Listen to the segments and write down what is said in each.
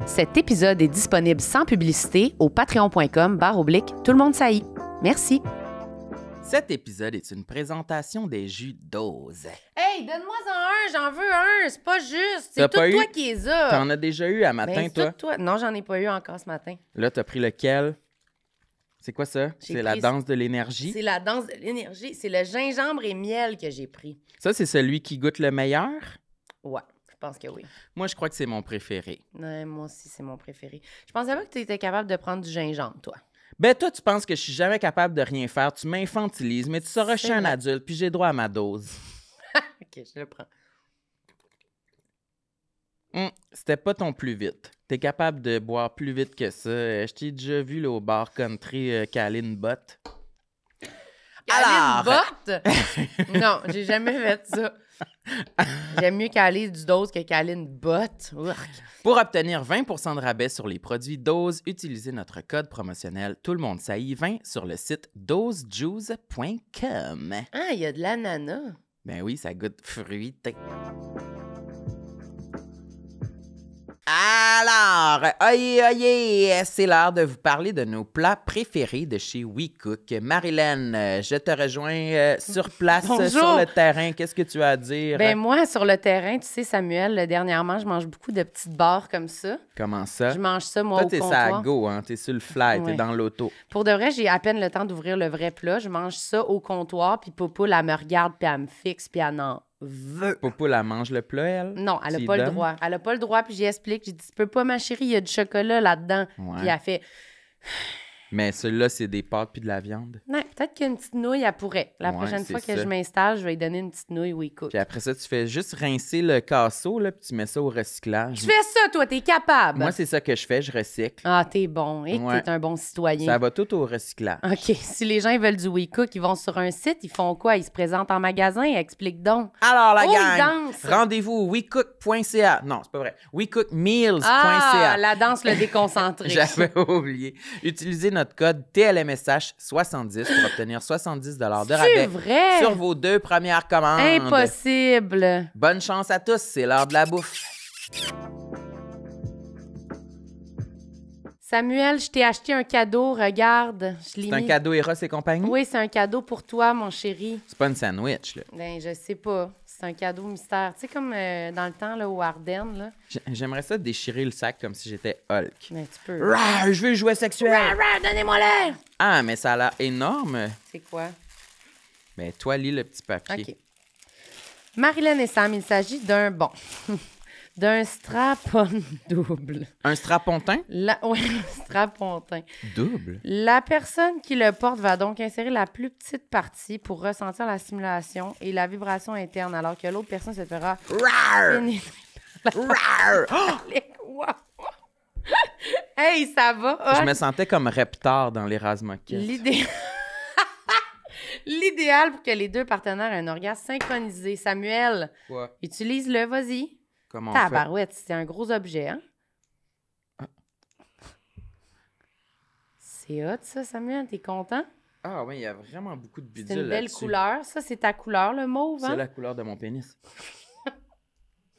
Cet épisode est disponible sans publicité au patreon.com/tout le monde saillit. Merci. Cet épisode est une présentation des jus Dose. Hey, donne-moi-en un, j'en veux un, c'est pas juste. C'est T'as tout pas toi eu? qui les as. T'en as déjà eu à matin, Ben, c'est toi? tout toi. Non, j'en ai pas eu encore ce matin. Là, t'as pris lequel? C'est quoi ça? J'ai C'est la pris- danse de l'énergie? C'est la danse de l'énergie. C'est le gingembre et miel que j'ai pris. Ça, c'est celui qui goûte le meilleur? Ouais, je pense que oui. Moi, je crois que c'est mon préféré. Ouais, moi aussi, c'est mon préféré. Je pensais pas que tu étais capable de prendre du gingembre, toi. Ben, toi, tu penses que je suis jamais capable de rien faire. Tu m'infantilises, mais tu sauras, je C'est suis un vrai. adulte, puis j'ai droit à ma dose. OK, je le prends. C'était pas ton plus vite. T'es capable de boire plus vite que ça. Je t'ai déjà vu là, au bar country caler une botte. Caler une botte? Non, j'ai jamais fait ça. J'aime mieux caler du dose que caler une botte. Urgh. Pour obtenir 20 de rabais sur les produits Dose, utilisez notre code promotionnel Tout le monde saillit 20 sur le site dosejuice.com. Ah, il y a de l'ananas. Ben oui, ça goûte fruité. Alors, oyez, c'est l'heure de vous parler de nos plats préférés de chez WeCook. Marilyn, je te rejoins sur place, Bonjour. sur le terrain. Qu'est-ce que tu as à dire? Ben moi, sur le terrain, tu sais, Samuel, dernièrement, je mange beaucoup de petites barres comme ça. Comment ça? Je mange ça, moi, Toi, au t'es ça comptoir. à go, hein? T'es sur le fly, Ouais. t'es dans l'auto. Pour de vrai, j'ai à peine le temps d'ouvrir le vrai plat. Je mange ça au comptoir, puis Poupoule, elle me regarde, puis elle me fixe, puis elle en veut. Popo, la mange le plat, elle? Non, elle Tu n'a y pas le donnes? droit. Elle n'a pas le droit, puis j'y explique. J'ai dit, tu peux pas, ma chérie, il y a du chocolat là-dedans. Ouais. Puis elle fait, Mais celui-là, c'est des pâtes puis de la viande. non, peut-être qu'une petite nouille, elle pourrait. La Ouais, prochaine c'est fois que ça. je m'installe, je vais lui donner une petite nouille WeCook. Puis après ça, tu fais juste rincer le casseau, là, puis tu mets ça au recyclage. Tu fais ça, toi, t'es capable. Moi, c'est ça que je fais, je recycle. Ah, t'es bon. Et Ouais. t'es un bon citoyen. Ça va tout au recyclage. OK. Si les gens ils veulent du WeCook, ils vont sur un site, ils font quoi? Ils se présentent en magasin? Explique donc. Alors, la Oh, gang, il danse! rendez-vous au wecook.ca. Non, c'est pas vrai. wecookmeals.ca. Ah, la danse le déconcentré. J'avais oublié. Utilisez notre code TLMSH70 pour obtenir 70 de C'est rabais vrai? sur vos 2 premières commandes. Impossible. Bonne chance à tous, c'est l'heure de la bouffe. Samuel, je t'ai acheté un cadeau, regarde. Je l'ai C'est un mis. cadeau Eros et compagnie? Oui, c'est un cadeau pour toi, mon chéri. C'est pas une sandwich, là. Ben, je sais pas. C'est un cadeau mystère. Tu sais, comme dans le temps, là, aux Ardennes, là. J'aimerais ça déchirer le sac comme si j'étais Hulk. Mais tu peux. Rar, je veux jouer sexuel. Donnez-moi l'air! Ah, mais ça a l'air énorme. C'est quoi? Ben, toi, lis le petit papier. OK. Marilyn et Sam, il s'agit d'un d'un strap-on double. Un strapontin? Oui, un strapontin. Double? La personne qui le porte va donc insérer la plus petite partie pour ressentir la stimulation et la vibration interne, alors que l'autre personne se fera Rar! pénétrer Rar! par les doigts. Hey, ça va? Je me sentais comme Reptar dans les Razmoquettes. L'idéal pour que les deux partenaires aient un orgasme synchronisé. Samuel, Quoi? utilise-le, vas-y. Comment on fait? Tabarouette, c'est un gros objet, hein? C'est hot, ça, Samuel. T'es content? Ah oui, il y a vraiment beaucoup de bidules C'est une belle là-dessus. couleur. Ça, c'est ta couleur, le mauve, C'est hein? la couleur de mon pénis.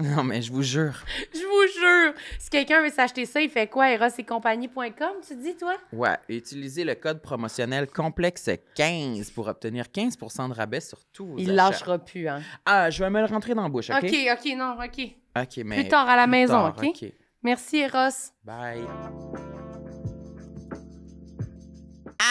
Non, mais je vous jure. Je vous jure! Si quelqu'un veut s'acheter ça, il fait quoi? erosetcompagnie.com, tu dis, toi? Ouais, utilisez le code promotionnel complexe15 pour obtenir 15 de rabais sur tous vos Il achats. lâchera plus, hein? Ah, je vais me le rentrer dans la bouche, OK? OK, non, OK. OK, mais... Plus tard à la maison, tard, OK? Merci, Eros. Bye.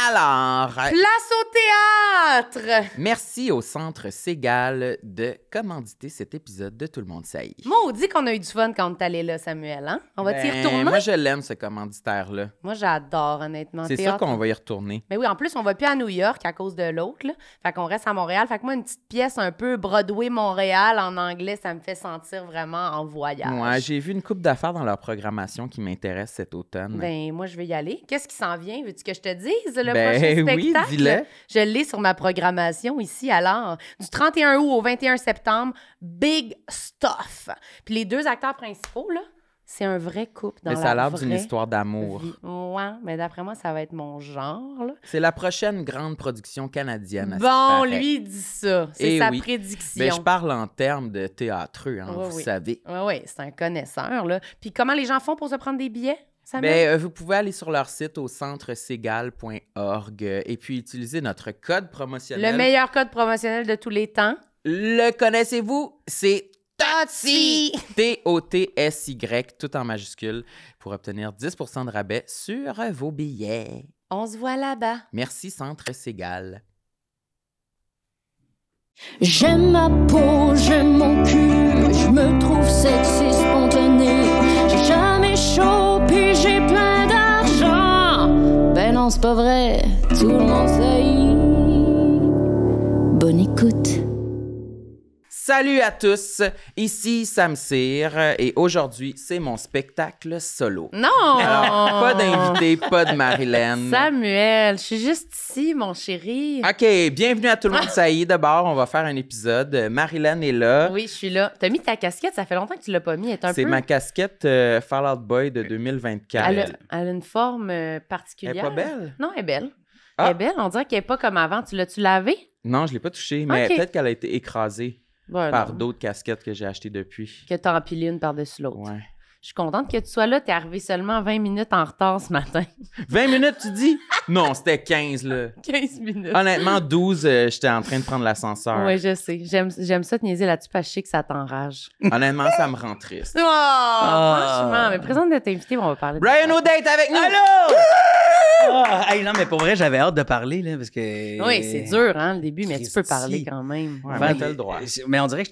Alors, Place au théâtre! merci au Centre Ségal de commanditer cet épisode de Tout le monde saillit. Maudit qu'on a eu du fun quand on est allé là, Samuel, hein? On va t'y retourner? Moi, je l'aime, ce commanditaire-là. Moi, j'adore, honnêtement. C'est sûr théâtre. qu'on va y retourner. Mais oui, en plus, on va plus à New York à cause de l'autre, là. Fait qu'on reste à Montréal. Fait que moi, une petite pièce un peu Broadway-Montréal en anglais, ça me fait sentir vraiment en voyage. Ouais, j'ai vu une coupe d'affaires dans leur programmation qui m'intéresse cet automne. Ben, moi, je vais y aller. Qu'est-ce qui s'en vient? Veux-tu que je te dise, le Ben prochain oui, spectacle? dis-le. Je l'ai sur ma programmation ici, alors. Du 31 août au 21 septembre, Big Stuff. Puis les deux acteurs principaux, là, C'est un vrai couple dans Mais la ça a l'air d'une vraie histoire d'amour. vie. Ouais, mais d'après moi, ça va être mon genre, là. C'est la prochaine grande production canadienne. à ce qui Bon, paraît. lui, il dit ça. C'est Eh sa oui. prédiction. Ben, je parle en termes de théâtreux, hein, Oui, vous oui. savez. Oui, c'est un connaisseur, là. Puis comment les gens font pour se prendre des billets, Samuel? Ben, vous pouvez aller sur leur site au centreségal.org et puis utiliser notre code promotionnel. Le meilleur code promotionnel de tous les temps. Le connaissez-vous? C'est TOTSY! T-O-T-S-Y, tout en majuscule, pour obtenir 10 % de rabais sur vos billets. On se voit là-bas. Merci, Centre Ségal. J'aime ma peau, j'aime mon cul, je me trouve sexy spontané. J'ai jamais chaud, puis j'ai plein d'argent. Ben non, c'est pas vrai, tout le monde sait. Bonne écoute. Salut à tous, ici Sam Cyr et aujourd'hui, c'est mon spectacle solo. Non! Alors, pas d'invité, pas de Marilyn. Samuel, je suis juste ici, mon chéri. OK, bienvenue à tout le monde. Ça y est, d'abord, on va faire un épisode. Marilyn est là. Oui, je suis là. T'as mis ta casquette, ça fait longtemps que tu l'as pas mis. Elle est un C'est peu... ma casquette Fall Out Boy de 2024. Elle a une forme particulière. Elle est pas belle? Non, elle est belle. Ah. Elle est belle, on dirait qu'elle est pas comme avant. Tu l'as-tu lavé? Non, je l'ai pas touchée, mais OK. peut-être qu'elle a été écrasée Ben par non. d'autres casquettes que j'ai achetées depuis. Que t'as empilé une par-dessus l'autre. Ouais. Je suis contente que tu sois là. T'es arrivé seulement 20 minutes en retard ce matin. 20 minutes, tu dis? Non, c'était 15, là. 15 minutes. Honnêtement, 12, j'étais en train de prendre l'ascenseur. Oui, je sais. J'aime ça te niaiser là-dessus parce que je sais que ça t'enrage. Honnêtement, ça me rend triste. Oh, franchement. Mais présente de t'inviter, on va parler de Brian ça. O'Date avec nous! Allô! Ah, hey, non, mais pour vrai, j'avais hâte de parler, là, parce que... Oui, c'est dur, hein, le début, mais tu peux Christy. parler quand même. Ouais, Enfin, mais t'as le droit. Mais on dirait que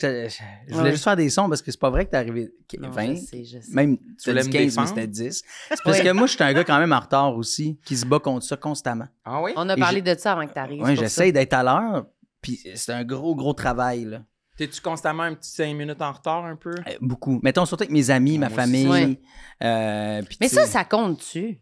je voulais Ouais. juste faire des sons parce que c'est pas vrai que t'es arrivé Non, 20. je sais. Même, tu voulais as dit me 15, mais défendre? c'était 10. C'est parce Oui. que moi, je suis un gars quand même en retard aussi, qui se bat contre ça constamment. Ah oui? On a Et parlé de ça avant que tu arrives. Oui, j'essaie d'être à l'heure, puis c'est un gros travail, là. T'es-tu constamment un petit 5 minutes en retard un peu? Beaucoup. Mettons, surtout avec mes amis, ma Moi aussi. famille. Ouais. Puis Mais tu sais, ça compte-tu?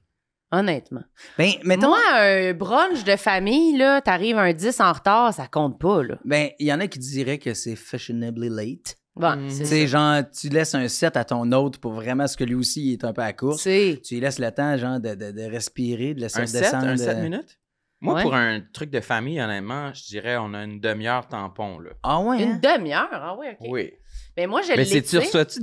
Honnêtement. Ben, mettons... Moi, un brunch de famille, là, t'arrives un 10 en retard, ça compte pas, là. Ben, il y en a qui diraient que c'est fashionably late. Bon, Mm. c'est Tu sais, ça. genre, tu laisses un set à ton hôte pour vraiment ce que lui aussi il est un peu à course. C'est... Tu lui laisses le temps, genre, de respirer, de laisser Un 7? redescendre. Un 7 minutes? Moi, Ouais. pour un truc de famille, honnêtement, je dirais on a une demi-heure tampon, là. Ah ouais, Une hein? demi-heure? Ah oui, OK. Oui. Mais moi, je Mais l'ai, tu reçois-tu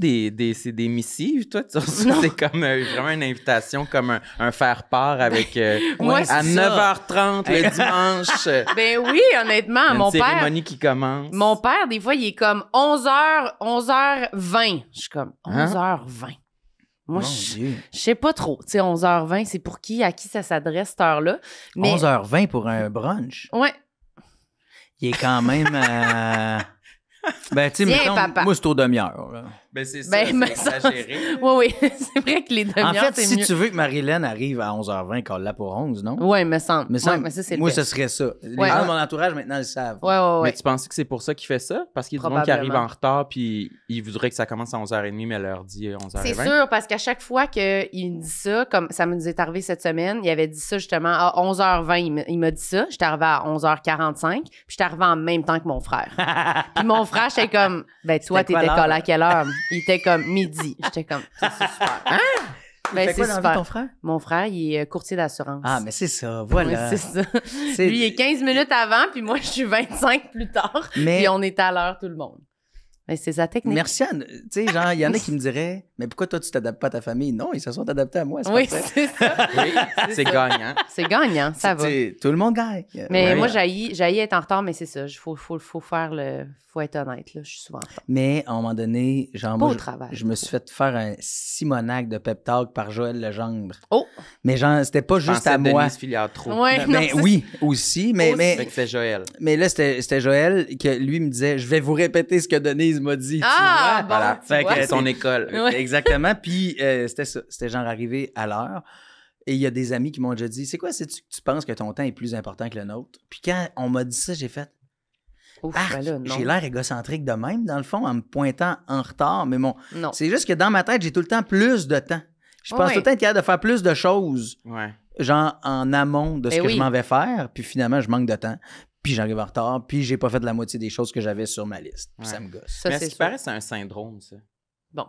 c'est des missives, toi? Tu reçois, Non. c'est comme vraiment une invitation, comme un faire-part avec... Moi, à c'est ça. 9h30 le dimanche, Ben oui, honnêtement, une mon père... cérémonie qui commence. Mon père, des fois, il est comme 11h20. Je suis comme Hein? 11h20. Moi, Mon je Dieu. sais pas trop. Tu sais, 11h20, c'est pour qui, à qui ça s'adresse cette heure-là. Mais 11h20 pour un brunch. ouais, Il est quand même... Ben, tu sais, Tiens, mettons, papa. moi, c'est au demi-heure. là. Ben, c'est ça, Ben, c'est mais ça- exagéré. oui, c'est vrai que les demi-heures, En fait, c'est si mieux. tu veux que Marilyn arrive à 11h20, qu'on l'a pour 11, non? Oui, me semble. Mais, ça, Ouais, mais ça, c'est le moi, best. ce serait ça. Les Ouais. gens de mon entourage, maintenant, le savent. Ouais, ouais, ouais. Mais tu penses que c'est pour ça qu'il fait ça? Parce qu'il y a du monde qui arrive Probablement. en retard, puis il voudrait que ça commence à 11h30, mais elle leur dit 11h20. C'est sûr, parce qu'à chaque fois qu'il me dit ça, comme ça nous est arrivé cette semaine, il avait dit ça justement à 11h20. Il m'a dit ça. J'étais arrivée à 11h45, puis j'étais arrivée en même temps que mon frère. Puis mon frère, j'étais comme, ben toi, C'était quoi t'étais l'heure? collé à quelle heure? Il était comme midi. J'étais comme, ça, c'est super. Ben, Il fait c'est quoi dans la vie, super. ton frère? Mon frère, il est courtier d'assurance. Ah, mais c'est ça, voilà. Ouais, c'est ça. C'est- Lui, il est 15 minutes avant, puis moi, je suis 25 plus tard. Mais- Puis on est à l'heure, tout le monde. Mais c'est sa technique. Merci, Anne. Tu sais, genre, il y en a qui me diraient, mais pourquoi toi, tu t'adaptes pas à ta famille? Non, ils se sont adaptés à moi. C'est Oui, parfait. c'est ça. Oui, c'est ça. gagnant. C'est gagnant, ça va. Tu sais, tout le monde gagne. Mais Ouais. moi, j'haïs être en retard, mais c'est ça. Faut faire le. Faut être honnête, là. Je suis souvent en retard. Mais à un moment donné, genre, Pas moi, au travail. je me suis fait faire un Simonac de pep talk par Joël Legendre. Oh! Mais genre, c'était pas Je juste pensais à moi. Denise Filiatro. Ouais, Ben, non, ben c'est- oui, aussi, mais, Aussi. Fait mais, que c'est Joël. mais là, c'était Joël que lui me disait, je vais vous répéter ce que Denise m'a dit. tu Ah, vois? bon, Voilà. tu Fait vois. que C'est son école. Ouais. Exactement. Puis c'était ça. C'était genre arrivé à l'heure. Et il y a des amis qui m'ont déjà dit, c'est quoi, c'est-tu que tu penses que ton temps est plus important que le nôtre? Puis quand on m'a dit ça, j'ai fait, Ouf, arc, ben là, non. j'ai l'air égocentrique de même, dans le fond, en me pointant en retard. Mais Non. c'est juste que dans ma tête, j'ai tout le temps plus de temps. Je pense Ouais. tout le temps être capable de faire plus de choses, Ouais. genre en amont de ce Eh que oui. je m'en vais faire. Puis finalement, je manque de temps. Puis j'arrive en retard. Puis j'ai pas fait la moitié des choses que j'avais sur ma liste. Puis Ouais. ça me gosse. Ça, Mais à c'est ce qui sûr. paraît, c'est un syndrome, ça. Bon.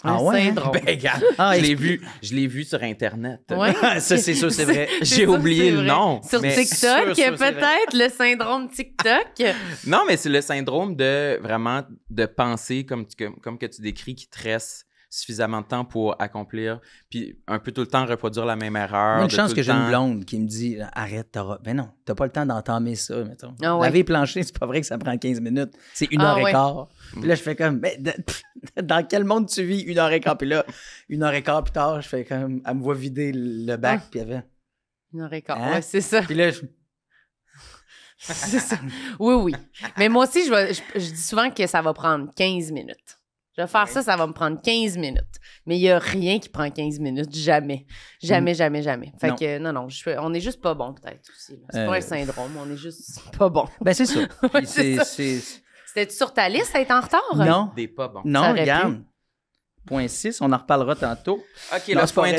Ah Un ouais? syndrome. Ben, regarde, Ah, je l'ai vu sur Internet. Ouais. Ça, c'est sûr, c'est vrai. C'est J'ai sûr, oublié c'est le vrai. nom, Sur mais TikTok, sûr, c'est vrai. peut-être, le syndrome TikTok. Non, mais c'est le syndrome de vraiment de penser comme que tu décris qui te reste suffisamment de temps pour accomplir, puis un peu tout le temps reproduire la même erreur. Une de chance tout que le j'ai une temps- blonde qui me dit arrête, ben non, t'as pas le temps d'entamer ça, mettons. Ah ouais. Laver les planchers, c'est pas vrai que ça prend 15 minutes. C'est 1 Ah heure et ouais. quart. Puis là, je fais comme, mais dans quel monde tu vis 1 heure et quart? Puis là, 1 heure et quart plus tard, je fais comme, elle me voit vider le bac, puis elle fait. Une heure et quart. Hein? Ouais, c'est ça. Puis là, C'est ça. Oui. Mais moi aussi, je dis souvent que ça va prendre 15 minutes. Je vais faire ça va me prendre 15 minutes. Mais il n'y a rien qui prend 15 minutes. Jamais. Jamais. Fait Non. que non, on est juste pas bon, peut-être aussi. là. C'est pas Euh. un syndrome, on est juste pas bon. ben c'est ça. Puis Ouais, c'est ça. C'était-tu sur ta liste d'être en retard? Non, Des pas bons. non, Ça aurait regarde. Point 6, on en reparlera tantôt. OK, Non, là, c'est pas vrai,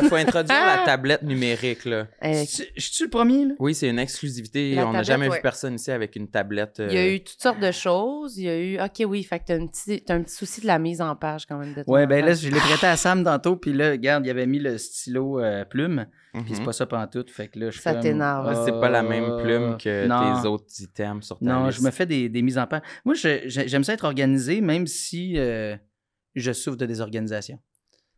faut introduire la tablette numérique, là. Je suis le premier, là? Oui, c'est une exclusivité. La On n'a tablette, jamais ouais. vu personne ici avec une tablette. Il y a eu toutes sortes de choses. Il y a eu... OK, oui, fait que t'as un petit souci de la mise en page quand même de ton Ouais, ben là, enfant. je l'ai prêté à Sam tantôt, puis là, regarde, il avait mis le stylo plume, puis c'est Mhm. pas ça pantoute, fait que là, je Ça fais t'énerve. Ah, c'est pas la même plume que non. tes autres items sur ta Non, liste. je me fais des mises en page. Moi, j'aime ça être organisé, même si je souffre de désorganisation.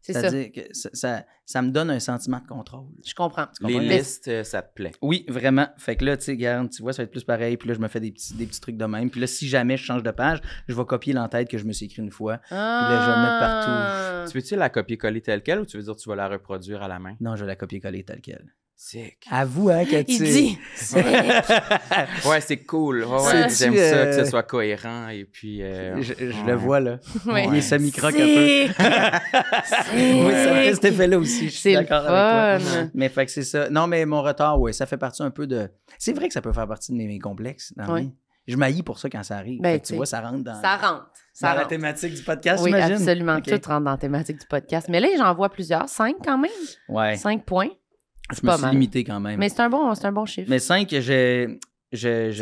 C'est ça. C'est-à-dire que ça me donne un sentiment de contrôle. Je comprends. Les comprends? listes, ça te plaît. Oui, vraiment. Fait que là, tu sais, regarde, tu vois, ça va être plus pareil. Puis là, je me fais des petits trucs de même. Puis là, si jamais je change de page, je vais copier l'entête que je me suis écrit une fois. là, je vais le mettre partout. Tu veux-tu la copier-coller telle quelle ou tu veux dire que tu vas la reproduire à la main? Non, je vais la copier-coller telle quelle. Sick. Avoue, hein, que Il dit. Ouais, c'est cool. Ouais, C'est-tu, j'aime ça que ce soit cohérent et puis... Je ouais. le vois, là. Ouais. Il est semi-croque un peu. Oui, ça fait cet effet-là aussi. Je suis C'est le d'accord avec toi. fun. Mais fait que c'est ça. Non, mais mon retard, oui, ça fait partie un peu de... C'est vrai que ça peut faire partie de mes complexes dans la Ouais. vie. Je m'haïs pour ça quand ça arrive. Ben, Fait que tu tu sais, vois, ça rentre dans, Ça rentre. dans la rentre. thématique du podcast, Oui, j'imagine. absolument. Ok. Tout rentre dans la thématique du podcast. Mais là, j'en vois plusieurs. 5 quand même. Ouais. 5 points. Je me pas suis mal. limité quand même. Mais c'est un bon chiffre. Mais 5, C'est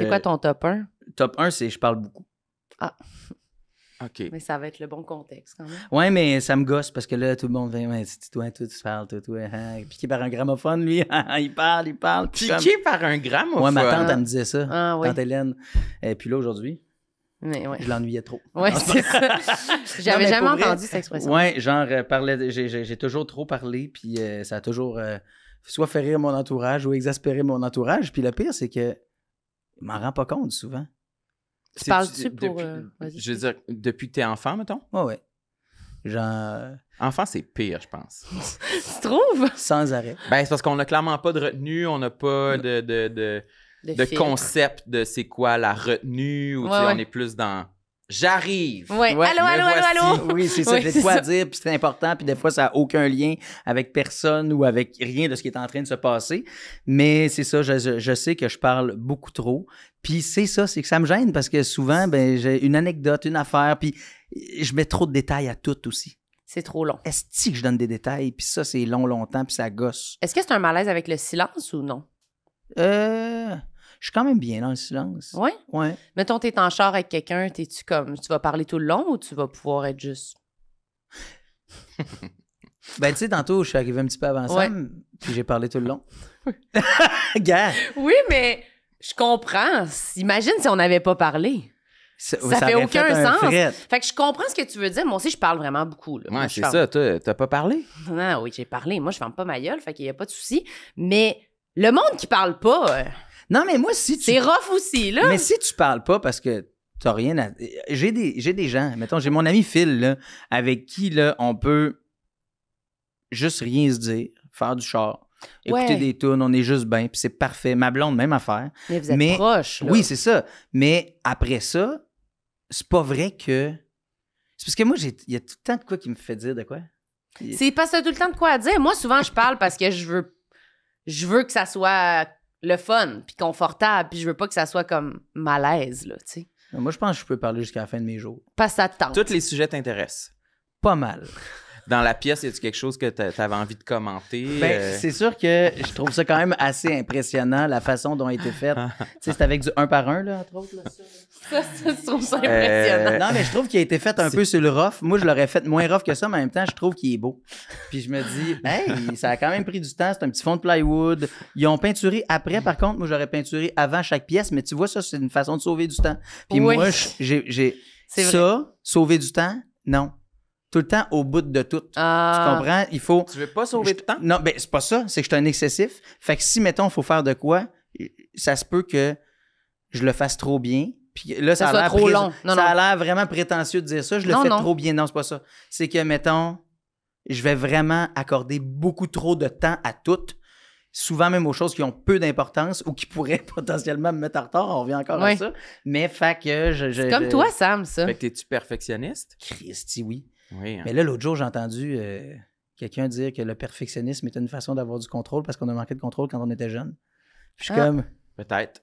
quoi ton top 1? Top 1, c'est je parle beaucoup. OK. Mais ça va être le bon contexte quand même. Ouais, mais ça me gosse parce que là, tout le monde vient, ouais, toi, tu parles, toi, hein. Piqué par un gramophone, lui, il parle. Puis Piqué par un gramme Ouais, ma tante, elle me disait ça. Ah oui. Tante Hélène. Et puis là, aujourd'hui, Mais ouais. je l'ennuyais trop. Ouais, c'est ça. J'avais mais jamais pour vrai, entendu cette expression. Ouais, genre, j'ai toujours trop parlé, puis ça a toujours soit fait rire mon entourage ou exaspéré mon entourage. Puis le pire, c'est que je m'en rends pas compte souvent. Parles-tu pour... depuis- vas-y. Je veux dire, depuis que t'es enfant, mettons? Ouais. Genre, Enfant, c'est pire, je pense. Tu trouves? sans arrêt. Ben, c'est parce qu'on n'a clairement pas de retenue, on n'a pas de filtre. concept de c'est quoi la retenue, ou tu sais, Ouais, ouais. on est plus dans « j'arrive Ouais. Ouais, Allô, me allô, allô, voici. allô? Oui, c'est ça. Oui, J'ai c'est de quoi ça. à dire, puis c'est important, puis des fois, ça n'a aucun lien avec personne ou avec rien de ce qui est en train de se passer. Mais c'est ça, je sais que je parle beaucoup trop. Puis c'est ça, c'est que ça me gêne parce que souvent, ben, j'ai une anecdote, une affaire, puis je mets trop de détails à tout aussi. C'est trop long. Est-ce que je donne des détails, puis ça, c'est longtemps, puis ça gosse. Est-ce que c'est un malaise avec le silence ou non? Je suis quand même bien dans le silence. Ouais. Ouais. Mettons, t'es en char avec quelqu'un, t'es-tu comme... Tu vas parler tout le long ou tu vas pouvoir être juste... Ben, tu sais, tantôt, je suis arrivé un petit peu avant Ouais. Sam, puis j'ai parlé tout le long. Gars! Oui, mais je comprends. Imagine si on n'avait pas parlé. Ça fait aurait aucun fait un sens. fret. Fait que je comprends ce que tu veux dire. Moi aussi, je parle vraiment beaucoup. Là. Moi, Ouais, je c'est ferme- ça. Toi, t'as pas parlé? Non, oui, j'ai parlé. Moi, je ferme pas ma gueule, fait qu'il n'y a pas de souci. Mais le monde qui parle pas, Non, mais moi, si tu... c'est rough aussi, là. Mais si tu parles pas parce que t'as rien à... J'ai des gens, mettons, j'ai mon ami Phil, là, avec qui, là, on peut juste rien se dire, faire du char, écouter Ouais. des tunes, on est juste bien, puis c'est parfait. Ma blonde, même affaire. Mais vous êtes mais- proches, là. Oui, c'est ça. Mais après ça, c'est pas vrai que... C'est parce que moi, il y a tout le temps de quoi qui me fait dire de quoi. C'est parce que t'as tout le temps de quoi à dire. Moi, souvent, je parle parce que je veux que ça soit le fun, puis confortable, puis je veux pas que ça soit comme malaise, là, tu sais. Moi, je pense que je peux parler jusqu'à la fin de mes jours. Parce que ça te tente. Tous les sujets t'intéressent. Pas mal. Dans la pièce, y a-tu quelque chose que t'avais envie de commenter? Ben, c'est sûr que je trouve ça quand même assez impressionnant, la façon dont a été faite. Tu sais, c'est avec du 1 par 1, là, entre autres. Là, ça. Je trouve ça impressionnant. Non, mais je trouve qu'il a été fait un peu sur le rough. Moi, je l'aurais fait moins rough que ça, mais en même temps, je trouve qu'il est beau. Puis je me dis, hey, ça a quand même pris du temps. C'est un petit fond de plywood. Ils ont peinturé après, par contre. Moi, j'aurais peinturé avant chaque pièce, mais tu vois, ça, c'est une façon de sauver du temps. Puis Oui. moi, j'ai C'est vrai. ça, sauver du temps, non. Tout le temps au bout de tout. Tu comprends? Il faut... Tu veux pas sauver de temps? Non, ben c'est pas ça. C'est que je suis un excessif. Fait que si, mettons, il faut faire de quoi, ça se peut que je le fasse trop bien. Puis là, ça a soit l'air trop long. Non, ça non. a l'air vraiment prétentieux de dire ça. Je le Non, fais non. trop bien. Non, c'est pas ça. C'est que, mettons, je vais vraiment accorder beaucoup trop de temps à toutes. Souvent même aux choses qui ont peu d'importance ou qui pourraient potentiellement me mettre en retard. On revient encore à Oui. ça. Mais fait que C'est comme toi, Sam, ça. Fait que t'es-tu perfectionniste? Christy, oui. Oui. Hein. Mais là, l'autre jour, j'ai entendu quelqu'un dire que le perfectionnisme était une façon d'avoir du contrôle parce qu'on a manqué de contrôle quand on était jeune. Puis je suis comme... Peut-être.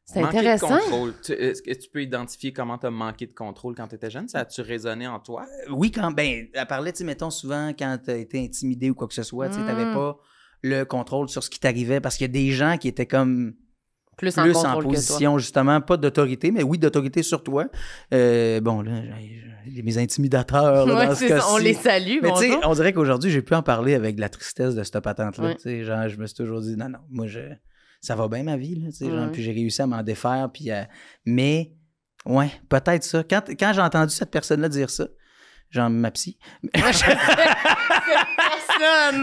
C'est Manquer intéressant. de contrôle. Est-ce que tu peux identifier comment t'as manqué de contrôle quand t'étais jeune? Ça a-tu résonné en toi? Oui, quand... Ben, elle parlait, tu sais, mettons, souvent, quand t'as été intimidé ou quoi que ce soit, tu sais, t'avais pas le contrôle sur ce qui t'arrivait parce qu'il y a des gens qui étaient comme... Plus plus en en contrôle que toi. position, justement, pas d'autorité, mais oui, d'autorité sur toi. Bon, là, j'ai mes intimidateurs, là, Ouais, dans ce c'est ça. cas-ci. On les salue. Mais tu sais, bonjour. on dirait qu'aujourd'hui, j'ai pu en parler avec de la tristesse de cette patente-là. Ouais. Tu sais, genre, je me suis toujours dit, non, moi, ça va bien ma vie, là, tu sais, genre, Ouais. puis j'ai réussi à m'en défaire, puis mais, ouais, peut-être ça. Quand j'ai entendu cette personne-là dire ça, genre ma psy, Personne.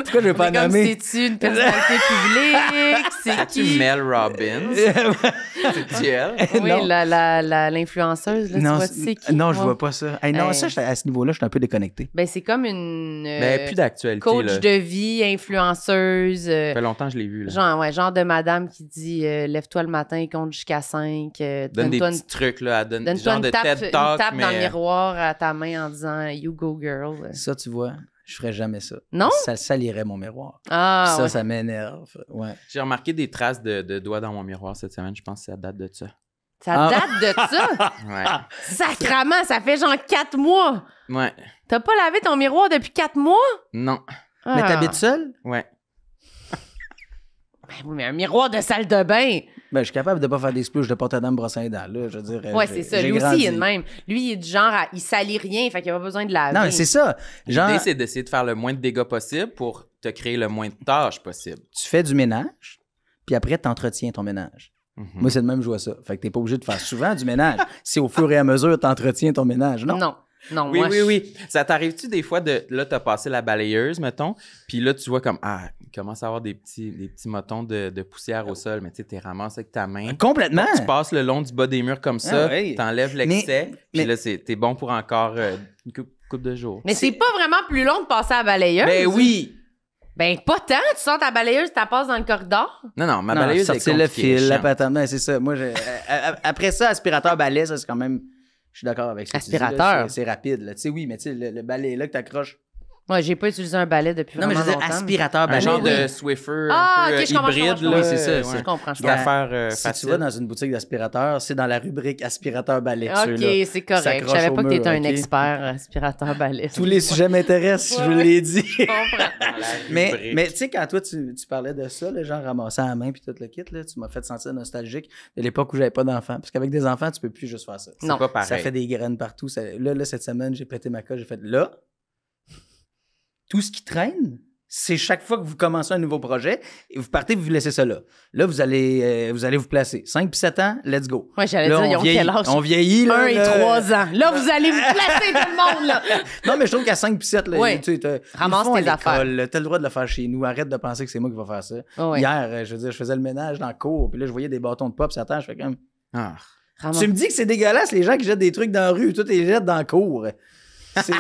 pourquoi je vais pas C'est comme, nommer? c'est-tu une personnalité publique? C'est C'est-tu qui? Mel Robbins? C'est-tu elle? Oui, Non. l'influenceuse, là, tu vois, c'est qui? non, je Ouais. vois pas ça. Hey, non, Hey. ça, à ce niveau-là, je suis un peu déconnecté. Ben, c'est comme une Ben, plus d'actualité, coach là. de vie, influenceuse. Ça fait longtemps que je l'ai vu, là. Genre de madame qui dit lève-toi le matin, compte jusqu'à 5. Donne des petits trucs, là. Elle donne donne-toi genre une de tape, TED une Talk, tape dans le mais... miroir à ta main en disant You go girl. Ça, tu vois, je ferais jamais ça. Non? Ça salirait mon miroir. Ah, ça, ouais. ça m'énerve. Ouais. J'ai remarqué des traces de doigts dans mon miroir cette semaine. Je pense que ça date de ça. Ça Ah. date de ça? Ouais. Sacrement, ça fait genre 4 mois. Ouais. T'as pas lavé ton miroir depuis 4 mois? Non. Mais Ah. t'habites seul? Ouais. Ben oui, mais un miroir de salle de bain. Ben, je suis capable de pas faire des splouches de Notre-Dame brossant les dents, là. Je veux dire. Ouais, c'est ça. Lui aussi, il est de même. Lui, il est du genre, il salit rien, fait qu'il a pas besoin de laver. Non, mais c'est ça. Genre, L'idée, c'est d'essayer de faire le moins de dégâts possible pour te créer le moins de tâches possible. tu fais du ménage, puis après, t'entretiens ton ménage. Mhm. Moi, c'est le même, je vois ça. Fait que t'es pas obligé de faire souvent du ménage. C'est au fur et à mesure, t'entretiens ton ménage. Non. Non. Non, Oui, moi, oui, oui. Ça t'arrive-tu des fois de... Là, t'as passé la balayeuse, mettons, puis là, tu vois comme... Ah, il commence à avoir des petits motons de poussière au sol, mais tu sais, t'es ramassé avec ta main. Complètement. Tu passes le long du bas des murs comme ça, Ah oui. t'enlèves l'excès, puis mais- là, t'es bon pour encore une couple de jours. Mais c'est pas vraiment plus long de passer à la balayeuse. Ben oui! Ben pas tant. Tu sors ta balayeuse, tu la passes dans le corridor. Non, ma Non, balayeuse est sortir le compliquée, fil, la chiante. patente. Non, c'est ça. Moi, après ça, aspirateur, balai, ça, c'est quand même... Je suis d'accord avec ça. Aspirateur. C'est rapide, là. Tu sais, oui, mais tu sais, le balai là que t'accroches. Ouais, j'ai pas utilisé un balai depuis Non, mais je vraiment veux dire, longtemps. aspirateur, Un balai. genre oui. de Swiffer Ah, un peu ok, je comprends, hybride, je comprends, là. je c'est ça, ouais. Je comprends, je Une comprends. affaire Si facile. tu vas dans une boutique d'aspirateur, c'est dans la rubrique aspirateur balai. Ok, ceux-là. c'est correct. Je s'accroche savais au pas que mur, t'étais un ok? expert aspirateur balai. Tous les sujets m'intéressent, je vous Ouais. l'ai dit. Je comprends. Dans la mais rubrique. tu sais, quand toi, tu parlais de ça, là, genre ramasser à la main puis tout le kit, là, tu m'as fait sentir nostalgique de l'époque où j'avais pas d'enfants. Parce qu'avec des enfants, tu peux plus juste faire ça. C'est Non. pas pareil. Ça fait des graines partout. Là, cette semaine, j'ai pété ma coche. J'ai fait là, tout ce qui traîne, c'est chaque fois que vous commencez un nouveau projet, et vous partez, vous vous laissez ça là. Là, vous allez vous placer. 5 puis 7 ans, let's go. Ouais, j'allais Là, dire, ils ont quel âge? On vieillit, là. 1 et là. 3 ans. Là, vous allez vous placer tout le monde, là. Non, mais je trouve qu'à 5 puis 7, là, Ouais. tu sais, Ramasse ils font à tes affaires. l'école, là, t'as le droit de le faire chez nous. Arrête de penser que c'est moi qui va faire ça. Ah ouais. Hier, je veux dire, je faisais le ménage dans le cours, puis là, je voyais des bâtons de pop sur la terre, je fais comme... Ah. Ramasse- Tu me dis que c'est dégueulasse, les gens qui jettent des trucs dans la rue, toi, les jettent dans le cours. C'est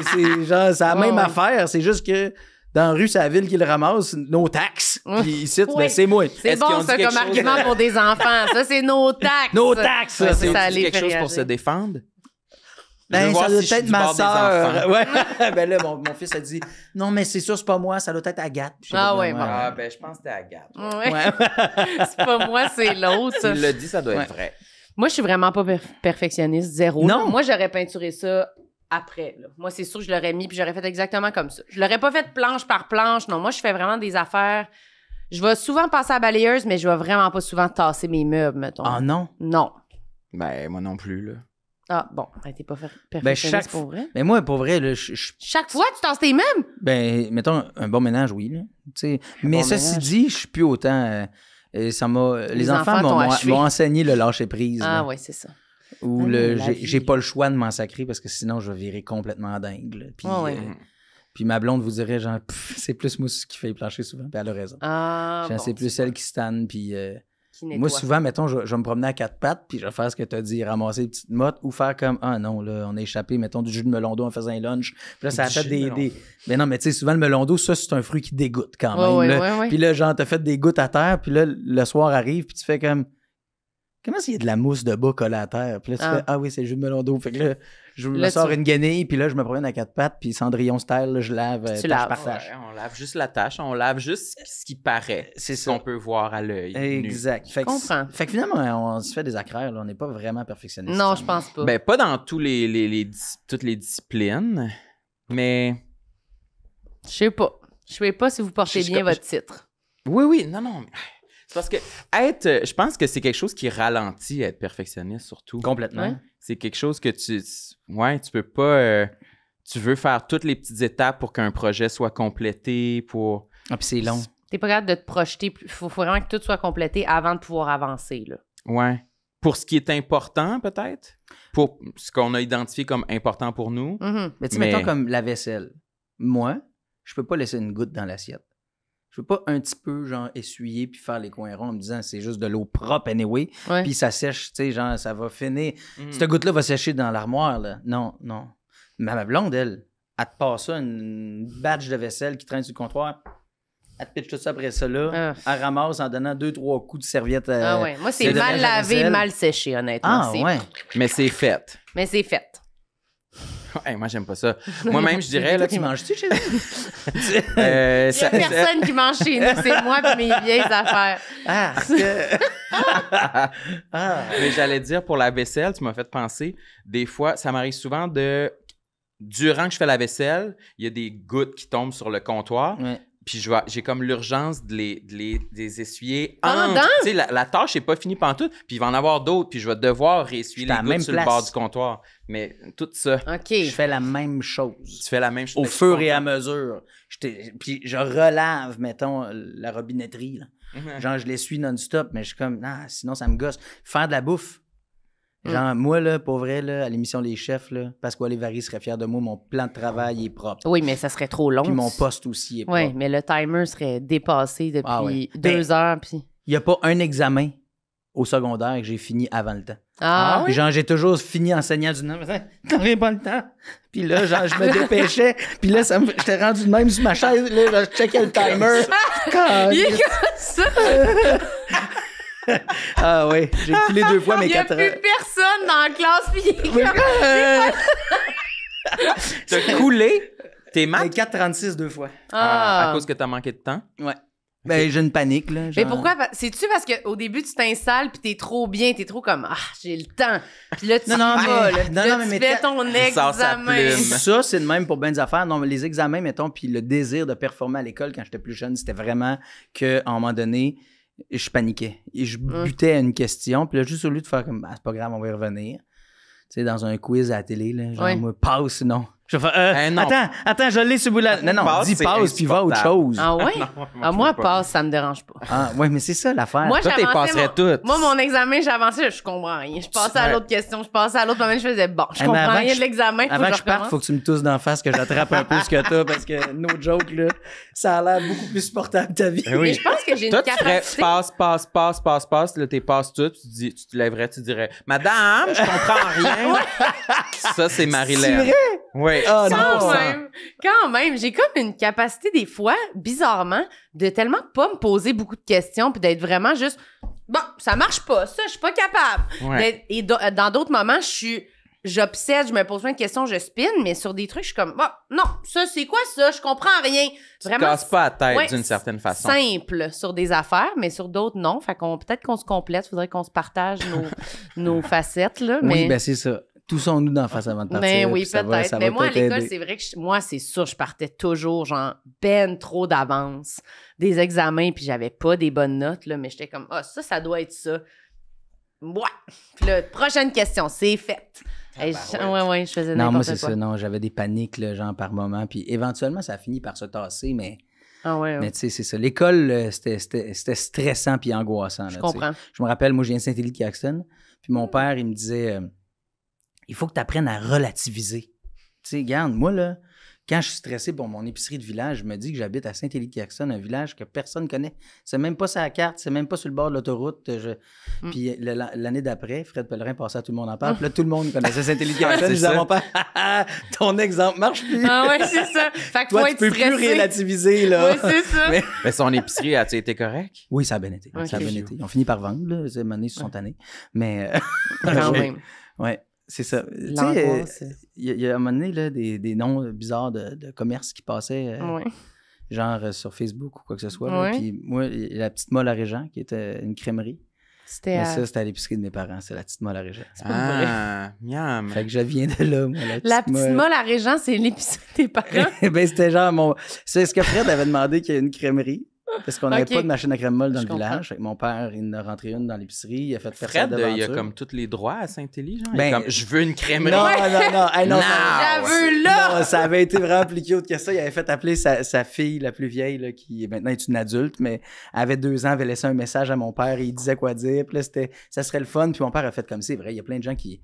genre, c'est la Ouais, même ouais. affaire, c'est juste que dans la rue, c'est la ville qui le ramasse, nos taxes. Puis ici, Ouais. ben, c'est moi. C'est Est-ce qu'ils bon, ont dit ça, quelque comme chose argument pour des enfants. Ça, c'est nos taxes. Nos taxes, Ouais, ça, c'est c'est ça, Ont-tu les quelque fait chose pour réagir. se défendre? Je Ben, veux voir ça doit si je suis être du ma bord des sœur. enfants. Ouais. Ben là, mon fils a dit non, mais c'est sûr, c'est pas moi, ça doit être Agathe. Puis j'ai Ah dit, ouais, non, bon. Ah, ben, je pense que c'était Agathe. Ouais. Ouais. C'est pas moi, c'est l'autre. Tu l'as dit, ça doit Ouais. être vrai. Moi, je suis vraiment pas perfectionniste, zéro. Non. Moi, j'aurais peinturé ça après. Là. Moi, c'est sûr que je l'aurais mis puis j'aurais fait exactement comme ça. Je l'aurais pas fait planche par planche. Non, moi, je fais vraiment des affaires... Je vais souvent passer à la balayeuse, mais je vais vraiment pas souvent tasser mes meubles, mettons. Ah non? Non. Ben, moi non plus, là. Ah, bon, t'es pas perfectionniste pour vrai? Mais moi, pour vrai, là, Chaque fois, tu tasses tes meubles? ben, mettons, un bon ménage, oui. Là, mais bon ceci ménage. dit, je suis plus autant... ça m'a... Les enfants t'ont achevé. m'ont enseigné le lâcher-prise. Ah là. oui, c'est ça. Où Ah, le, la j'ai, vie, j'ai pas là. le choix de m'en sacrer parce que sinon, je vais virer complètement dingue. Là. Puis, Ah ouais. puis ma blonde vous dirait, genre, c'est plus moi qui fait plancher souvent. Puis elle a raison. Ah, bon, c'est plus celle qui stanne. Puis qui nettoie. moi, souvent, mettons, je vais me promener à quatre pattes, puis je vais faire ce que tu as dit, ramasser des petites mottes ou faire comme, ah non, là, on a échappé, mettons, du jus de melon d'eau en faisant un lunch. Puis là, ça a Du fait jus de melon. Mais non, mais tu sais, souvent, le melon d'eau, ça, c'est un fruit qui dégoûte quand Ouais, même. ouais, là. ouais, ouais. Puis là, genre, t'as fait des gouttes à terre, puis là, le soir arrive, puis tu fais comme, comment s'il y a de la mousse de bas collée à terre? Puis là, tu fais, ah oui, c'est le jus de melon d'eau. Fait que là, je me Là, sors tu- une guenille, puis là, je me promène à quatre pattes, puis Cendrillon style, là, je lave, Tu tâche laves. par tâche. Ouais, on lave juste la tâche, on lave juste ce qui paraît. C'est ce ça. qu'on peut voir à l'œil. nu. Exact. Fait que, comprends. fait que finalement, on se fait des accraires, là. On n'est pas vraiment perfectionniste. Non, je pense pas. Ben, pas dans toutes les disciplines, mais Je sais pas. Je sais pas si vous portez Je- bien je- votre titre. oui, non. C'est parce que je pense que c'est quelque chose qui ralentit être perfectionniste, surtout. Complètement. Ouais. C'est quelque chose que tu peux pas... tu veux faire toutes les petites étapes pour qu'un projet soit complété, pour... Ah, puis c'est long. T'es pas capable de te projeter. Faut vraiment que tout soit complété avant de pouvoir avancer, là. Ouais. Pour ce qui est important, peut-être? Pour ce qu'on a identifié comme important pour nous? Mhm. Mais tu sais, Mais- mettons comme la vaisselle. Moi, je peux pas laisser une goutte dans l'assiette. Je peux pas un petit peu, genre, essuyer puis faire les coins ronds en me disant c'est juste de l'eau propre anyway. Ouais. Puis ça sèche, tu sais, genre, ça va finir. Mm. Cette goutte-là va sécher dans l'armoire, là. Non. Mais ma blonde, elle te passe ça, une batch de vaisselle qui traîne sur le comptoir. Elle te pitche tout ça après ça, là. Ah. Elle ramasse en donnant 2-3 coups de serviette. Ah ouais. Moi, c'est de mal linge à lavé, vaisselle. mal séché, honnêtement. Ah, C'est- ouais. Mais c'est fait. Mais c'est fait. Hey, moi, j'aime pas ça. Moi-même, je dirais... là, Tu manges-tu chez nous? Il y a ça- personne qui mange chez nous, c'est moi et mes vieilles affaires. Ah, ah. Mais j'allais dire, pour la vaisselle, tu m'as fait penser, des fois, ça m'arrive souvent durant que je fais la vaisselle, il y a des gouttes qui tombent sur le comptoir, Ouais. puis j'ai comme l'urgence de les essuyer. Pendant? Tu sais, la tâche n'est pas finie pantoute, puis il va en avoir d'autres, puis je vais devoir réessuyer Je suis à les la gouttes même sur le place. bord du comptoir. Mais tout ça, OK. Je fais la même chose. tu fais la même chose. Au Mais je suis fur et à content. mesure. Puis je relave, mettons, la robinetterie. Là. Mhm. Genre, je l'essuie non-stop, mais je suis comme, sinon ça me gosse. Faire de la bouffe. Genre, moi, là, pour vrai, là, à l'émission Les Chefs, là, Pasquale Vary serait fier de moi, mon plan de travail est propre. Oui, mais ça serait trop long. Puis mon poste aussi est propre. Oui, mais le timer serait dépassé depuis Ah ouais. 2 heures. Puis... Il n'y a pas un examen au secondaire que j'ai fini avant le temps. Ah, Puis genre, j'ai toujours fini enseignant du nom. T'aurais pas le temps. Puis là, genre, je me dépêchais. Puis là, j'étais rendu de même sur ma chaise. Là, genre, je checkais le timer. il est Caliste. comme ça. Ah oui, j'ai coulé 2 fois mes Il n'y a 4 plus heures. personne dans la classe. Puis il est comme... T'as coulé tes Mes maths 4,36 2 fois. Ah. à cause que t'as manqué de temps? Ouais. Ben, j'ai une panique, là. Mais genre. pourquoi? C'est-tu parce qu'au début, tu t'installes puis t'es trop bien, t'es trop comme « Ah, j'ai le temps ». Puis là, tu Non, non, y vas, mais- là, non, là, non, mais tu mes fais quatre- ton Il sort sa examen. plume. Ça, c'est de même pour bien des affaires. Non, mais les examens, mettons, puis le désir de performer à l'école quand j'étais plus jeune, c'était vraiment qu'à un moment donné, je paniquais. Et je butais à une question, puis là, juste au lieu de faire comme, c'est pas grave, on va y revenir. Tu sais, dans un quiz à la télé, là, genre, Ouais. moi, passe, non. Je vais faire, non. attends, je l'ai sur le bout de la... Non, non, Passe, dis c'est passe, puis va à autre insupportable. chose. Ah ouais? Ah, moi, je peux pas. passe, ça me dérange pas. Ah, ouais, mais c'est ça l'affaire. Moi, Toi, t'es j'avançais, passerais toutes. Moi, mon examen, j'avançais, je comprends rien. Je passais à Ouais. l'autre question, je passais à l'autre, moment, je faisais bon, je Mais comprends avant rien que de l'examen, faut Avant que que je je parte, recommence. faut que tu me tousses d'en face, que j'attrape un peu ce que t'as, parce que, no joke, là, ça a l'air beaucoup plus supportable ta vie. Ben oui. Mais je pense que j'ai une Toi, tu ferais capacité. passe, là, t'es passes tout, tu te lèverais, tu dirais « Madame, je comprends rien. » Ça, c'est Marilyn. C'est vrai? Oui. Ah, non. Quand même, j'ai comme une capacité des fois, bizarrement, de tellement pas me poser beaucoup de questions puis d'être vraiment juste bon, ça marche pas, ça, je suis pas capable. Ouais. Et dans d'autres moments, j'obsède, je me pose plein de questions, je spin, mais sur des trucs, je suis comme bon, non, ça c'est quoi ça, je comprends rien. Tu te casses pas la tête ouais, d'une certaine façon. Simple sur des affaires, mais sur d'autres non. Fait qu'on peut-être qu'on se complète, faudrait qu'on se partage nos facettes là, mais Oui, ben c'est ça. toussons-nous d'en face avant de partir. Mais oui, puis ça peut-être. ça Mais va moi, à peut-être l'école, aider. c'est vrai que moi, c'est sûr, je partais toujours, genre, trop d'avance des examens, puis j'avais pas des bonnes notes, là, mais j'étais comme, ça doit être ça. Ouais. Puis là, prochaine question, c'est fait. Hey, je faisais Non, moi, n'importe c'est quoi. ça. Non, j'avais des paniques, là, genre, par moment. Puis éventuellement, ça a fini par se tasser, mais Ah ouais, tu sais, c'est ça. L'école, c'était stressant puis angoissant. Là, je tu sais. comprends. Je me rappelle, moi, je viens de Saint-Élie-de-Caxton. Puis mon père, il me disait, il faut que tu apprennes à relativiser. Tu sais, regarde, moi, là, quand je suis stressé pour mon épicerie de village, je me dis que j'habite à Saint-Élie-de-Caxton, un village que personne ne connaît. C'est même pas sur la carte, c'est même pas sur le bord de l'autoroute. Puis l'année d'après, Fred Pellerin passait à Tout le monde en parle. Puis là, tout le monde connaissait Saint-Élie-de-Caxton. Ouais, Je disais à mon père, ton exemple marche plus. Ah ouais, c'est ça. Fait que Toi, faut tu être peux stressé. plus relativiser, là. Oui, c'est ça. Mais- son épicerie, a-tu été correct? Oui, ça a bien été. Ok. Ça a bien été. Ils ont fini par vendre, là. Ces années se sont tannés. Mais, Quand ouais. même. Ouais, c'est ça. Tu sais, L'angoisse. il y a à un moment donné là, des noms bizarres de commerces qui passaient, Ouais. genre sur Facebook ou quoi que ce soit. là. Ouais. Puis moi, il y a la petite molle à Régent, qui était une crèmerie. C'était Mais ça, c'était à l'épicerie de mes parents, c'est la petite molle à Régent. Ah, miam. Fait que je viens de là, moi, La petite molle à Régent, c'est l'épicerie des parents. Ben, c'était genre c'est ce que Fred avait demandé qu'il y ait une crèmerie. Parce qu'on n'avait Ok. pas de machine à crème molle dans Je le comprends. village. Fait que mon père, il en a rentré une dans l'épicerie. Il a fait faire ça Fred, il a d'aventure. comme tous les droits à Saint-Élie, genre. Ben, Il est comme, je veux une crèmerie. Non, non. Hey, non, Non. J'avoue, là! Non, ça avait été vraiment plus cute que ça. Il avait fait appeler sa fille la plus vieille, là, qui maintenant est une adulte, mais avait 2 ans, avait laissé un message à mon père et il disait quoi dire. Puis là, ça serait le fun. Puis mon père a fait comme c'est vrai. Il y a plein de gens qui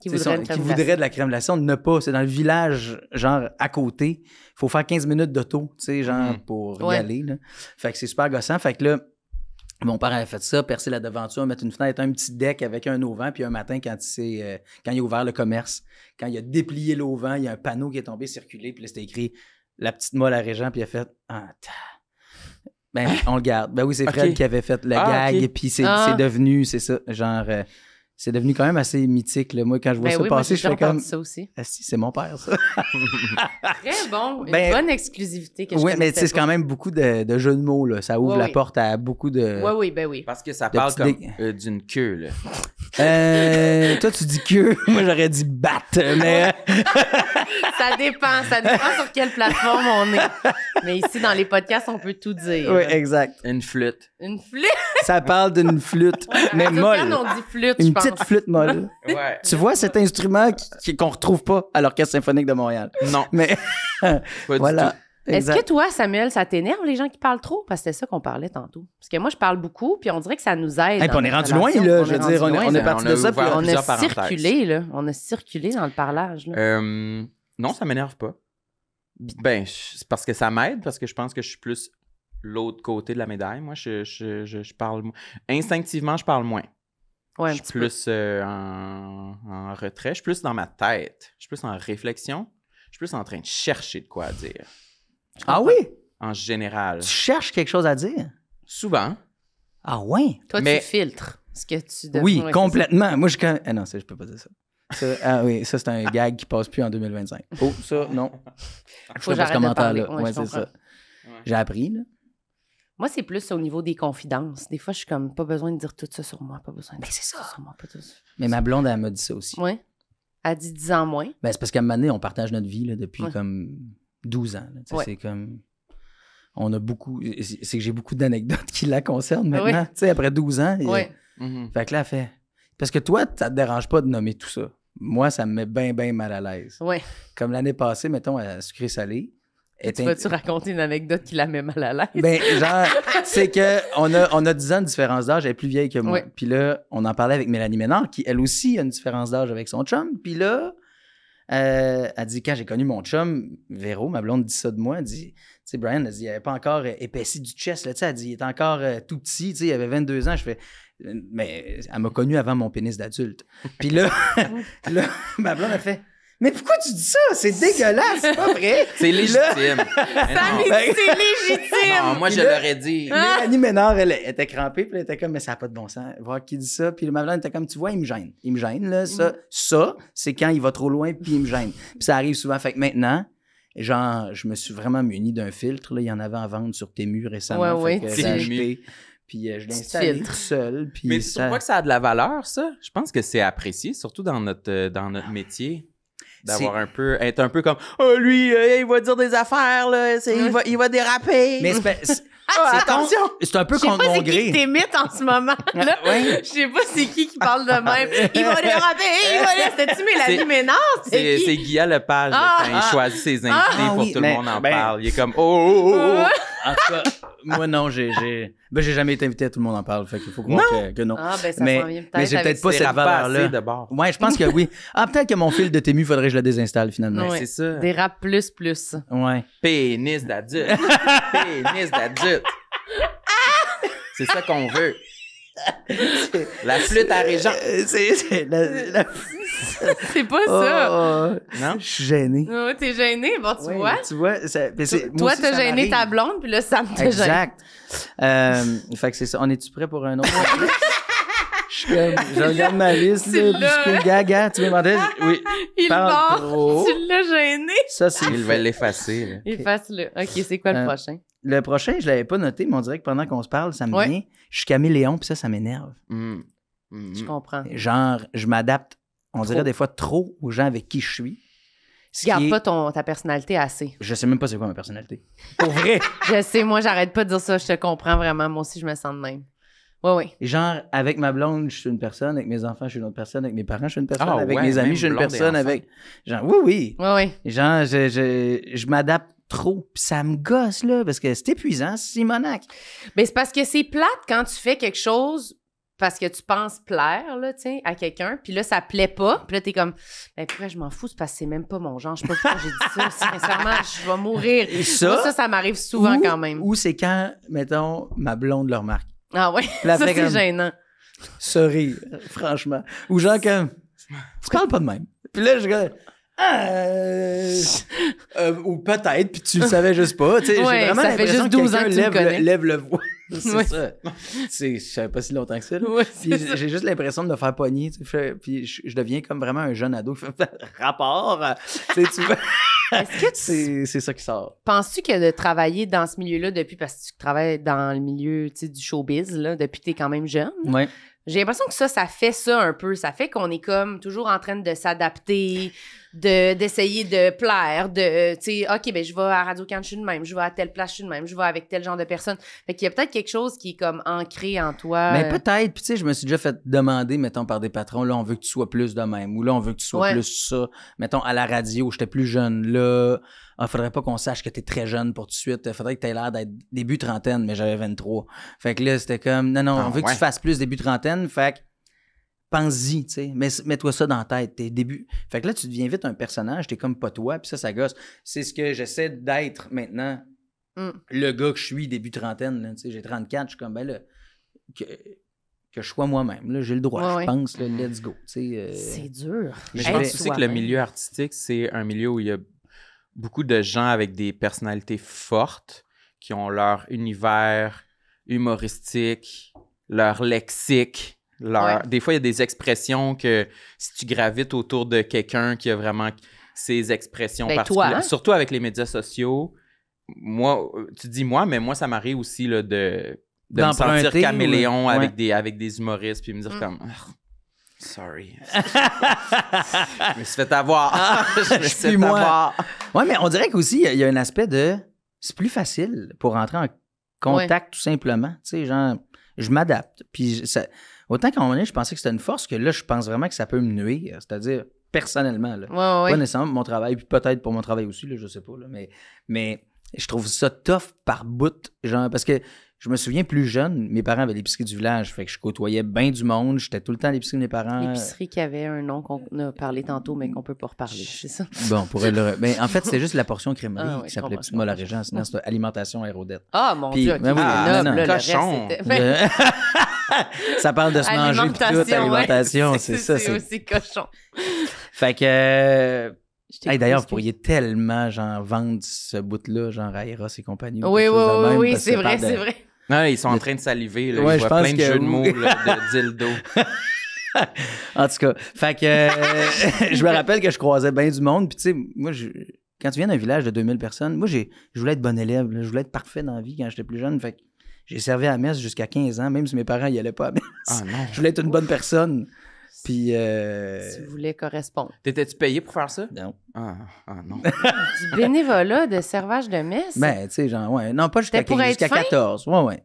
voudraient de la crème glacée. On n'a pas. C'est dans le village, genre à côté. Il faut faire 15 minutes d'auto, tu sais, genre pour y aller. Là. Fait que c'est super gossant. Fait que là, mon père avait fait ça, percer la devanture, mettre une fenêtre, un petit deck avec un auvent. Puis un matin, quand il a ouvert le commerce, quand il a déplié l'auvent, il y a un panneau qui est tombé circulé. Puis là, c'était écrit la petite molle à Régent. Puis il a fait ben, on le garde. Ben oui, c'est Fred qui avait fait le gag. Ok. Puis c'est devenu, c'est ça, genre. C'est devenu quand même assez mythique. Là. Moi, quand je vois ça passer, je fais comme. ça aussi. Ah, si, c'est mon père, ça. Très bon. Une Ben, bonne exclusivité que je Oui, mais connaissais c'est quand même beaucoup de jeux de mots. Là. Ça ouvre Ouais, la oui. porte à beaucoup de. Oui, ben oui. Parce que ça De parle petits comme d'une queue, là. Toi, tu dis que. Moi, j'aurais dit batte, mais. Ça dépend sur quelle plateforme on est. Mais ici, dans les podcasts, on peut tout dire. Oui, exact. Une flûte. Une flûte. Ça parle d'une flûte, mais Radio molle. Cannes, on dit flûte, je Une pense. petite flûte molle. Ouais. Tu vois cet instrument qu'on retrouve pas à l'Orchestre symphonique de Montréal. Non, Mais pas du voilà. tout. Est-ce Exact. que toi, Samuel, ça t'énerve les gens qui parlent trop? Parce que c'était ça qu'on parlait tantôt. Parce que moi, je parle beaucoup, puis on dirait que ça nous aide. Hey, puis dans on est notre rendu loin, relation. là. On Je veux rendu dire, loin, on est ça. parti on a de ça. ouvert Puis On plusieurs a parenthèses. circulé, là. On a circulé dans le parlage, là. Non, ça m'énerve pas. Ben, c'est parce que ça m'aide, parce que je pense que je suis plus l'autre côté de la médaille. Moi, je parle... Instinctivement, je parle moins. Ouais, un Je suis petit peu. plus en retrait. Je suis plus dans ma tête. Je suis plus en réflexion. Je suis plus en train de chercher de quoi dire. Ah oui? En général. Tu cherches quelque chose à dire? Souvent. Ah ouais? Toi, Mais- tu filtres ce que tu donnes. Oui, Ouais, complètement. Moi, je connais. Ah non, ça, je peux pas dire ça. Ah oui, ça, c'est un gag qui passe plus en 2025. Oh, ça, non. Je Faut que ferai pas ce j'arrête de commentaire-là. parler. Ouais, Ouais, je c'est comprends. ça. J'ai appris, là. Moi, c'est plus au niveau des confidences. Des fois, je suis comme, pas besoin de dire tout ça sur moi, pas besoin de dire c'est tout ça. sur moi, pas tout ça. Mais ma blonde, elle m'a dit ça aussi. Oui. Elle dit 10 ans moins. Ben, c'est parce qu'à un moment donné, on partage notre vie là, depuis Ouais. comme 12 ans. là. Tu sais, Ouais. C'est comme. On a beaucoup. C'est que j'ai beaucoup d'anecdotes qui la concernent maintenant. Ouais. Tu sais, après 12 ans. Oui. Mhm. Fait que là, elle fait. Parce que toi, ça te dérange pas de nommer tout ça. Moi, ça me met bien, bien mal à l'aise. Oui. Comme l'année passée, mettons, à Sucré-Salé. Tu vas-tu raconter une anecdote qui la met mal à l'aise? Ben, genre, c'est que on a 10 ans de différence d'âge, elle est plus vieille que moi. Ouais. Puis là, on en parlait avec Mélanie Ménard, qui elle aussi a une différence d'âge avec son chum. Puis là, elle dit, quand j'ai connu mon chum, Véro, ma blonde dit ça de moi, elle dit, tu sais, Brian, elle dit, il n'avait pas encore épaissi du chest, là, tu sais, elle dit, il était encore tout petit, tu sais, il avait 22 ans. Je fais, mais elle m'a connu avant mon pénis d'adulte. Puis là, ma blonde a fait, mais pourquoi tu dis ça? C'est dégueulasse, c'est pas vrai. C'est Puis là- légitime. Mais non. C'est légitime! Non, moi, Puis je là- l'aurais dit. Mélanie Ménard, elle était crampée, puis elle était comme, mais ça n'a pas de bon sens. Voir qui dit ça. Puis ma blonde était comme, tu vois, il me gêne. Il me gêne, là. Ça, c'est quand il va trop loin, puis il me gêne. Puis ça arrive souvent. Fait que maintenant, genre, je me suis vraiment muni d'un filtre. Là. Il y en avait à vendre sur Temu récemment. Ouais, fait ouais, que Temu. j'ai acheté. Puis je l'ai installé filtre. tout seul. Puis Mais tu trouves pas que ça a de la valeur, ça? Je pense que c'est apprécié, surtout dans notre métier. D'avoir être un peu comme lui, il va dire des affaires, là, il va déraper. Mais attention! C'est un peu Je sais contre pas mon c'est qui gré. que t'imites en ce moment. Là. Ouais. Je sais pas c'est qui parle de même. Il va déraper, il va déraper. C'était-tu Mélanie Ménard? C'est qui? Guilla Lepage là, quand il choisit ses invités pour oui, tout mais- le monde en ben- parle. Il est comme oh. En tout cas, moi, non, j'ai jamais été invité à Tout le monde en parle. Fait qu'il faut croire que non. Ah, ben ça mais s'en vient peut-être. mais j'ai avec peut-être pas C'est cette rap pas valeur-là. assez de bord. Ouais, je pense que oui. Ah, peut-être que mon fil de Tému, faudrait que je le désinstalle finalement. Ouais. C'est ça. Des rap plus. Ouais. Pénis d'adulte. Pénis d'adulte. C'est ça qu'on veut. La flûte à Régent. C'est la... C'est pas ça. Oh, Non? je suis gêné. Oh, t'es gêné, bon, tu Ouais, vois. Tu vois, moi Toi, aussi, t'as ça gêné m'arrive. ta blonde, puis là, Sam t'a gêné. Exact. Fait que c'est ça. On est-tu prêt pour un autre? Je regarde ma liste, Tu là, l'as. puis je gaga, tu veux demander? Oui. Il Parle part. trop. Tu l'as gêné. Ça, c'est Il va l'effacer. Là. Efface-le. OK, c'est quoi le prochain? Le prochain, je l'avais pas noté, mais on dirait que pendant qu'on se parle, ça me Ouais. vient. Je suis caméléon, puis ça m'énerve. Je comprends. Genre, je m'adapte, on dirait Trop. des fois trop aux gens avec qui je suis. Ce Tu gardes qui est- pas ta personnalité assez. Je sais même pas c'est quoi ma personnalité. Pour vrai. Je sais, moi, j'arrête pas de dire ça. Je te comprends vraiment. Moi aussi, je me sens de même. Oui. Genre, avec ma blonde, je suis une personne. Avec mes enfants, je suis une autre personne. Avec mes parents, je suis une personne. Ah avec ouais, mes amis, même je suis une blonde et personne. enfants. Avec. Genre, oui. Oui. Genre, je m'adapte trop. Puis ça me gosse, là, parce que c'est épuisant, Simonac. Mais c'est parce que c'est plate quand tu fais quelque chose parce que tu penses plaire, là, tu sais, à quelqu'un, puis là, ça plaît pas, puis là, t'es comme, ben, pourquoi je m'en fous, c'est parce que c'est même pas mon genre, je sais pas pourquoi j'ai dit ça, sincèrement, je vais mourir. Et ça, Moi, ça m'arrive souvent ou- quand même. Ou c'est quand, mettons, ma blonde le remarque. Ah ouais, la ça, fait c'est comme- gênant. Se rire, franchement. Ou genre comme, tu parles pas de même. Puis là, je regarde, ou peut-être, puis tu le savais juste pas. Tu sais, Ouais, j'ai vraiment ça fait l'impression juste que 12 ans quelqu'un que tu me connais. lève le voile. C'est Ouais. ça. Je savais pas si longtemps que ça. là. Ouais, Puis c'est ça. j'ai juste l'impression de me faire pogner. Tu sais, puis je deviens comme vraiment un jeune ado qui fait rapport. Tu sais, tu vois. Est-ce que C'est ça qui sort. penses-tu que de travailler dans ce milieu-là depuis, parce que tu travailles dans le milieu, tu sais, du showbiz, là, depuis que t'es quand même jeune, Ouais. j'ai l'impression que ça fait ça un peu. Ça fait qu'on est comme toujours en train de s'adapter, d'essayer de plaire, tu sais, OK, ben je vais à Radio-Can, je suis de même, je vais à telle place, je suis de même, je vais avec tel genre de personne. Fait qu'il y a peut-être quelque chose qui est comme ancré en toi. Mais peut-être, puis tu sais, je me suis déjà fait demander, mettons, par des patrons, là, on veut que tu sois plus de même, ou là, on veut que tu sois Ouais. plus ça. Mettons, à la radio, j'étais plus jeune, là, faudrait pas qu'on sache que t'es très jeune pour tout de suite, faudrait que t'aies l'air d'être début trentaine, mais j'avais 23. Fait que là, c'était comme, non, Ah, on veut que ouais. tu fasses plus début trentaine, fait que pense-y, tu sais, mets-toi ça dans la tête, tes débuts. Fait que là, tu deviens vite un personnage, t'es comme pas toi, puis ça gosse. C'est ce que j'essaie d'être maintenant, Mm. le gars que je suis début trentaine, là, tu sais, j'ai 34, je suis comme, ben là, que je sois moi-même, là, j'ai le droit, Ouais, je pense, là, let's go, tu sais. C'est dur. Mais je Être pense aussi que le soi-même. milieu artistique, c'est un milieu où il y a beaucoup de gens avec des personnalités fortes qui ont leur univers humoristique, leur lexique. Ouais. Des fois, il y a des expressions que si tu gravites autour de quelqu'un qui a vraiment ces expressions Ben, particulières, toi, hein? surtout avec les médias sociaux, moi, tu dis moi, mais moi, ça m'arrive aussi là, de me D'emprunter sentir caméléon ou- avec des humoristes puis me dire comme Ah, sorry. Je me suis fait avoir. Je me je suis fait suis moi. avoir. Ouais, mais on dirait qu'aussi, il y a un aspect de. C'est plus facile pour entrer en contact, tout simplement. Tu sais, genre, je m'adapte. Puis autant qu'à un moment donné, je pensais que c'était une force, que là, je pense vraiment que ça peut me nuire. C'est-à-dire, personnellement, là. Ouais. Pas nécessairement pour mon travail, puis peut-être pour mon travail aussi, là, je sais pas. Là, mais je trouve ça tough par bout. Genre, parce que je me souviens plus jeune, mes parents avaient l'épicerie du village. Fait que je côtoyais bien du monde. J'étais tout le temps à l'épicerie de mes parents. L'épicerie qui avait un nom qu'on a parlé tantôt, mais qu'on peut pas reparler, c'est ça? Bon, on pourrait le. Mais en fait, c'est juste la portion crémerie Ah ouais, qui je s'appelait comprends, Petit Mot la Régent. Sinon, c'était Alimentation Aérodette. Ah, mon Puis, Dieu, ok, ben oui, là, non, non. là, le Cochon. reste, c'était... Ça parle de se manger puis tout, alimentation, ouais. c'est ça. C'est aussi cochon. Fait que. Je t'écoute, D'ailleurs, vous excuse. pourriez tellement genre vendre ce bout-là, genre à Eros et compagnie. ou Oui, quelque chose de même, oui, parce c'est que ça vrai, parle de- c'est vrai. Non, ils sont en train de saliver. Là. Ouais, Ils je voient pense plein de que jeux de oui. mots là, de dildo. En tout cas, fait que je me rappelle que je croisais bien du monde. Puis tu sais, moi, quand tu viens d'un village de 2000 personnes, moi, je voulais être bon élève. Là, je voulais être parfait dans la vie quand j'étais plus jeune. Fait que J'ai servi à la messe jusqu'à 15 ans, même si mes parents y allaient pas à la messe. Ah non. Je voulais être une bonne personne. Puis... Tu voulais correspondre. T'étais-tu payé pour faire ça? Non. Ah non. Du bénévolat de servage de messe? Ben, tu sais, genre, ouais. Non, pas jusqu'à C'était pour 15, être jusqu'à fin? 14. Ouais.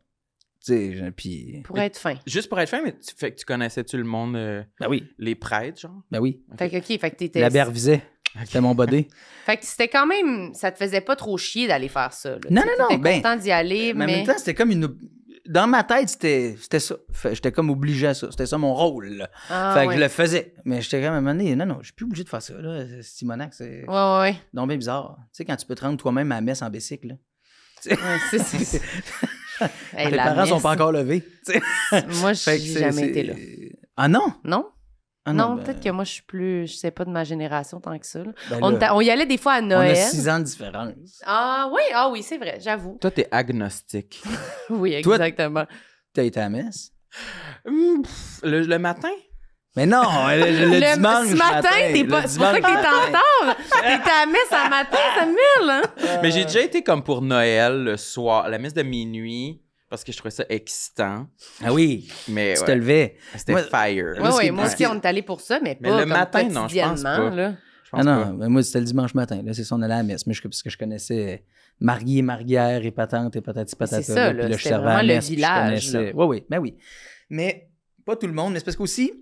Tu sais, puis... Pour être fin. Juste pour être fin, mais tu connaissais-tu le monde, Ben oui. les prêtres, genre? Ben oui. Fait que, OK, fait que t'étais... La Bervisait. C'était mon body. Fait que c'était quand même... Ça te faisait pas trop chier d'aller faire ça, là. Non, Tu sais, non, non, t'étais ben, content d'y aller, Mais en mais... même temps, c'était comme une... Dans ma tête, c'était ça. J'étais comme obligé à ça. C'était ça mon rôle, là. Ah, Fait que ouais. je le faisais. Mais j'étais quand même à un moment donné, non, je suis plus obligé de faire ça, là. Simonac, c'est Ouais. donc bien bizarre. Tu sais, quand tu peux te rendre toi-même à la messe en bicycle, là. Ouais, c'est... Hey, Tes la parents sont messe. pas encore levés. tu sais. Moi, Fait que j'ai jamais été là. Ah non? Non? Ah Non, ben, peut-être que moi, je suis plus... Je sais pas de ma génération tant que ça, là. ben On, là, on y allait des fois à on Noël. a 6 ans de différence. Ah oui, c'est vrai, j'avoue. Toi, t'es agnostique. Oui, Toi- exactement. T'as été à la messe? Le matin? Mais non, le dimanche Ce matin, t'es pas... le C'est pour ça que t'es dimanche en matin. retard. T'étais à la messe un matin, Samuel, hein? Mais j'ai déjà été comme pour Noël, le soir, la messe de minuit, parce que je trouvais ça excitant. Ah oui, Mais tu te ouais, levais. c'était Moi- fire. Oui, ce qui est- moi aussi, on est allé pour ça, mais Mais pas le comme matin, non, je pense quotidiennement, pas. là. Je pense Ah non, pas. ben moi, c'était le dimanche matin. Là, c'est ça, on allait à la messe. Mais parce que je connaissais Marié, Marière et Patante et Patati Patata. C'est ça, Puis là, je c'était servais à la vraiment le messe, puis je village, connaissais- Oui, oui, ben oui. Mais pas tout le monde. Mais c'est parce qu'aussi,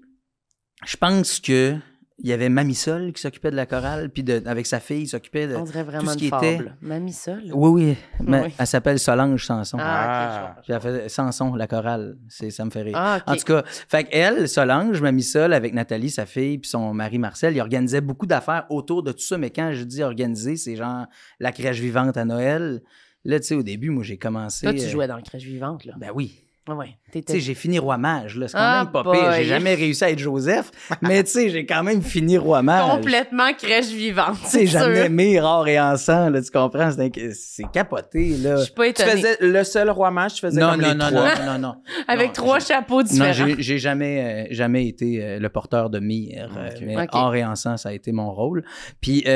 je pense que il y avait Mamie Sol qui s'occupait de la chorale, puis avec sa fille, il s'occupait de On dirait tout vraiment ce qui une était... fable. Mamie ça, là. Oui, oui. Mais Oui. elle s'appelle Solange Sanson. Ah, ok, Puis elle fait Sanson, la chorale. Ça me fait rire. Ah, ok. En tout cas, fait qu'elle, Solange, Mamie Sol, avec Nathalie, sa fille, puis son mari Marcel, ils organisaient beaucoup d'affaires autour de tout ça. Mais quand je dis organiser, c'est genre la crèche vivante à Noël. Là, tu sais, au début, moi, j'ai commencé... Toi, tu jouais dans la crèche vivante, là. Ben oui. Ouais, Tu sais, j'ai fini roi mage, là. C'est quand Ah, même pas boy. pire. J'ai jamais réussi à être Joseph, mais tu sais, j'ai quand même fini roi mage. Complètement crèche vivante, Tu c'est sais, sûr. jamais aimé rare et encens, là, tu comprends? C'est capoté, là. Je suis pas Tu étonnée. faisais le seul roi mage, tu faisais Non, comme non, les non, trois. non, non, non. Avec Non, 3 chapeaux différents. Non, j'ai jamais été le porteur de mire. Ok. Mais Ok. or et encens, ça a été mon rôle. Puis, tu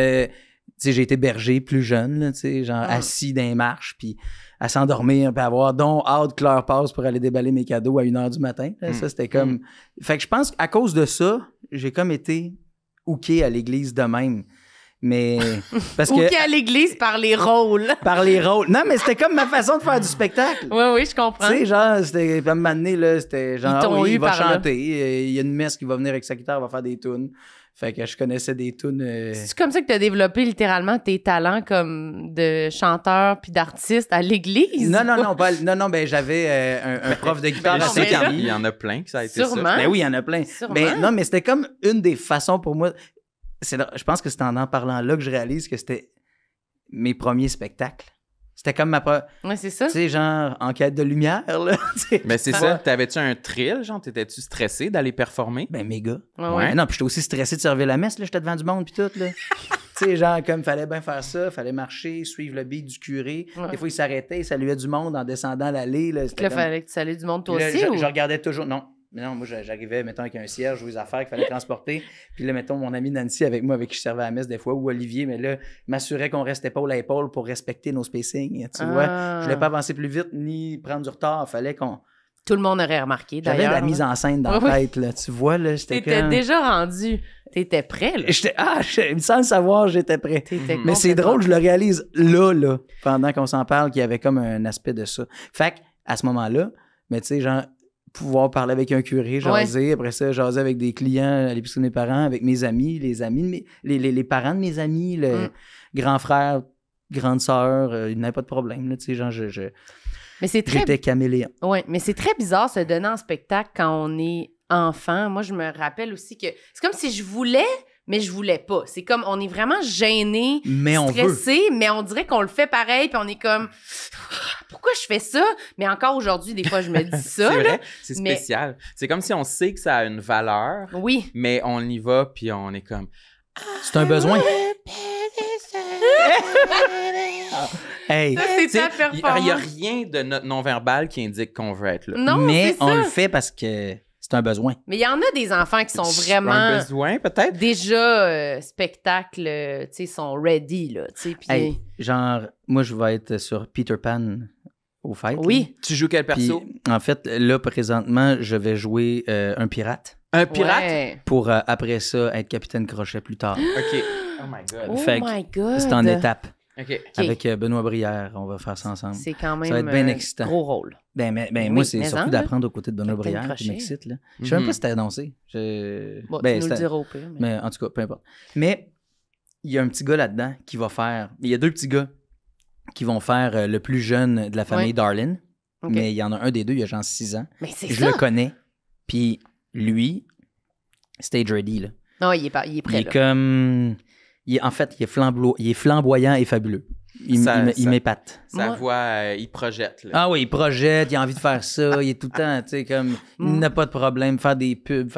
sais, j'ai été berger plus jeune, là, tu sais, genre assis dans les marches, puis à s'endormir, puis avoir donc hâte que l'heure passe pour aller déballer mes cadeaux à 1h du matin. Là. Ça, c'était comme... Fait que je pense qu'à cause de ça, j'ai comme été hooké à l'église de même. Mais... Parce Ou que... qu'à l'église par les rôles. Par les rôles. Non, mais c'était comme ma façon de faire du spectacle. Oui, je Tu comprends. sais, genre, c'était, à un moment donné, là, c'était genre, Ils t'ont oui, eu il va par là. chanter, il y a une messe qui va venir avec sa guitare, il va faire des tunes. Fait que je connaissais des tunes. C'est comme ça que tu as développé littéralement tes talents comme de chanteur puis d'artiste à l'église? Non, ben j'avais un prof de guitare Mais je non, assez sais mais là- qu'il y en a plein que ça a été Sûrement. ça. Ben oui, il y en a plein. Sûrement. Ben non, mais c'était comme une des façons pour moi. Je pense que c'est en parlant là que je réalise que c'était mes premiers spectacles. C'était comme Ouais, c'est ça. tu sais, genre, en quête de lumière, là. tu sais. Mais c'est ça, t'avais-tu un thrill, genre, t'étais-tu stressé d'aller performer? Ben, méga. Ouais. Mais non, puis j'étais aussi stressé de servir la messe, là, j'étais devant du monde, puis tout, là. Tu sais, genre, comme fallait bien faire ça, fallait marcher, suivre le beat du curé. Ouais. Des fois, il s'arrêtait, il saluait du monde en descendant l'allée, là. Puis C'était là, comme... fallait que tu salues du monde toi Puis là, aussi, je, ou? je regardais toujours. Non. Mais non, moi, j'arrivais, mettons, avec un cierge ou des affaires qu'il fallait transporter. Puis là, mettons, mon ami Nancy avec moi, avec qui je servais à la messe des fois, ou Olivier, mais là, il m'assurait qu'on reste épaule à épaule pour respecter nos spacings. Tu vois, je voulais pas avancer plus vite ni prendre du retard. Il fallait qu'on. Tout le monde aurait remarqué, J'avais d'ailleurs. la mise en scène dans Oui, la oui. tête, là. Tu vois, là, j'étais T'étais comme... déjà rendu. T'étais prêt, là. Sans le savoir, j'étais prêt. T'étais Mais c'est complètement drôle, je le réalise là, pendant qu'on s'en parle, qu'il y avait comme un aspect de ça. Fait que, à ce moment-là, mais tu sais, genre, pouvoir parler avec un curé, jaser, après ça, jaser avec des clients à l'épicerie de mes parents, avec mes amis, les amis de les parents de mes amis, le grand frère, grande sœur, il n'avait pas de problème, là, tu sais, genre, Mais c'est très... j'étais caméléon. Ouais, mais c'est très bizarre se donner en spectacle quand on est enfant. Moi, je me rappelle aussi que c'est comme si je voulais, mais je voulais pas. C'est comme, on est vraiment gêné, Mais on veut. stressé, mais on dirait qu'on le fait pareil, puis on est comme, pourquoi je fais ça? Mais encore aujourd'hui, des fois, je me dis ça. C'est là. vrai, c'est mais- spécial. C'est comme si on sait que ça a une valeur, Oui. mais on y va, puis on est comme... C'est un besoin. Hey, C'est ta Il n'y a performance. rien de notre non-verbal qui indique qu'on veut être là. Non, mais c'est on ça. le fait parce que c'est un besoin. Mais il y en a des enfants qui sont Un vraiment besoin, peut-être? déjà spectacle, tu sais, sont ready, là, tu sais, puis... Hey, genre, moi, je vais être sur Peter Pan aux fêtes. Oui. Tu joues quel Puis, perso? en fait, là, présentement, je vais jouer un pirate Un pirate? Ouais. pour, après ça, être capitaine Crochet plus tard. OK. Oh my God. Oh Fait que my God. C'est en étape. OK. OK. Avec Benoît Brière, on va faire ça ensemble. C'est quand même Ça va être bien excitant. gros rôle. Ben, Oui, moi, c'est mais surtout en, d'apprendre aux côtés de Benoît Capitaine Brière qui Crochet. m'excite. Là. Je sais même Mhm. pas si c'était annoncé. Bon, tu nous c'était- le diras au pire. Mais... Mais en tout cas, peu importe. Mais il y a un petit gars là-dedans qui va faire... Il y a deux petits gars qui vont faire le plus jeune de la famille Ouais. Darlin. OK. Mais il y en a un des deux, il a genre 6 ans. Mais c'est Je ça. le connais. Puis lui, stage ready, là. Non, il est Il prêt. est là. comme... en fait, il est flamboyant et fabuleux. Il m'épate. Sa Moi- voix, il projette. Là. Ah oui, il projette, il a envie de faire ça, il est tout le temps, tu sais, comme, il n'a pas de problème, faire des pubs,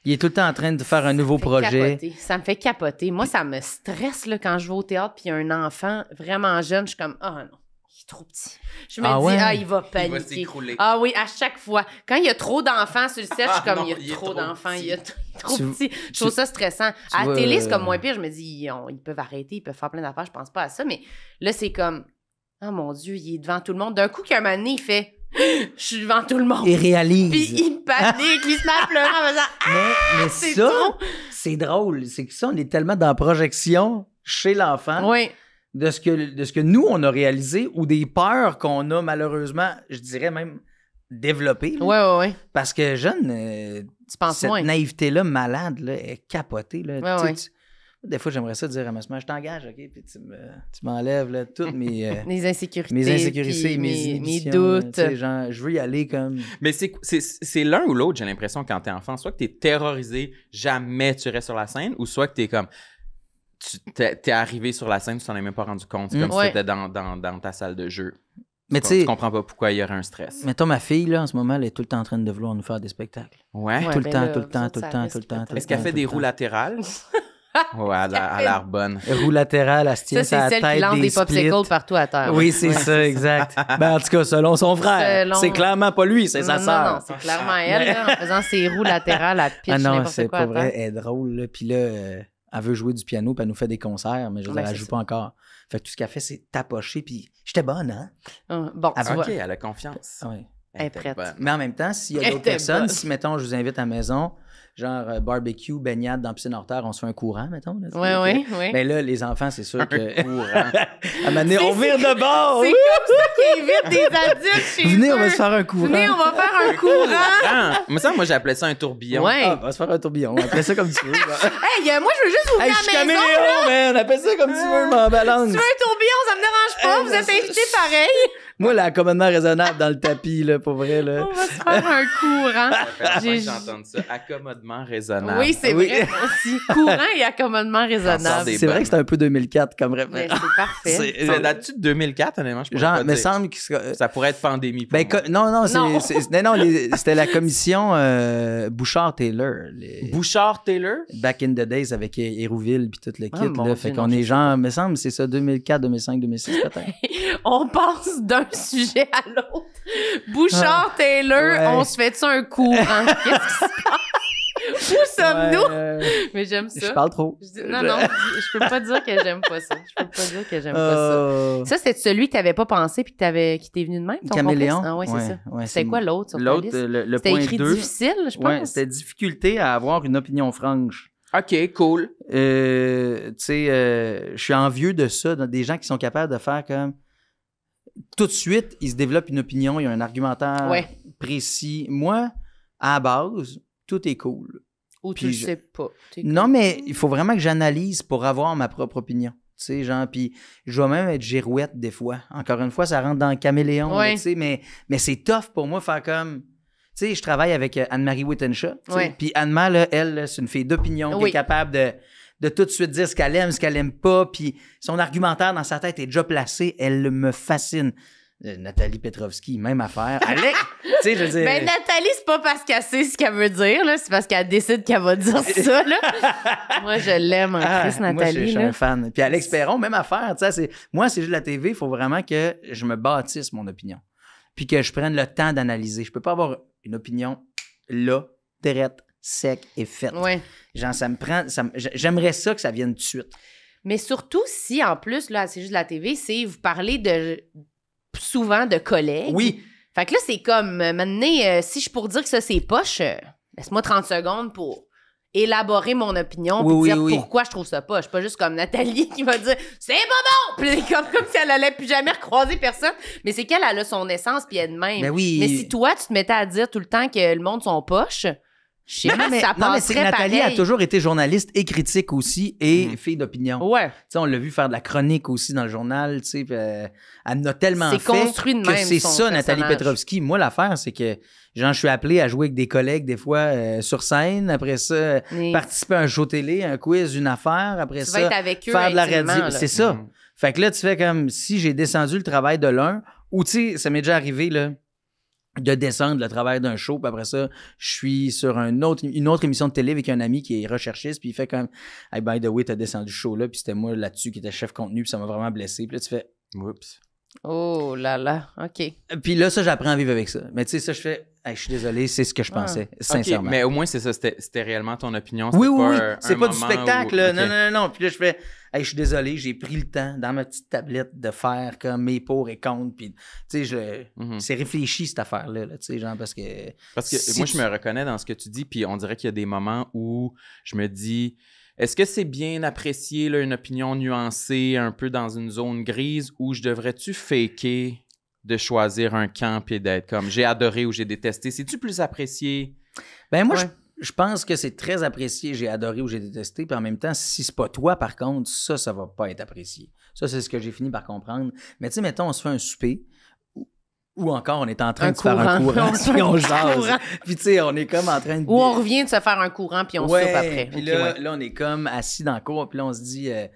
il est tout le temps en train de faire un nouveau Ça me fait projet. capoter. Ça me fait capoter. Moi, ça me stresse là, quand je vais au théâtre puis il y a un enfant vraiment jeune. Je suis comme, ah non, il est trop petit. Je me Ah dis, ouais? il va Il va paniquer. s'écrouler. Ah oui, à chaque fois. Quand il y a trop d'enfants sur le set, je suis comme, non, il y a trop d'enfants, petit. il y a trop Tu- petit. Je trouve ça stressant. À la vois, télé, c'est comme moins pire. Je me dis, ils peuvent arrêter, ils peuvent faire plein d'affaires. Je pense pas à ça. Mais là, c'est comme, oh mon Dieu, il est devant tout le monde. D'un coup, qu'un moment donné, il fait, je suis devant tout le monde. Il réalise. Puis il panique, il se met à pleurer en faisant, mais c'est ça, trop. c'est drôle. C'est que ça, on est tellement dans la projection chez l'enfant Oui. de ce que nous, on a réalisé ou des peurs qu'on a malheureusement, je dirais même, développées. là. Ouais. Parce que jeune, Tu penses cette moins. naïveté-là malade là, est capotée. Là. Ouais, Tu sais, des fois, j'aimerais ça dire à ma semaine, je t'engage, OK? Puis tu m'enlèves là, toutes mes... Les insécurités. mes insécurités, puis mes mes inhibitions, doutes. tu sais, genre, je veux y aller comme... Mais c'est l'un ou l'autre, j'ai l'impression, quand t'es enfant. Soit que t'es terrorisé, jamais tu restes sur la scène, ou soit que t'es comme... T'es arrivé sur la scène, tu t'en es même pas rendu compte. C'est comme Ouais. si t'étais dans ta salle de jeu. Mais Tu tu sais, comprends pas pourquoi il y aurait un stress. mettons ma fille, là, en ce moment, elle est tout le temps en train de vouloir nous faire des spectacles. Ouais. Ouais, tout le ben temps, là, tout le vous temps, autres, tout le ça temps, risque tout le temps, peut-être. tout le Est-ce qu'elle temps, fait tout des le roues temps. latérales? Ouais, elle a l'air bonne. Roue latérale, elle se tient Ça, c'est sa celle qui tête, lance des splits. popsicles partout à terre. Oui, c'est Ouais, ça, exact. Ben, en tout cas, selon son frère. Selon- C'est clairement pas lui, c'est sa Non, sœur. non, c'est clairement elle, là, en faisant ses roues latérales, elle pitch Ah non, n'importe c'est quoi pas à vrai, terre. elle est drôle. Là. Puis là, elle veut jouer du piano, puis elle nous fait des concerts, mais je veux Ben, dire, elle c'est joue ça. pas encore. Fait que tout ce qu'elle fait, c'est tapocher, puis j'étais bonne, hein? Bon, Ah, tu OK, vois. elle a confiance. Ouais. Elle est était prête. bonne. Mais en même temps, s'il y a Elle d'autres était personnes, bonne. si, mettons, je vous invite à la maison, genre barbecue, baignade dans la piscine hors terre, on se fait un courant, mettons. Là, tu sais. Oui. Ben là, les enfants, c'est sûr que... Un courant. à un moment donné, on vire de bord! C'est oui! comme ça qu'ils invitent des adultes chez Venez, eux. on va se faire un courant. Venez, on va faire un courant. Mais ça, moi, j'appelais ça un tourbillon. Ouais. Ah, on va se faire un tourbillon. On appelle ça comme tu veux. Hey, moi, je veux juste vous Hey, venir je suis à la maison. caméléon, man! Appelle ça comme tu veux, m'en balance. Tu veux un tourbillon, ça me dérange pas. Hey, Vous mais êtes ça, invités pareil. Moi, l'accommodement raisonnable dans le tapis, là, pour vrai, là. On va se faire un courant. Ça fait longtemps que J'ai- j'entends ça. Accommodement raisonnable. Oui, c'est Oui. vrai aussi. Courant et accommodement sort raisonnable. des C'est vrai bonnes. que c'est un peu 2004 comme Mais référence. c'est parfait. Ça date-tu de 2004, honnêtement? Je pourrais Genre, pas me dire. semble que Ça pourrait être pandémie pour ben, moi. non, Non. c'était la commission Bouchard-Taylor. Bouchard Taylor? Back in the days avec Hérouville puis tout le kit. Ah, mon là. Dieu, Fait non, qu'on je est sais genre, me semble, c'est ça, 2004, 2005, 2006 peut-être. On passe d'un sujet à l'autre. Bouchard, Taylor, Ouais. on se fait-tu un courant? Qu'est-ce qui se passe? Où sommes-nous? Ouais, Mais j'aime ça. je parle trop. Je dis- non, je peux pas dire que j'aime pas ça. Je peux pas dire que j'aime pas ça. Euh, Ça, c'était celui que t'avais pas pensé puis qui t'est venu de même, ton Caméléon. complexe? Ah oui, c'est Ouais, ça. ouais, C'était quoi l'autre sur ta L'autre, liste? le C'était point écrit 2. difficile, je pense. Ouais, c'était difficulté à avoir une opinion franche. OK, cool. Tu sais, je suis envieux de ça, des gens qui sont capables de faire comme... Tout de suite, ils se développent une opinion, il y a un argumentaire Ouais. précis. Moi, à la base, tout est cool. Ou tu Puis le je- sais pas. T'es Non, mais il faut vraiment que j'analyse pour avoir ma propre opinion. Tu sais, genre, puis je vais même être girouette des fois. Encore une fois, ça rentre dans le caméléon, là, Ouais. tu sais, mais c'est tough pour moi faire comme... Tu sais, je travaille avec Anne-Marie Wittenshaw. Tu sais, Ouais. puis Anne-Marie, là, elle, là, c'est une fille d'opinion qui Oui. est capable de tout de suite dire ce qu'elle aime pas, puis son argumentaire dans sa tête est déjà placé. Elle me fascine. Nathalie Petrovski, même affaire. Alex, tu sais, je veux dire... Ben, Nathalie, c'est pas parce qu'elle sait ce qu'elle veut dire, là. C'est parce qu'elle décide qu'elle va dire ça, là. Moi, je l'aime, Ah, Chris, moi, Nathalie, je suis là. un fan. Puis Alex Perron, même affaire. Tu sais, moi, c'est juste la TV. Il faut vraiment que je me bâtisse mon opinion. Puis que je prenne le temps d'analyser. Je peux pas avoir une opinion là, direct, sec et faite. Ouais. Genre, ça me prend... j'aimerais ça que ça vienne tout de suite. Mais surtout si, en plus, là, c'est juste la TV, c'est vous parler de souvent de collègues. Oui. Fait que là, c'est comme, maintenant, si je pour dire que ça, c'est poche, laisse-moi 30 secondes pour élaborer mon opinion puis dire pourquoi je trouve ça poche. Pas juste comme Nathalie qui va dire « C'est pas bon! » Puis comme si elle allait plus jamais recroiser personne. Mais c'est qu'elle a son essence puis elle est de même. Ben oui. Mais si toi, tu te mettais à dire tout le temps que le monde sont poches, je sais pas si ça non, mais c'est que passerait Nathalie pareil. a toujours été journaliste et critique aussi et fille d'opinion. Ouais. Tu sais, on l'a vu faire de la chronique aussi dans le journal, tu sais, elle a tellement C'est fait construit de que même, c'est son ça, Nathalie personnage. Petrovski. Moi, l'affaire, c'est que genre, je suis appelé à jouer avec des collègues des fois sur scène, après ça, Mais participer à un show télé, un quiz, une affaire, après tu ça, vas être avec eux faire de la intimement, radio. là. C'est ça. Fait que là, tu fais comme si j'ai descendu le travail de l'un, ou tu sais, ça m'est déjà arrivé, là, de descendre le travail d'un show, puis après ça, je suis sur une autre émission de télé avec un ami qui est recherchiste, puis il fait comme « Hey, by the way, t'as descendu ce show-là, puis c'était moi là-dessus qui était chef contenu, puis ça m'a vraiment blessé. » Puis là, tu fais Oups. Oh là là, OK. Puis là, ça, j'apprends à vivre avec ça. Mais tu sais, ça, je fais hey, je suis désolé, c'est ce que je pensais, sincèrement. OK, mais au moins, c'est ça, c'était réellement ton opinion. Oui, Pas c'est un pas du moment spectacle, où- là. OK. Non. Puis là, je fais hey, je suis désolé, j'ai pris le temps dans ma petite tablette de faire comme mes pour et contre. Puis, tu sais, c'est réfléchi, cette affaire-là, là, tu sais, genre, parce que. Parce que si moi, tu- je me reconnais dans ce que tu dis, puis on dirait qu'il y a des moments où je me dis, est-ce que c'est bien apprécié, là, une opinion nuancée, un peu dans une zone grise, ou je devrais-tu faker de choisir un camp et d'être comme j'ai adoré ou j'ai détesté? C'est-tu plus apprécié? Ben, moi, Ouais. je pense que c'est très apprécié, j'ai adoré ou j'ai détesté, puis en même temps, si c'est pas toi, par contre, ça va pas être apprécié. Ça, c'est ce que j'ai fini par comprendre. Mais tu sais, mettons, on se fait un souper, ou encore, on est en train de se faire un courant, On se fait puis on un jase. courant. Puis tu sais, on est comme en train de... Ou on revient de se faire un courant puis on soupe après. Puis Ok, là, ouais. là, on est comme assis dans le cour, puis là, on se dit, hey,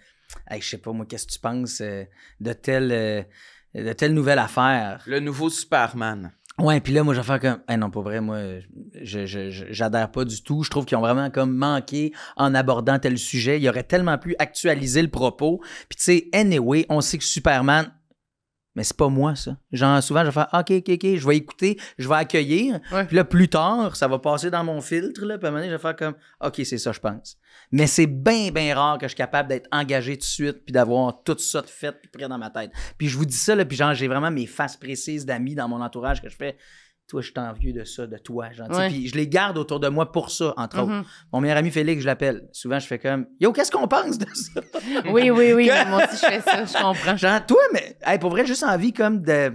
je sais pas, moi, qu'est-ce que tu penses de telle nouvelle affaire? Le nouveau Superman. Ouais, puis là, moi, je vais faire comme, hey, non, pas vrai, moi, j'adhère pas du tout. Je trouve qu'ils ont vraiment comme manqué en abordant tel sujet. Ils auraient tellement pu actualiser le propos. Puis tu sais, anyway, on sait que Superman, mais c'est pas moi, ça. Genre, souvent, je vais faire, OK, je vais écouter, je vais accueillir. Ouais. Puis là, plus tard, ça va passer dans mon filtre, là. Puis à un moment donné, je vais faire comme, OK, c'est ça, je pense. Mais c'est bien, bien rare que je suis capable d'être engagé tout de suite puis d'avoir tout ça de fait puis prêt dans ma tête. Puis je vous dis ça, là, puis genre, j'ai vraiment mes faces précises d'amis dans mon entourage que je fais, toi, je suis envieux de ça, de toi. Genre, tu sais. Ouais. Puis je les garde autour de moi pour ça, entre Mhm. autres. Mon meilleur ami Félix, je l'appelle. Souvent, je fais comme, yo, qu'est-ce qu'on pense de ça? Oui, moi aussi, je fais ça, je comprends. Genre, toi, mais, hey, pour vrai, juste envie comme de.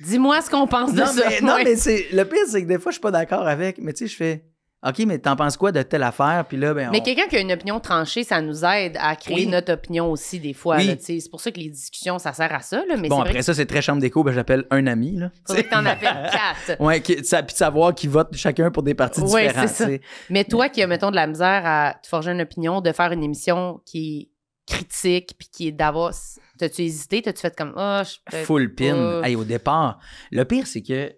Dis-moi ce qu'on pense de Non, ça. mais, Ouais. mais c'est le pire, c'est que des fois, je suis pas d'accord avec. Mais tu sais, je fais, OK, mais t'en penses quoi de telle affaire? Puis là, ben. Mais on- quelqu'un qui a une opinion tranchée, ça nous aide à créer Oui. notre opinion aussi, des fois. Oui. Là, tu sais. C'est pour ça que les discussions, ça sert à ça. Là, mais Bon, c'est après vrai ça, c'est très chambre d'écho, ben j'appelle un ami, là. qu'il faudrait que t'en appelles 4. Ouais, puis de savoir qui vote chacun pour des partis Ouais, différents. c'est ça. tu sais. Mais toi qui as, mettons, de la misère à te forger une opinion, de faire une émission qui est critique puis qui est d'avoir... T'as-tu hésité? T'as-tu fait comme... Oh, je Full pin. pas. Hey, au départ, le pire, c'est que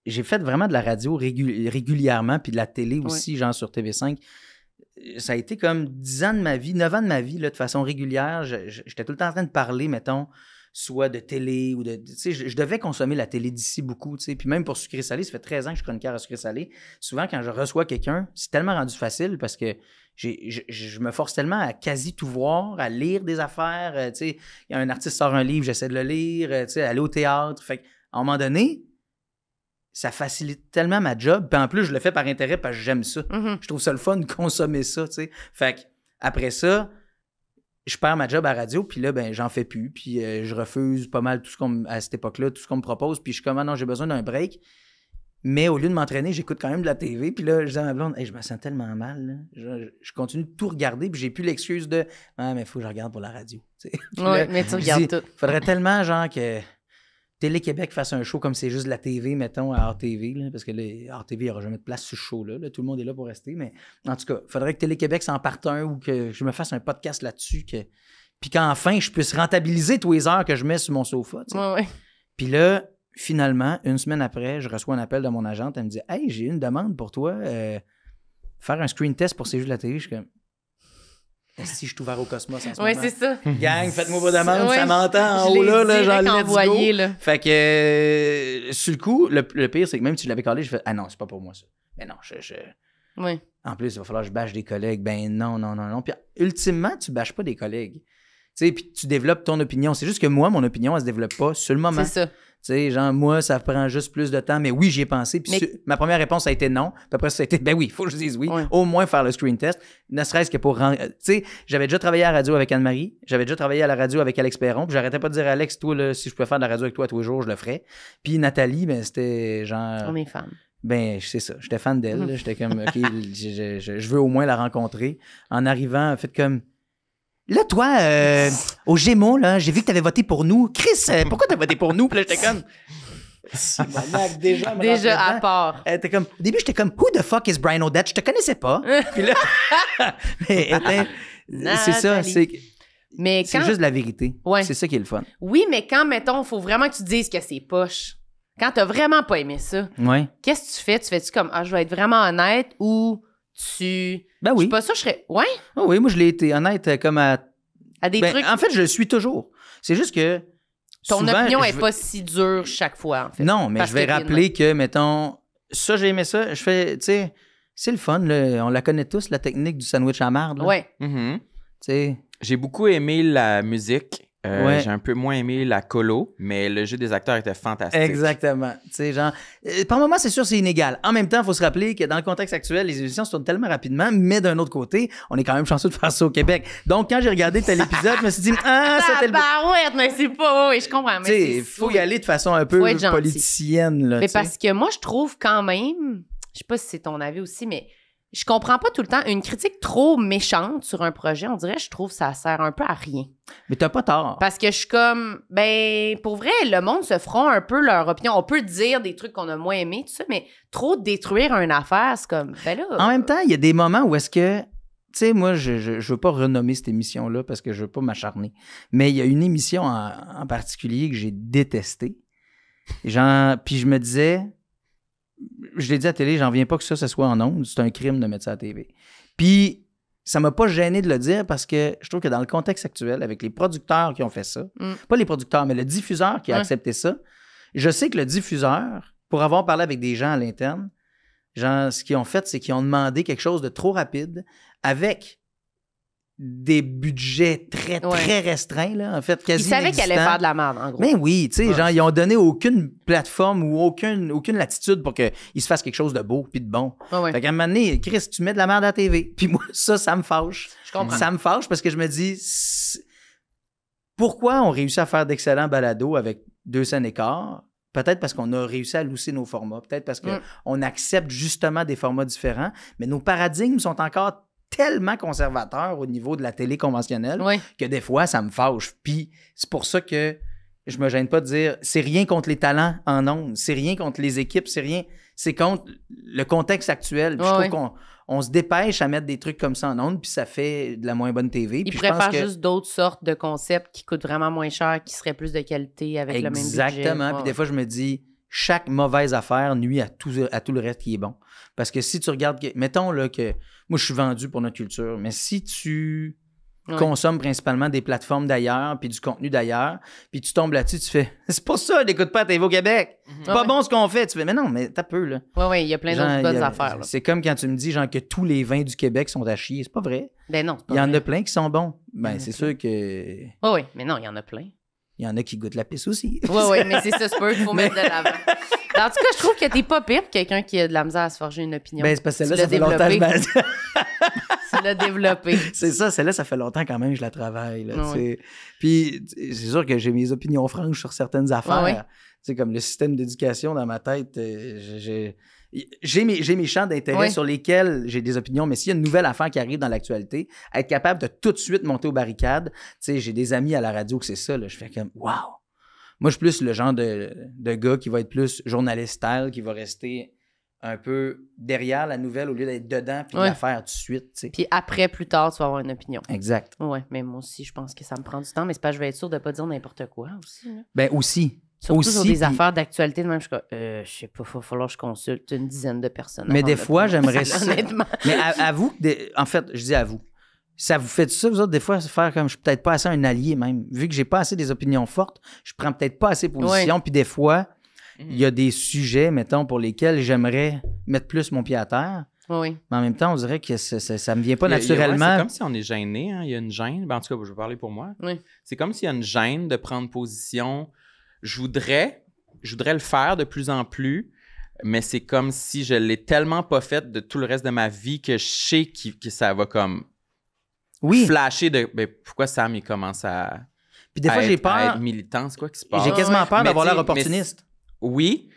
j'ai fait vraiment de la radio régulièrement, puis de la télé aussi, genre sur TV5. Ça a été comme 10 ans de ma vie, 9 ans de ma vie, là, de façon régulière. J'étais tout le temps en train de parler, mettons, soit de télé ou de... Tu sais, je devais consommer la télé d'ici beaucoup, tu sais. Puis même pour Sucré Salé, ça fait 13 ans que je suis chroniqueur à Sucré Salé. Souvent, quand je reçois quelqu'un, c'est tellement rendu facile parce que je me force tellement à quasi tout voir, à lire des affaires. Tu sais, il y a un artiste sort un livre, j'essaie de le lire, tu sais, aller au théâtre. Fait qu'à un moment donné, ça facilite tellement ma job. Puis en plus, je le fais par intérêt parce que j'aime ça. Mhm. Je trouve ça le fun de consommer ça, tu sais. Fait que après ça, je perds ma job à radio, puis là, ben, j'en fais plus. Puis je refuse pas mal tout ce à cette époque-là, tout ce qu'on me propose. Puis je suis comme, ah non, j'ai besoin d'un break. Mais au lieu de m'entraîner, j'écoute quand même de la TV. Puis là, je dis à ma blonde, hey, je me sens tellement mal. Là. Je continue de tout regarder, puis j'ai plus l'excuse de, ah, mais il faut que je regarde pour la radio. Tu sais. Puis Ouais, là, mais tu je regardes dis, tout. faudrait tellement, genre, que Télé-Québec fasse un show comme c'est juste de la TV, mettons, à RTV, là, parce que là, RTV, il n'y aura jamais de place sur ce show-là. Là. Tout le monde est là pour rester. Mais en tout cas, il faudrait que Télé-Québec s'en parte un ou que je me fasse un podcast là-dessus. Puis qu'enfin, je puisse rentabiliser tous les heures que je mets sur mon sofa. Tu sais. Ouais. Puis là, finalement, une semaine après, je reçois un appel de mon agente. Elle me dit, hey, j'ai une demande pour toi. Faire un screen test pour ces jeux de la télé. Je suis comme, si je suis ouvert au cosmos en ce Ouais, moment. c'est ça. Gang, faites-moi vos demandes, Ouais, ça m'entend en je haut l'ai là, genre direct let's envoyé, go. là. Fait que sur le coup, le pire, c'est que même si je l'avais collé, je fais, ah non, c'est pas pour moi ça. Mais non, Ouais. en plus, il va falloir que je bâche des collègues. Ben non. Puis ultimement, tu bâches pas des collègues. Tu sais, puis tu développes ton opinion. C'est juste que moi, mon opinion, elle se développe pas sur le moment. C'est ça. Tu sais, genre, moi, ça prend juste plus de temps, mais oui, j'y ai pensé. Puis ma première réponse a été non. Puis après, ça a été, ben oui, il faut que je dise oui. Ouais. Au moins faire le screen test, ne serait-ce que pour... Tu sais, j'avais déjà travaillé à la radio avec Anne-Marie, j'avais déjà travaillé à la radio avec Alex Perron, puis j'arrêtais pas de dire, Alex, toi, là, si je pouvais faire de la radio avec toi tous les jours, je le ferais. Puis Nathalie, ben, c'était genre... On est fans. Ben, c'est ça. J'étais fan d'elle. Là. J'étais comme, OK, je veux au moins la rencontrer. En arrivant, faites comme... Là, toi, au Gémeaux, là, j'ai vu que t'avais voté pour nous. Chris, pourquoi t'as voté pour nous? Puis là, j'étais comme... Déjà à part. T'es comme, au début, j'étais comme, who the fuck is Brian Odette? Je te connaissais pas. Puis là, mais c'est ça, c'est juste la vérité. Ouais. C'est ça qui est le fun. Oui, mais quand, mettons, il faut vraiment que tu dises que c'est poche. Quand t'as vraiment pas aimé ça, Ouais. qu'est-ce que tu fais? Tu fais-tu comme, je vais être vraiment honnête ou tu... Ben Je oui. sais pas ça, je serais... Ouais? Ah oui, moi, je l'ai été honnête comme à À des trucs... En fait, je le suis toujours. C'est juste que Ton souvent, opinion je est vais- pas si dure chaque fois, en fait. Non, mais Parce je vais que rappeler que, mettons, ça, j'ai aimé ça. Je fais, tu sais, c'est le fun, là. On la connaît tous, la technique du sandwich à marde. là. Ouais. Mhm. Tu sais, J'ai beaucoup aimé la musique. Ouais. J'ai un peu moins aimé la colo, mais le jeu des acteurs était fantastique. exactement. Tu sais, genre, par moment, c'est sûr, c'est inégal. En même temps, il faut se rappeler que dans le contexte actuel, les émissions se tournent tellement rapidement, mais d'un autre côté, on est quand même chanceux de faire ça au Québec. Donc, quand j'ai regardé tel épisode, je me suis dit, c'était le... Barouette, mais c'est pas... Oui, je comprends. Tu Mais sais, c'est il faut y aller de façon un peu Faut être gentil. politicienne, là, Mais tu sais. parce que moi, je trouve quand même... Je sais pas si c'est ton avis aussi, mais... Je comprends pas tout le temps. Une critique trop méchante sur un projet, on dirait, je trouve que ça sert un peu à rien. Mais t'as pas tort. Parce que je suis comme, ben, pour vrai, le monde se feront un peu leur opinion. On peut dire des trucs qu'on a moins aimés, tout ça, mais trop détruire une affaire, c'est comme, ben là. En même temps, il y a des moments où est-ce que, tu sais, moi, je veux pas renommer cette émission-là parce que je veux pas m'acharner, mais il y a une émission en particulier que j'ai détestée. Genre, puis je me disais, je l'ai dit à la télé, j'en viens pas que ça soit en ondes, c'est un crime de mettre ça à la TV. Puis ça m'a pas gêné de le dire parce que je trouve que dans le contexte actuel, avec les producteurs qui ont fait ça, pas les producteurs, mais le diffuseur qui a accepté ça, je sais que le diffuseur, pour avoir parlé avec des gens à l'interne, genre, ce qu'ils ont fait, c'est qu'ils ont demandé quelque chose de trop rapide avec des budgets très, très restreints, là, en fait, quasi Ils savaient qu'elle allait inexistants. faire de la merde, en gros. Mais oui, tu sais, genre, ils ont donné aucune plateforme ou aucune latitude pour qu'ils se fassent quelque chose de beau puis de bon. Ouais. Fait qu'à un moment donné, Chris, tu mets de la merde à la TV. Puis moi, ça me fâche. Je comprends. Ça me fâche parce que je me dis, pourquoi on réussit à faire d'excellents balados avec 2 scènes et quart? Peut-être parce qu'on a réussi à lousser nos formats. Peut-être parce qu'on accepte justement des formats différents. Mais nos paradigmes sont encore tellement conservateurs au niveau de la télé conventionnelle que des fois, ça me fâche. Puis c'est pour ça que je me gêne pas de dire, c'est rien contre les talents en ondes, c'est rien contre les équipes, c'est contre le contexte actuel. Puis je trouve qu'on se dépêche à mettre des trucs comme ça en ondes, puis ça fait de la moins bonne TV. Ils puis préfèrent juste d'autres sortes de concepts qui coûtent vraiment moins cher, qui seraient plus de qualité avec le même budget. Exactement. Puis des fois, je me dis, chaque mauvaise affaire nuit à tout le reste qui est bon. Parce que si tu regardes, mettons là, que moi, je suis vendu pour notre culture, mais si tu consommes principalement des plateformes d'ailleurs, puis du contenu d'ailleurs, puis tu tombes là-dessus, tu fais, c'est pour ça, n'écoute pas à TV au Québec. C'est pas bon ce qu'on fait. Tu fais, mais non, mais t'as peu, là. Oui, il y a plein d'autres bonnes affaires. Là. C'est comme quand tu me dis, genre, que tous les vins du Québec sont à chier. C'est pas vrai. Ben non, c'est pas Il y en vrai. a plein qui sont bons. Ben, c'est sûr que... Oui, mais non, il y en a plein. Il y en a qui goûtent la pisse aussi. Oui, mais c'est ça, c'est pas eux qu'il faut mettre de l'avant. En tout cas, je trouve que t'es pas pire pour quelqu'un qui a de la misère à se forger une opinion. Ben, c'est parce que Tu celle-là, ça l'as fait longtemps développé. que je Tu l'as développé. C'est ça, celle-là, ça fait longtemps quand même que je la travaille. Là, Ah ouais. Puis c'est sûr que j'ai mes opinions franches sur certaines affaires. Ah ouais. Tu sais, comme le système d'éducation dans ma tête, j'ai mes champs d'intérêt Ouais. sur lesquels j'ai des opinions, mais s'il y a une nouvelle affaire qui arrive dans l'actualité, être capable de tout de suite monter aux barricades, tu sais, j'ai des amis à la radio que c'est ça, là, je fais comme « wow ». Moi, je suis plus le genre de gars qui va être plus journaliste style, qui va rester un peu derrière la nouvelle au lieu d'être dedans puis de la faire tout de suite, tu sais. Puis après, plus tard, tu vas avoir une opinion. Exact. Oui, mais moi aussi, je pense que ça me prend du temps, mais c'est pas je vais être sûre de pas dire n'importe quoi aussi. Là. Ben aussi. Surtout aussi, sur des puis- affaires d'actualité de même, je suis comme, je sais pas, il va falloir que je consulte une dizaine de personnes. Mais avant des de fois, prendre j'aimerais ça, ça. honnêtement. Mais avoue que, en fait, je dis à vous, ça vous fait ça, vous autres, des fois, faire comme je suis peut-être pas assez un allié même. Vu que j'ai pas assez des opinions fortes, je prends peut-être pas assez position. Puis des fois, il y a des sujets, mettons, pour lesquels j'aimerais mettre plus mon pied à terre. Oui. Mais en même temps, on dirait que ça me vient pas Il y a- naturellement. c'est comme si on est gêné, hein. Il y a une gêne. Ben, en tout cas, je vais parler pour moi. Oui. C'est comme s'il y a une gêne de prendre position. Je voudrais je voudrais le faire de plus en plus, mais c'est comme si je l'ai tellement pas fait de tout le reste de ma vie que je sais que ça va comme flasher de ben, pourquoi Sam il commence à Puis des fois, j'ai peur. à être militant, c'est quoi qui se passe? J'ai quasiment peur Mais d'avoir tu sais, l'air opportuniste. Oui,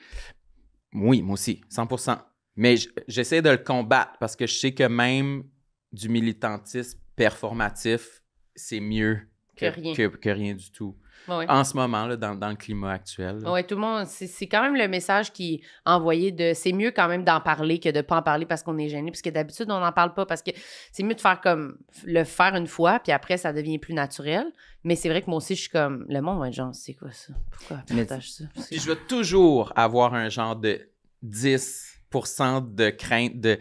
moi aussi, 100%. Mais j'essaie de le combattre parce que je sais que même du militantisme performatif, c'est mieux que rien du tout. Ouais. En ce moment, là, dans le climat actuel. Oui, tout le monde, c'est quand même le message qui est envoyé de c'est mieux quand même d'en parler que de ne pas en parler parce qu'on est gêné, parce que d'habitude, on n'en parle pas parce que c'est mieux de faire comme le faire une fois, puis après, ça devient plus naturel. Mais c'est vrai que moi aussi, je suis comme le monde va être genre, c'est quoi ça? Pourquoi tu partages ça? Puis je vais toujours avoir un genre de 10% de crainte de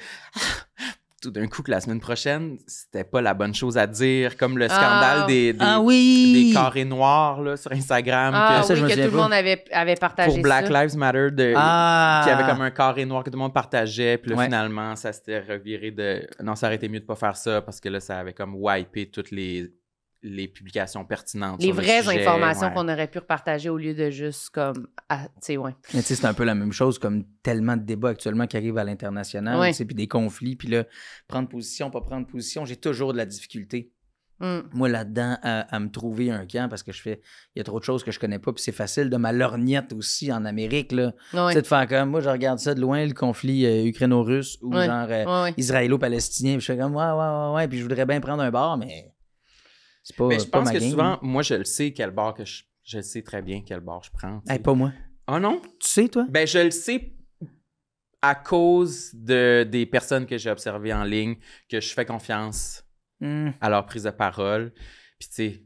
tout d'un coup que la semaine prochaine, c'était pas la bonne chose à dire, comme le scandale des carrés noirs là, sur Instagram. Que tout le monde avait partagé pour Black ça. Lives Matter, qui avait comme un carré noir que tout le monde partageait, puis là, finalement, ça s'était reviré de... Non, ça aurait été mieux de pas faire ça, parce que là, ça avait comme wipé toutes les publications pertinentes. Les sur le vraies sujet, informations qu'on aurait pu repartager au lieu de juste comme... tu sais, Mais tu sais, c'est un peu la même chose comme tellement de débats actuellement qui arrivent à l'international, tu sais, puis des conflits, puis là, prendre position, pas prendre position, j'ai toujours de la difficulté. Moi, là-dedans, à me trouver un camp parce que il y a trop de choses que je connais pas, puis c'est facile de ma lorgnette aussi en Amérique, là. Tu sais, de faire comme, moi, je regarde ça de loin, le conflit ukraino-russe ou genre israélo-palestinien, puis je fais comme, ouais, puis je voudrais bien prendre un bar, mais... Mais je pense que souvent, moi, je le sais quel bar que je sais très bien quel bar je prends. Hey, pas moi. Ah non? Tu sais, toi? Ben, je le sais à cause des personnes que j'ai observées en ligne, que je fais confiance à leur prise de parole. Puis, tu sais,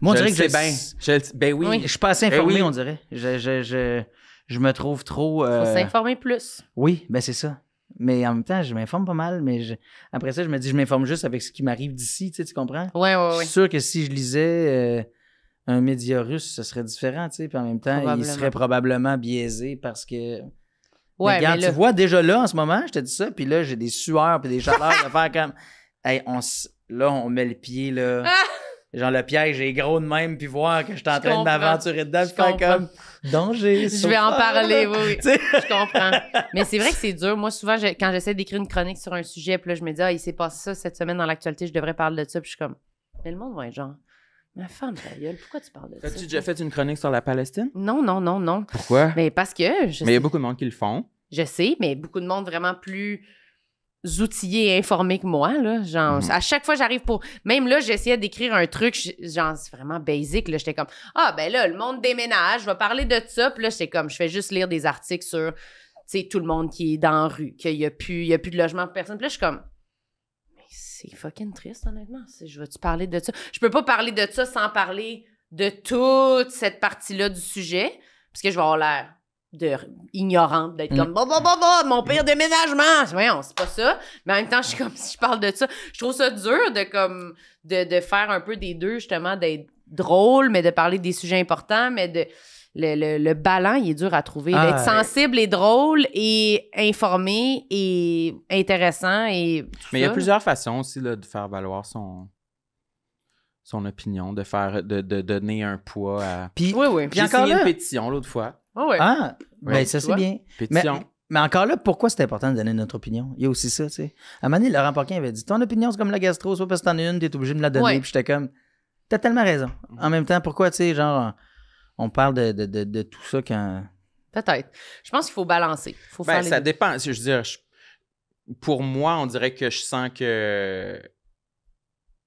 moi, on dirait que ben oui. Je suis pas assez informé, on dirait. Je me trouve trop... Faut s'informer plus. Oui, ben c'est ça. Mais en même temps, je m'informe pas mal, mais après ça, je me dis, je m'informe juste avec ce qui m'arrive d'ici, tu comprends? Oui. Je suis sûr que si je lisais un média russe, ça serait différent, tu sais, puis en même temps, il serait probablement biaisé parce que... Ouais, mais regarde, tu vois, déjà là, en ce moment, je te dis ça, puis là, j'ai des sueurs puis des chaleurs de faire comme... Hey, là, on met le pied, là... Genre, le piège est gros de même, puis voir que je suis en train de m'aventurer dedans, puis faire comme danger. Je vais en parler, oui. Je comprends. Mais c'est vrai que c'est dur. Moi, souvent, quand j'essaie d'écrire une chronique sur un sujet, puis là, je me dis, il s'est passé ça cette semaine dans l'actualité, je devrais parler de ça, puis je suis comme, mais le monde va être genre, ma femme, ta gueule, pourquoi tu parles de ça? As-tu déjà fait une chronique sur la Palestine? Non. Pourquoi? Mais parce que. Mais il y a beaucoup de monde qui le font. Je sais, mais beaucoup de monde vraiment plus outillé et informé que moi, là. Genre, à chaque fois, j'arrive pour... Même là, j'essayais d'écrire un truc, genre, c'est vraiment basic, là. J'étais comme, ben là, le monde déménage, je vais parler de ça. Puis là, j'étais comme, je fais juste lire des articles sur, tu sais, tout le monde qui est dans la rue, qu'il y a plus de logement pour personne. Puis là, je suis comme, mais c'est fucking triste, honnêtement. Je vais-tu parler de ça? Je peux pas parler de ça sans parler de toute cette partie-là du sujet, parce que je vais avoir l'air ignorante, d'être comme mon pire déménagement. Voyons, c'est pas ça. Mais en même temps, je suis comme, si je parle de ça, je trouve ça dur de faire un peu des deux, justement, d'être drôle, mais de parler des sujets importants, mais le ballon, il est dur à trouver. D'être sensible et drôle et informé et intéressant et tout mais il y a plusieurs façons aussi là, de faire valoir son opinion, de donner un poids à... Puis j'ai signé une pétition l'autre fois. Ben ça, c'est bien. Pétition. Mais encore là, pourquoi c'est important de donner notre opinion? Il y a aussi ça, tu sais. À un moment donné, Laurent Paquin avait dit, ton opinion, c'est comme la gastro, c'est pas parce que t'en as une, t'es obligé de me la donner. Puis j'étais comme, t'as tellement raison. En même temps, pourquoi, tu sais, genre, on parle de tout ça quand... Peut-être. Je pense qu'il faut balancer. Ça dépend. Je veux dire, pour moi, on dirait que je sens que...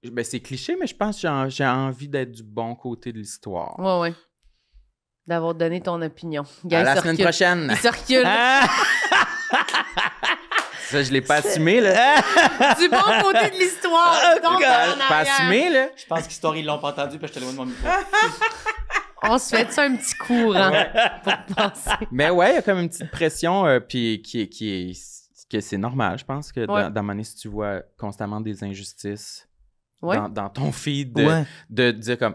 Ben, c'est cliché, mais je pense que j'ai envie d'être du bon côté de l'histoire. Oui. D'avoir donné ton opinion. À la semaine prochaine. Il se recule. Ça, je l'ai pas assumé, là. Du bon côté de l'histoire. Pas assumé, là. Je pense qu'histoire, ils l'ont pas entendu parce que j'étais loin de mon micro. On se fait ça un petit courant pour penser. Mais ouais, il y a comme une petite pression, puis que c'est normal, je pense, que dans ma année, si tu vois constamment des injustices dans ton feed, de dire comme...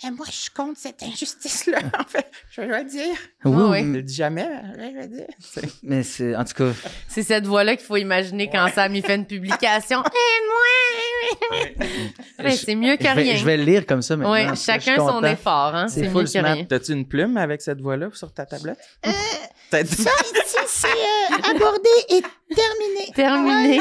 Mais moi, je suis contre cette injustice-là, en fait. Je vais le dire. Oui. Je le dis jamais, je vais le dire. Mais c'est, en tout cas... C'est cette voix-là qu'il faut imaginer quand Sam il fait une publication. Et moi... Ben, c'est mieux que rien. Je vais le lire comme ça maintenant. Oui, Je suis chacun son content. effort. Hein? C'est C'est full mieux que smart. rien. T'as-tu une plume avec cette voix-là sur ta tablette? T'as dit- Ici, c'est abordé et terminé. Terminé.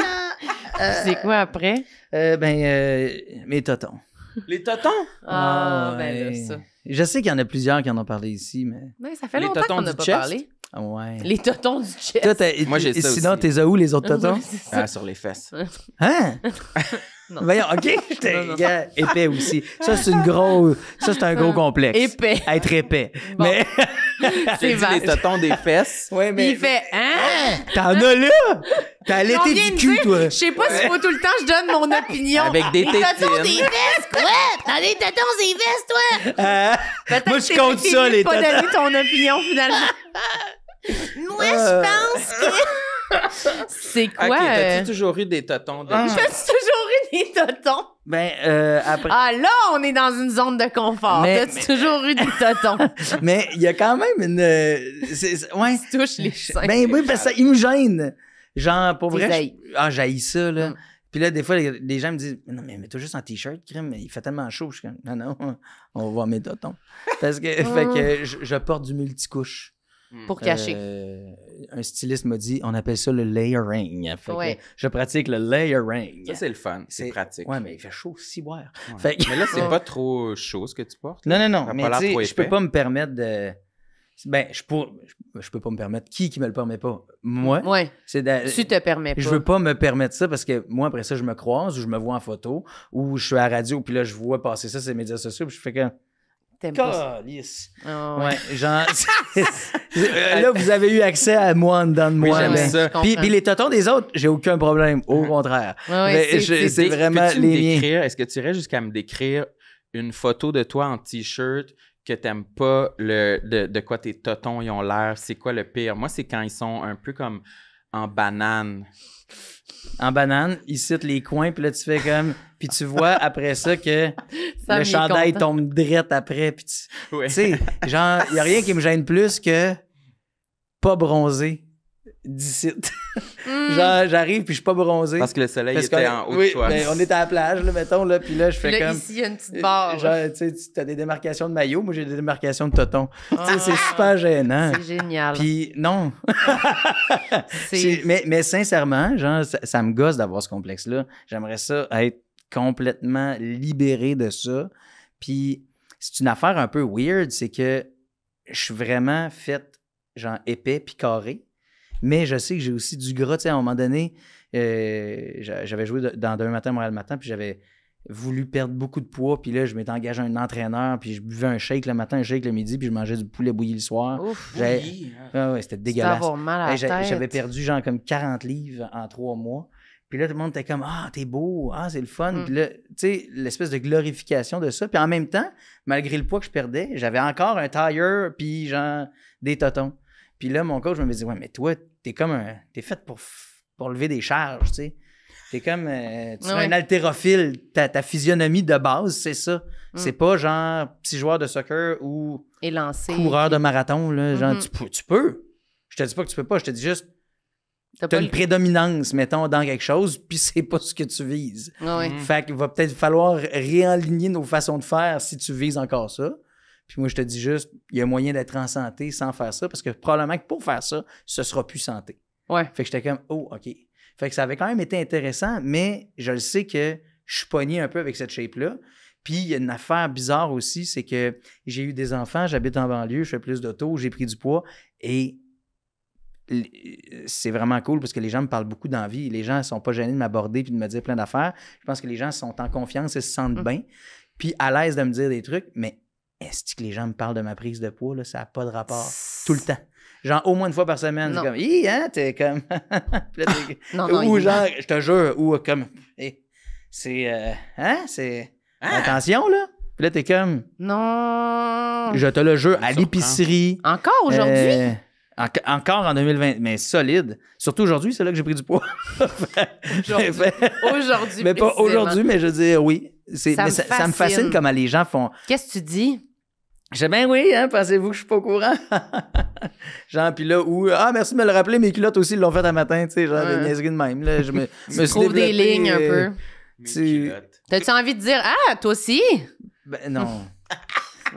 Voilà. C'est quoi après? Mes totons. Les totons? Ah, ben ouais. là, ça. Je sais qu'il y en a plusieurs qui en ont parlé ici, mais... Ben, ça fait Les longtemps totons qu'on n'a du pas chest? parlé. Ouais. Les totons du chest. Toi, Moi, j'ai ça sinon, aussi. t'es où les autres totons? Ouais, c'est ça. Ah, sur les fesses. Hein? Non. Voyons, OK, Non, j'étais non. gars, épais aussi. Ça, c'est un gros complexe. Épais. Être épais. Bon. Mais, C'est J'ai dit les vaste. totons des fesses. ouais, Puis il fait Hein? T'en as là! T'as On allaité vient du de cul, dire, toi. je sais pas s'il faut tout le temps je donne mon opinion. Avec des Les totons tétines. des fesses, quoi? T'as des tétons et vestes, toi? Peut-être Moi, que je c'est compte toi qui ça, es les mieux de pas totons. donner ton opinion, finalement. Moi, je pense que... C'est Ok, quoi? t'as-tu toujours eu des totons de... T'as-tu toujours eu des totons? Après... Ah, là, on est dans une zone de confort. Mais- T'as-tu toujours eu des totons? Mais il y a quand même une... ouais. Tu touches les seins. Ben oui, parce que ça, il me gêne. Genre, pour T'es vrai, haï. j'haïs ça, là. Mm. Puis là, des fois, les gens me disent « Non, mais mets-toi juste en T-shirt, crème, il fait tellement chaud. » Je suis comme « Non, on va voir mes totons. » Parce que, fait que je porte du multicouche. Pour cacher. Un styliste m'a dit « On appelle ça le layering. » Fait Ouais. que je pratique le layering. Ça, c'est le fun. C'est pratique. Ouais, mais il fait chaud aussi, boire. Ouais. Fait que- Mais là, c'est Ouais. pas trop chaud ce que tu portes. Non, Ça mais a pas tu l'air trop sais, je peux épais. pas me permettre de... Ben, je peux pas me permettre. Qui me le permet pas? Moi? Ouais. C'est Tu te permets pas. Je veux pas me permettre ça parce que moi, après ça, je me croise ou je me vois en photo ou je suis à la radio puis là, je vois passer ça sur les médias sociaux puis je fais comme... T'aimes pas ça. Calice. Ah, ouais. Ouais, genre... là, vous avez eu accès à moi en dedans de Oui, moi. j'aime mais- ça. je comprends. Puis les totons des autres, j'ai aucun problème. Au contraire. Ouais, ouais, Mais c'est Dé- vraiment peux-tu me les miens. décrire, est-ce que tu irais jusqu'à me décrire une photo de toi en t-shirt que t'aimes pas, de quoi tes totons ils ont l'air? C'est quoi le pire? Moi, c'est quand ils sont un peu comme en banane. En banane, ils citent les coins, puis là, tu fais comme... Puis tu vois après ça que Ça le me chandail content. tombe drette après, puis tu... Ouais. Tu sais, genre, il n'y a rien qui me gêne plus que pas bronzé d'ici. Hmm. Genre, j'arrive puis je suis pas bronzé. Parce que le soleil Parce était qu'on- en haut oui, de toi. ben, on est à la plage, là, mettons, là, puis là, je fais Là, comme... ici, il y a une petite barre. Genre, tu sais, tu as des démarcations de maillot, moi, j'ai des démarcations de toton. Tu sais, c'est Ah. super gênant. C'est génial. Puis non, C'est- mais sincèrement, genre, ça me gosse d'avoir ce complexe-là. J'aimerais ça être complètement libéré de ça. Puis c'est une affaire un peu weird, c'est que je suis vraiment fait genre épais puis carré. Mais je sais que j'ai aussi du gras. Tu sais, à un moment donné, j'avais joué dans Demain matin, Montréal matin, puis j'avais voulu perdre beaucoup de poids. Puis là, je m'étais engagé un entraîneur, puis je buvais un shake le matin, un shake le midi, puis je mangeais du poulet bouilli le soir. Ouf. J'avais- Oui. Ouais, c'était Tu dois dégueulasse. avoir mal à la Hey, tête. j'avais perdu genre comme 40 livres en 3 mois. Puis là, tout le monde était comme « Ah, t'es beau, ah, c'est le fun. Mm. Puis là, tu sais, l'espèce de glorification de ça. Puis en même temps, malgré le poids que je perdais, j'avais encore un tailleur puis genre des totons. Puis là, mon coach me dit « Ouais, mais toi, t'es comme un... T'es fait pour lever des charges, tu sais. T'es comme... tu es Ouais. un haltérophile. Ta physionomie de base, c'est ça. Mm. C'est pas genre petit joueur de soccer ou Élancé. coureur de marathon, là. Genre, Mhm. tu peux. Je te dis pas que tu peux pas. Je te dis juste T'as t'as pas une prédominance, mettons, dans quelque chose, puis c'est pas ce que tu vises. Ah ouais. Mm. Fait qu'il va peut-être falloir réaligner nos façons de faire si tu vises encore ça. Puis moi, je te dis juste, il y a moyen d'être en santé sans faire ça, parce que probablement que pour faire ça, ce sera plus santé. Ouais. Fait que j'étais comme, oh, OK. Fait que ça avait quand même été intéressant, mais je le sais que je suis pogné un peu avec cette shape-là. Puis il y a une affaire bizarre aussi, c'est que j'ai eu des enfants, j'habite en banlieue, je fais plus d'auto, j'ai pris du poids, et c'est vraiment cool parce que les gens me parlent beaucoup d'envie. Les gens ne sont pas gênés de m'aborder puis de me dire plein d'affaires. Je pense que les gens sont en confiance et se sentent bien. Puis à l'aise de me dire des trucs. Mais est-ce que les gens me parlent de ma prise de poids? Là? Ça n'a pas de rapport. Tout le temps. Genre au moins une fois par semaine. Non. C'est comme, hi, hein, t'es comme... Puis là, Non, non, ou il- genre, je te jure, ou comme, hey, c'est... hein, c'est... Attention, là. Puis là, t'es comme... Non. Je te le jure, à surprend. l'épicerie... Encore aujourd'hui? Encore en 2020, mais solide. Surtout aujourd'hui, c'est là que j'ai pris du pois. Aujourd'hui. Aujourd'hui. mais pas précisément. aujourd'hui, mais je veux dire, oui. Ça Mais me ça me fascine fascine. comment les gens font. Qu'est-ce que tu dis? Je sais bien, oui, hein, pensez-vous que je suis pas au courant? Genre, puis là, ou, ah, merci de me le rappeler, mes culottes aussi l'ont fait un matin, tu sais, genre, Ouais. des niaiseries de même. Là, je me suis Trouve des développé, lignes un peu. T'as-tu envie de dire, ah, toi aussi? Ben non.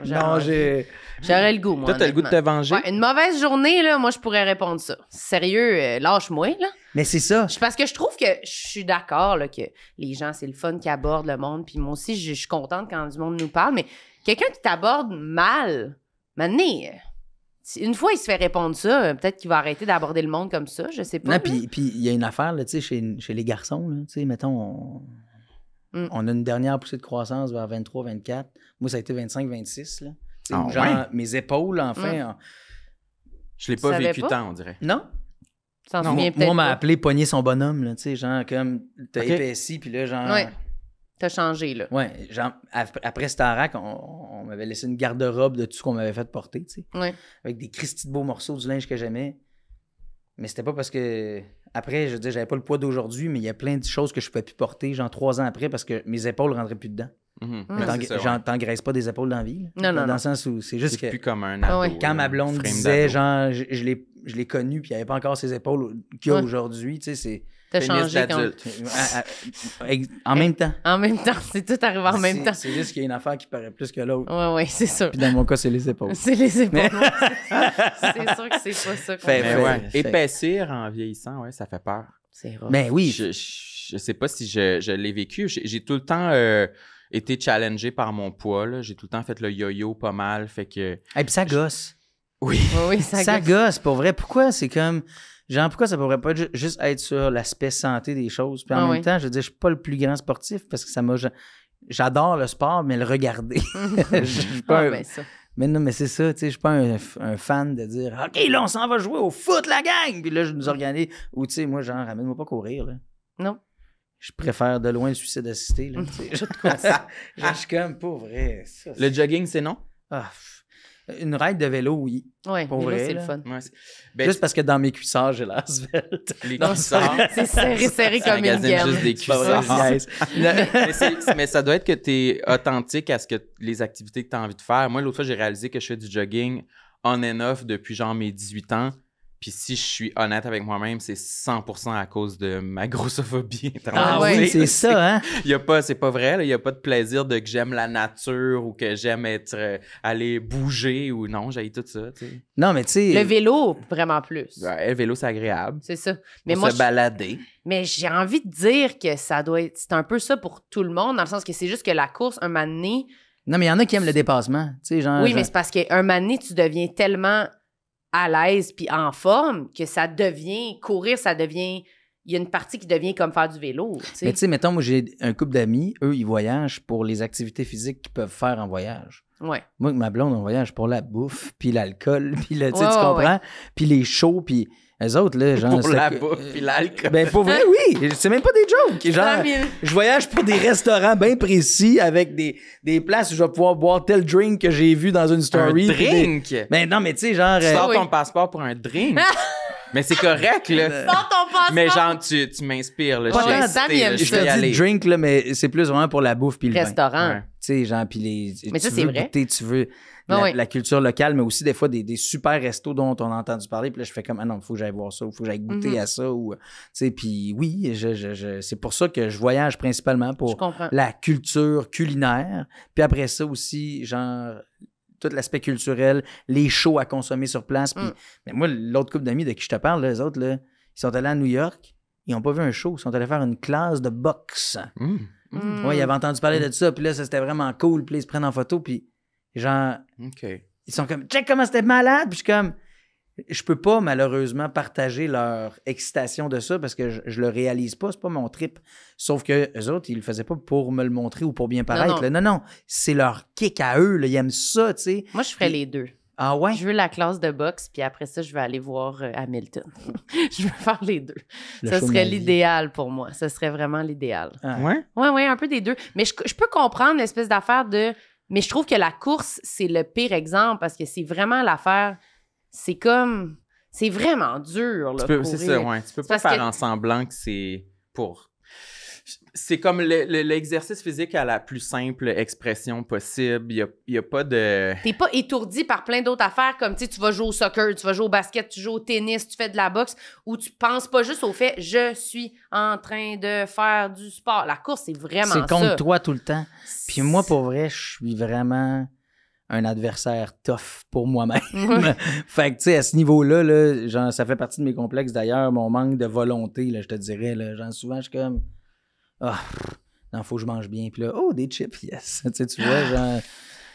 Genre, non, j'ai... J'aurais le goût, moi. Toi, t'as le goût de te venger? Ouais, une mauvaise journée, là, moi, je pourrais répondre ça. Sérieux, lâche-moi, là. Mais c'est ça. Parce que je trouve que je suis d'accord là, que les gens, c'est le fun qui abordent le monde. Puis moi aussi, je suis contente quand du monde nous parle. Mais quelqu'un qui t'aborde mal, maintenant, une fois il se fait répondre ça, peut-être qu'il va arrêter d'aborder le monde comme ça. Je sais pas. Non, puis il y a une affaire, là, tu sais, chez les garçons, là, tu sais, mettons, on a une dernière poussée de croissance vers 23-24. Moi, ça a été 25-26, là. Ah, genre, ouais? mes épaules, enfin... Je l'ai Tu pas savais vécu pas? tant, on dirait. Non? T'en Moi, souviens on peut-être m'a pas. appelé pogner son bonhomme, là, tu sais, genre, comme, t'as Ok. épaissi, puis là, genre... Ouais. T'as changé, là. Ouais, genre, après Starac, on m'avait laissé une garde-robe de tout ce qu'on m'avait fait porter, tu sais, Ouais. avec des cristis de beaux morceaux du linge que j'aimais. Mais c'était pas parce que... Après, je veux dire, j'avais pas le poids d'aujourd'hui, mais il y a plein de choses que je pouvais plus porter, genre 3 ans après, parce que mes épaules rentraient plus dedans. Mhm. Ouais, Ouais, T'en- c'est ça, genre, ouais. t'engraisses pas des épaules dans la vie. là. Non, non, Dans non. le sens où c'est juste C'est que plus comme un Ah ado. ouais. quand ma blonde frame disait, d'ado. genre, je l'ai connu, puis il avait pas encore ses épaules qu'il a Ouais. aujourd'hui, tu sais, c'est... T'as Pénis changé quand... d'adulte. En même temps. En même temps, c'est tout arrivé en même temps. C'est juste qu'il y a une affaire qui paraît plus que l'autre. Ouais, ouais, c'est sûr. Puis dans mon cas, c'est les épaules. C'est les épaules. c'est sûr que c'est pas ça qu'on Fait- Mais fait. ouais, fait- épaissir en vieillissant, ouais, ça fait peur. C'est rare. Ben oui. Je sais pas si je l'ai vécu. J'ai tout le temps été challengé par mon poids. là. J'ai tout le temps fait le yo-yo pas mal. Fait que. Et puis ça gosse. Oui. Oui, ça Ça gosse. gosse, pour vrai. Pourquoi c'est comme... Genre, pourquoi ça pourrait pas juste être sur l'aspect santé des choses? Puis en Ah même oui. temps, je veux dire, je suis pas le plus grand sportif parce que ça m'a... J'adore le sport, mais le regarder. Je suis pas Ah, un- ben ça. Mais non, mais c'est ça, tu sais, je suis pas un fan de dire « OK, là, on s'en va jouer au foot, la gang! » Puis là, je nous organise. Ou, tu sais, moi, genre, ramène-moi pas courir, là. Non. Je préfère de loin le suicide assisté, là. Tu sais, je te conseille. Genre, je suis comme, pas vrai. Ça, Le jogging, c'est non? Ah, une ride de vélo, oui. Ouais, Pour mais là, vrai, c'est là. le fun. Ouais, ben, Juste parce que dans mes cuissards, j'ai l'asphalte. les Non, cuissards. c'est serré Ça comme une magasine gueule. juste des C'est pas vrai, cuissards. niaise. mais ça doit être que tu es authentique à ce que les activités que tu as envie de faire. Moi, l'autre fois, j'ai réalisé que je fais du jogging on and off depuis genre mes 18 ans. Puis si je suis honnête avec moi-même, c'est 100% à cause de ma grossophobie Ah internalisée. ouais. C'est ça, hein? C'est pas vrai, il n'y a pas de plaisir de que j'aime la nature ou que j'aime être aller bouger ou non, j'haïs tout ça, tu sais. Non, mais tu sais... Le vélo, vraiment plus. Ouais, le vélo, c'est agréable. C'est ça. Mais Pour moi, se balader. mais j'ai envie de dire que ça doit être... C'est un peu ça pour tout le monde, dans le sens que c'est juste que la course, un moment donné... Non, mais il y en a qui aiment le dépassement. Tu sais, genre... Oui, genre- mais c'est parce qu'un moment donné, tu deviens tellement à l'aise puis en forme que ça devient... Courir, ça devient... Il y a une partie qui devient comme faire du vélo, tu sais. Mais tu sais, mettons, moi, j'ai un couple d'amis, eux, ils voyagent pour les activités physiques qu'ils peuvent faire en voyage. Ouais. Moi, avec ma blonde, on voyage pour la bouffe, puis l'alcool, puis le, tu sais, Ouais, tu ouais, comprends? Puis les shows, puis eux autres, là, genre... Pour c'est la que- bouffe puis l'alcool. Ben, pour vrai, oui! C'est même pas des jokes! Genre, Ah, mais- je voyage pour des restaurants bien précis avec des places où je vais pouvoir boire tel drink que j'ai vu dans une Un story. puis des- drink! Ben non, mais tu sais, genre... Tu sors oui. ton passeport pour un drink. Mais c'est correct, là. Sors ton passeport! Mais genre, tu m'inspires, là. Pas Je vais tant, hésiter, Sam, il là, aime je je ça. vais y te dis aller. drink, là, mais c'est plus vraiment pour la bouffe puis le vin. Restaurant. Ouais. Tu sais, genre, puis les... Mais ça, tu c'est veux vrai. goûter, tu veux Ah ouais. la culture locale, mais aussi des fois des super restos dont on a entendu parler. Puis là, je fais comme, ah non, il faut que j'aille voir ça, il faut que j'aille goûter Mhm. à ça. Ou, tu sais, puis oui, c'est pour ça que je voyage principalement Je pour comprends. la culture culinaire. Puis après ça aussi, genre, tout l'aspect culturel, les shows à consommer sur place. Puis, mais moi, l'autre couple d'amis de qui je te parle, là, les autres, là, ils sont allés à New York, ils n'ont pas vu un show, ils sont allés faire une classe de boxe. Mm. Mm. Ouais, ils avaient entendu parler de ça, puis là, ça c'était vraiment cool, puis là, ils se prennent en photo, puis genre, OK. ils sont comme, check comment c'était malade, puis je suis comme, je peux pas malheureusement partager leur excitation de ça parce que je le réalise pas, c'est pas mon trip. Sauf que eux autres, ils le faisaient pas pour me le montrer ou pour bien paraître. non. là. Non, c'est leur kick à eux, là. Ils aiment ça, tu sais. Moi, je ferais les deux. Ah ouais? Je veux la classe de boxe, puis après ça, je vais aller voir Hamilton. Je veux faire les deux. Le Ça show de serait ma vie. l'idéal pour moi. Ça serait vraiment l'idéal. Ah. Ouais? Oui, un peu des deux. Mais je peux comprendre l'espèce d'affaire de... Mais je trouve que la course, c'est le pire exemple parce que c'est vraiment l'affaire... C'est comme... C'est vraiment dur, là, C'est courir. ça, ouais. Tu peux pas parce faire que- en semblant que c'est pour C'est comme l'exercice physique à la plus simple expression possible. Il y a pas de... T'es pas étourdi par plein d'autres affaires comme, tu sais, tu vas jouer au soccer, tu vas jouer au basket, tu joues au tennis, tu fais de la boxe, où tu penses pas juste au fait « je suis en train de faire du sport ». La course, c'est vraiment ça. C'est contre toi tout le temps. Puis moi, pour vrai, je suis vraiment un adversaire tough pour moi-même. Fait que, tu sais, à ce niveau-là, là, genre, ça fait partie de mes complexes d'ailleurs, mon manque de volonté, là, je te dirais. Là, genre, souvent, je suis comme, non, faut que je mange bien. Puis là, des chips, yes. Tu sais, tu vois,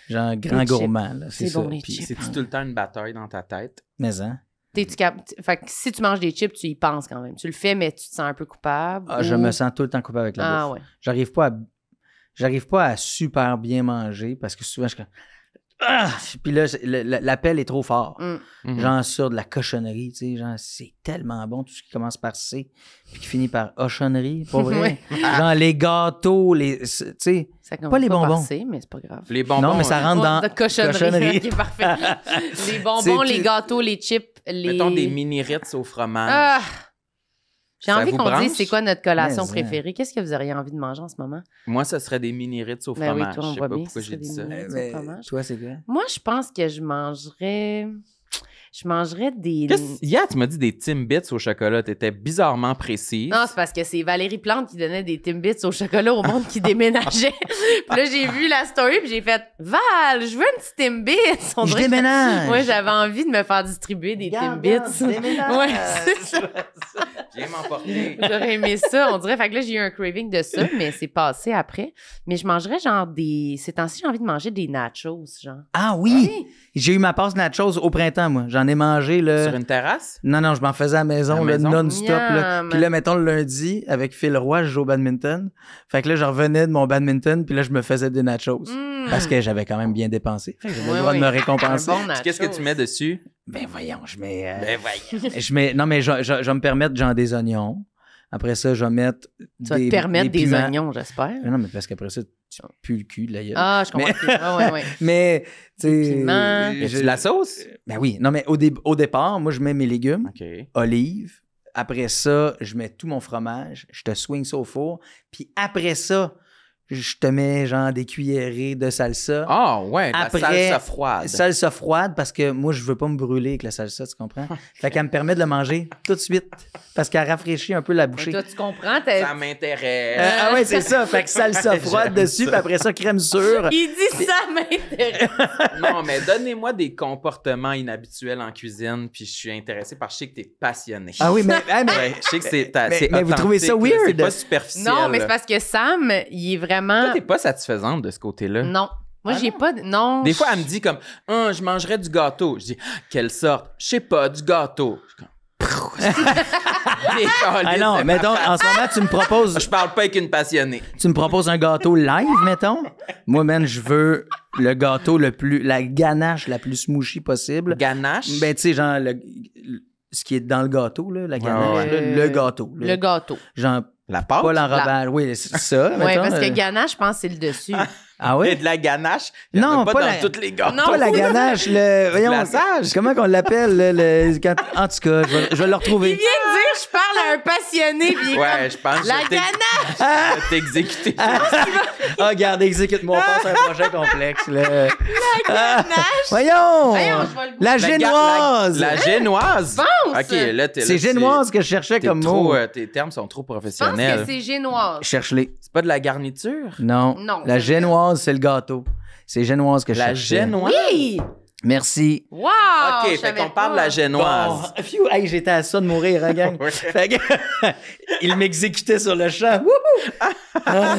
genre grand gourmand. Là, c'est ça. bon, les Puis chips. c'est-tu tout le temps une bataille dans ta tête? Mais, hein? Fait que si tu manges des chips, tu y penses quand même. Tu le fais, mais tu te sens un peu coupable. Je me sens tout le temps coupable avec la bouffe. Ouais. J'arrive pas à super bien manger parce que souvent, je suis comme... Puis là, l'appel est trop fort. Genre sur de la cochonnerie, tu sais, genre c'est tellement bon tout ce qui commence par C puis qui finit par cochonnerie, pas vrai? Genre les gâteaux, tu sais, pas les bonbons. Par C, mais c'est pas grave. Les bonbons. Non, mais ça rentre dans de cochonnerie. Ok, parfait. Les bonbons, les gâteaux, les chips, Mettons des mini Ritz au fromage. J'ai envie qu'on branche? dise c'est quoi notre collation Mais, préférée. Qu'est-ce que vous auriez envie de manger en ce moment? Moi, ce serait des mini Ritz au Ben oui, fromage. toi, on Je sais voit pas bien, pourquoi ce j'ai serait dit des ça. mini Ritz. Mais, fromage. toi, c'est quoi? Moi, je pense que je mangerais des... Hier, tu m'as dit des Timbits au chocolat. T'étais bizarrement précise. Non, c'est parce que c'est Valérie Plante qui donnait des Timbits au chocolat au monde qui déménageait. Puis là, j'ai vu la story puis j'ai fait « Val, je veux un petit Timbits! » Je déménage! Moi, j'avais envie de me faire distribuer des Timbits. Ouais, c'est ça. Viens m'emporter. J'aurais aimé ça, on dirait. Fait que là, j'ai eu un craving de ça, mais c'est passé après. Mais je mangerais genre des... Ces temps-ci, j'ai envie de manger des nachos, genre. Ah oui! J'ai eu ma passe nachos au printemps, moi. J'en ai mangé, là... Sur une terrasse? Non, je m'en faisais à la maison, À la maison? non-stop. Là. Miam. Puis là, mettons, le lundi, avec Phil Roy, je joue au badminton. Fait que là, je revenais de mon badminton, puis là, je me faisais des nachos. Parce que j'avais quand même bien dépensé. Fait que j'avais le droit de me récompenser. Un bon nacho. Qu'est-ce que tu mets dessus? Ben voyons, je mets... voyons. Non, mais je vais me permettre, genre, des oignons. Après ça, je vais mettre Tu vas te permettre des piments. oignons, j'espère. Non, mais parce qu'après ça, tu pues le cul de la gueule. Ah, je comprends. Ouais. Mais, tu sais... piments. Y a-tu de la sauce? Ben oui. Non, mais au départ, moi, je mets mes légumes, OK. olives. Après ça, je mets tout mon fromage. Je te swing ça au four. Puis après ça, je te mets genre des cuillerées de salsa. Ah, ouais, la Après, salsa froide. Salsa froide parce que moi, je veux pas me brûler avec la salsa, tu comprends? Fait qu'elle me permet de le manger tout de suite parce qu'elle rafraîchit un peu la Mais bouchée. toi, tu comprends? Ça m'intéresse. Ah ouais, c'est ça. Fait que salsa froide J'aime dessus, ça. puis après ça, crème sûre. Il dit ça m'intéresse. Non, mais donnez-moi des comportements inhabituels en cuisine, puis je suis intéressé parce que je sais que t'es passionné. Ah oui, mais Ouais, je sais que mais vous trouvez ça authentique, là, weird? C'est pas superficiel. Non, mais c'est là. parce que Sam, il est vraiment... Toi, t'es pas satisfaisante de ce côté-là. Non. Moi, j'ai pas... Non. Des fois, elle me dit comme « je mangerais du gâteau. » Je dis « Quelle sorte? Je sais pas, du gâteau. » Je suis comme... Ah non, mettons, en ce moment, tu Je parle pas avec une passionnée. me proposes un gâteau live, mettons. Moi, man, je veux le gâteau la ganache la plus smooshy possible. Ganache? Ben, tu sais, genre, ce qui est dans le gâteau, là, la ganache, ouais. là, le gâteau. là. Le gâteau. Genre, La pâte? pas l'enrobage. Oui, c'est ça, Oui, mettons. parce que ganache, je pense que c'est le dessus. Ah Et oui? de la ganache? Il y en Non, a pas pas dans la- tous les gâteaux. Non, Pas la ganache, voyons, glaçage. comment qu'on l'appelle, en tout cas, je vais le retrouver. Il vient de dire, je parle à un passionné, puis il est Ouais, je pense que La je t'ai- ganache! je t'ai exécuté. Ah, regarde, exécute-moi, on passe à un projet complexe, là. Ganache! Voyons! Voyons, je vais le La génoise! La génoise? Pense! OK, là, t'es là, C'est génoise que je cherchais t'es comme trop, mot. tes termes sont trop Je pense professionnels. que c'est génoise. Cherche-les. C'est pas de la garniture? Non. Non, La c'est- génoise, c'est le gâteau. C'est génoise que je La cherchais. génoise? Oui! Merci. Wow! OK, je fait savais qu'on parle de pas. la génoise. Bon, phew, hey, j'étais à ça de mourir, hein, gang. Ouais. Fait que, il m'exécutait sur le champ. Wouhou! Ah.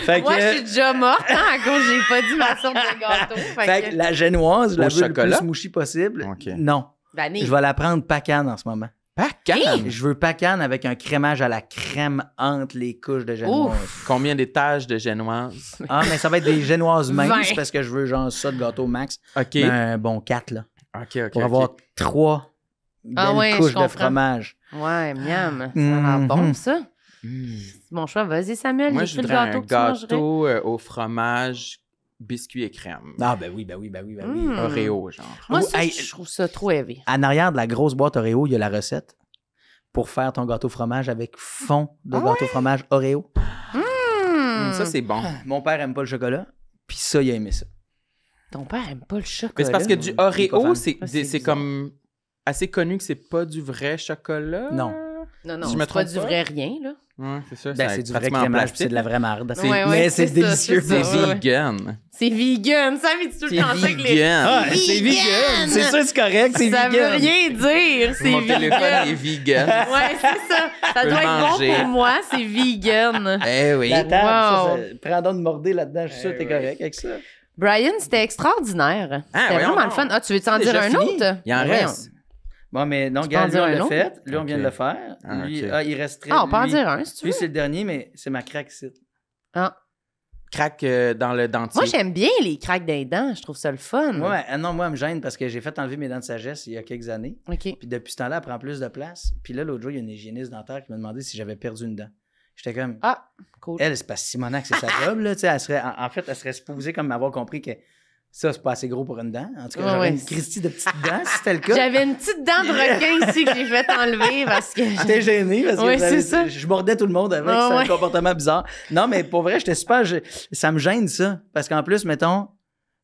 Fait que, Moi, je suis déjà morte, hein, à cause j'ai pas dit ma sorte de gâteau. fait que la génoise, je la Au veux le chocolat? plus mouchi possible. OK. Non. Vanille. Je vais la prendre pacane en ce moment. Pacane? Je veux pacane avec un crémage à la crème entre les couches de génoise. Combien d'étages de génoise? Ah, mais ça va être des génoises minces 20. parce que je veux genre ça de gâteau max. OK. Mais un bon 4, là. OK. Pour avoir 3 Ah ouais, belles je couches de comprends. fromage. Ouais, miam. Ça a l'air bon, ça. C'est mon choix. Vas-y, Samuel. Moi, y je a-t-il voudrais un le gâteau que tu mangerais? gâteau au fromage, biscuit et crème. Ah, ben oui. Oreo, genre. Moi, Oh, ça, hey. je trouve ça trop heavy. En arrière de la grosse boîte Oreo, il y a la recette pour faire ton gâteau fromage avec fond de gâteau fromage Oreo. Ça, c'est bon. Mon père aime pas le chocolat, puis ça, il a aimé ça. Ton père aime pas le chocolat. Mais c'est parce que du pas Oreo, fan. c'est bizarre. comme assez connu que c'est pas du vrai chocolat. Non. Non, non, Je me c'est pas trompe du pas? vrai rien, là. Ouais, c'est ça. Ben, c'est du vrai pratiquement en crémage, puis c'est plastique. de la vraie marde. Ouais, Mais c'est ça, délicieux. c'est C'est ça. Ouais. vegan. C'est vegan. Ça veut dire tout le C'est temps ça que les... vegan. Ah, c'est vegan! C'est sûr, c'est correct, c'est Ça veut vegan. rien dire. C'est Mon vegan. téléphone est vegan. Ouais, c'est ça. Ça peux doit le être manger. bon pour moi. C'est vegan. Eh oui. La table, Wow. prends donc de morder là-dedans, je suis sûr que t'es ouais. correct avec ça. Brian, c'était extraordinaire. Ah, C'était voyons vraiment le donc. fun. Ah, tu veux t'en dire Déjà un fini? autre? Il en Voyons. reste. Bon, mais non, Tu peux en regarde, lui, dire on un l'a autre? fait. Lui, on vient de Ok. le faire. Ah, Lui, ok. il resterait. Ah, on peut en lui- dire un, si tu veux. Lui, c'est le dernier, mais c'est ma craque site. Ah. Craque dans le dentier. Moi, j'aime bien les craques des dents. Je trouve ça le fun. Ouais, non, moi, elle me gêne parce que j'ai fait enlever mes dents de sagesse il y a quelques années. OK. Puis depuis ce temps-là, elle prend plus de place. Puis là, l'autre jour, il y a une hygiéniste dentaire qui m'a demandé si j'avais perdu une dent. J'étais comme, Ah, cool. elle, c'est pas Simonac, c'est sa job, là. Tu sais, elle serait, en fait, elle serait supposée comme m'avoir compris que ça, c'est pas assez gros pour une dent. En tout cas, Ouais, j'aurais ouais. une Christie de petites dents si c'était le cas. J'avais une petite dent de requin ici que j'ai fait enlever parce que... J'étais gêné parce que Ouais, j'avais- c'est ça. je mordais tout le monde avec, Ah, c'est ouais. un comportement bizarre. Non, mais pour vrai, j'étais super. Ça me gêne, ça. Parce qu'en plus, mettons,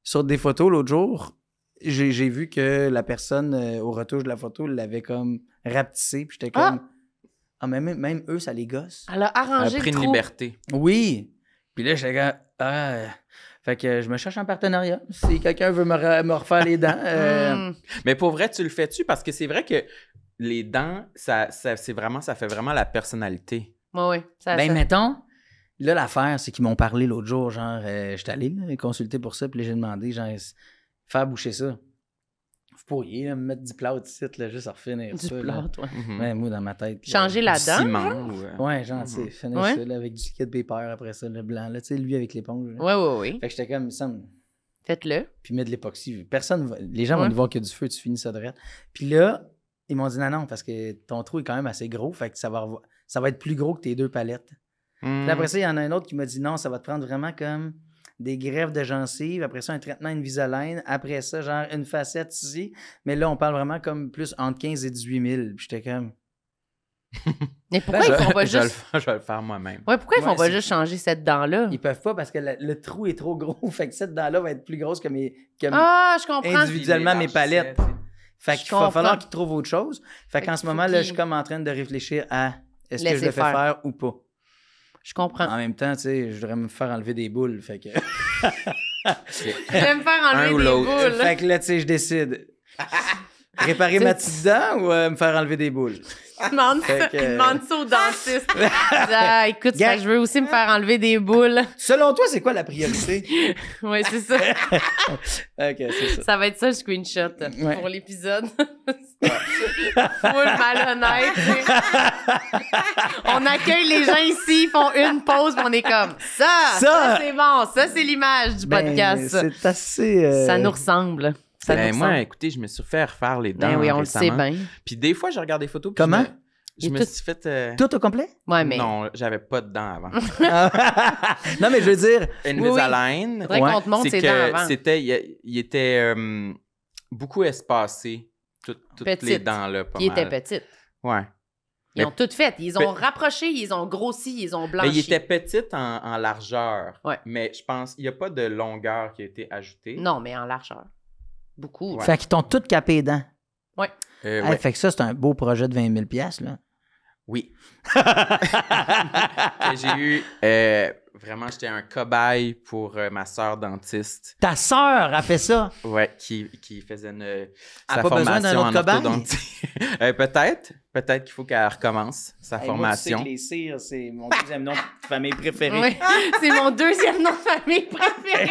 sur des photos l'autre jour, j'ai vu que la personne au retouche de la photo l'avait comme rapetissé. Puis j'étais comme. Ah, mais même eux, ça les gosse. Elle a Elle a arrangé pris le une trou. liberté. Oui. Puis là, j'étais comme. Ah. Fait que je me cherche un partenariat. Si quelqu'un veut me refaire les dents. Mais pour vrai, tu le fais-tu? Parce que c'est vrai que les dents, ça fait vraiment la personnalité. Ouais. Ça, Ben, ça- mettons, là, l'affaire, c'est qu'ils m'ont parlé l'autre jour, genre, j'étais allé là, consulter pour ça, puis là, j'ai demandé, genre, faire boucher ça. Vous pourriez là, me mettre du plâtre ici, là, juste à refinir Du ça. là. plâtre, ouais. Mhm. Ouais, moi, dans ma tête. là. Changer la Du dent. ciment ou, Ouais, genre, tu sais, finir Ouais. ça, là, avec du liquide paper après ça, le blanc, là, tu sais, lui avec l'éponge. là. Ouais. Fait que j'étais comme, ça me... Faites-le. Puis mettre de l'époxy. Les gens Ouais. vont te voir qu'il y a du feu, tu finis ça direct. Puis là, ils m'ont dit non, parce que ton trou est quand même assez gros, fait que ça va être plus gros que tes 2 palettes. Mhm. Puis après ça, il y en a un autre qui m'a dit non, ça va te prendre vraiment comme des greffes de gencives, après ça, un traitement Invisalign, après ça, genre une facette ici. Mais là, on parle vraiment comme plus entre 15 et 18 000. Puis j'étais comme. Mais pourquoi ils font pas je vais juste... je vais le faire moi-même. Ouais, pourquoi ils font Ouais, pas c'est- juste changer cette dent-là? Ils peuvent pas parce que le trou est trop gros. Fait que cette dent-là va être plus grosse que Ah, je comprends. individuellement mes palettes. Fait Je qu'il va comprends. falloir qu'ils trouvent autre chose. Fait Fait qu'en qu'il ce faut moment, là, qu'ils- je suis comme en train de réfléchir à est-ce que je Laisser le fais faire. faire ou pas. Je comprends. En même temps, tu sais, je voudrais me faire enlever des boules. Fait que. J'aime faire Un enlever ou des l'autre. boules. Fait que là, tu sais, je décide. Réparer ma petite dent ou me faire enlever des boules? Il demande Fait ça, que- il demande ça au dentiste. Il dit, ah, écoute, c'est Gars. parce que je veux aussi me faire enlever des boules. Selon toi, c'est quoi la priorité? Oui, c'est ça. OK, c'est ça. Ça va être ça le screenshot Ouais. pour l'épisode. Full malhonnête. tu sais. On accueille les gens ici, ils font une pause, puis on est comme ça c'est bon, ça c'est l'image du Ben, podcast. c'est assez... Ça nous ressemble. Ça Ben, nous moi, ressemble. écoutez, je me suis fait refaire les dents Ben oui, on le sait récemment. bien. Puis des fois, je regarde des photos. puis Comment? Je Et me tout- suis fait... Tout au complet? Ouais, mais Non, j'avais pas de dents avant. Non, mais je veux dire... Invisalign, faudrait Ouais. qu'on te montre c'est ses dents que avant. c'était... Il était beaucoup espacé, toutes les Petite. dents, là, pas Ils mal. étaient petites. Ouais. Ils Mais- ont toutes fait. Ils ont rapproché, ils ont grossi, ils ont Mais blanchi. il était petit en largeur. Ouais. Mais je pense qu'il n'y a pas de longueur qui a été ajoutée. Non, mais en largeur. Beaucoup. Ouais. Fait qu'ils t'ont toutes capé les dents. Ouais. Hey, Ouais. fait que ça, c'est un beau projet de 20 000 $, là. Oui. Que j'ai eu... vraiment, j'étais un cobaye pour ma sœur dentiste. Ta sœur a fait ça. Ouais, qui faisait sa pas besoin d'un formation autre en cobaye? orthodontie. Peut-être qu'il faut qu'elle recommence sa formation. les cires, c'est mon deuxième nom de famille préféré. Oui, c'est mon deuxième nom de famille préféré.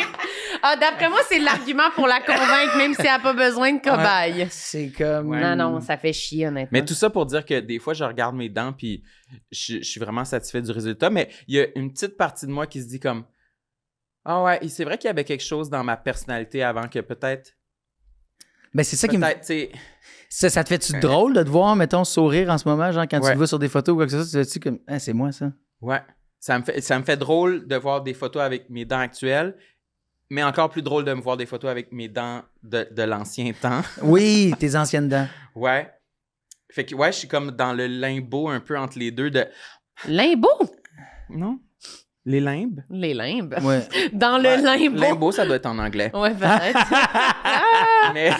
Ah, d'après moi, c'est l'argument pour la convaincre, même si elle n'a pas besoin de cobaye. C'est comme... Ouais. Non, ça fait chier, honnêtement. Mais tout ça pour dire que des fois, je regarde mes dents puis je suis vraiment satisfait du résultat. Mais il y a une petite partie de moi qui se dit comme ah ouais, c'est vrai qu'il y avait quelque chose dans ma personnalité avant que peut-être. Ben, c'est ça qui me... Peut-être, tu sais. Ça te fait-tu drôle de te voir, mettons, sourire en ce moment, genre quand tu Ouais. te vois sur des photos ou quoi que ce soit, tu te dis comme, ah, c'est moi ça. Ouais. Ça me fait drôle de voir des photos avec mes dents actuelles, mais encore plus drôle de me voir des photos avec mes dents de l'ancien temps. Oui, tes anciennes dents. Ouais. Fait que, ouais, je suis comme dans le limbo un peu entre les deux de. Limbo? Non? Les limbes? Les limbes. Ouais. Dans le limbo. Limbo, ça doit être en anglais. Ouais, peut-être. Mais...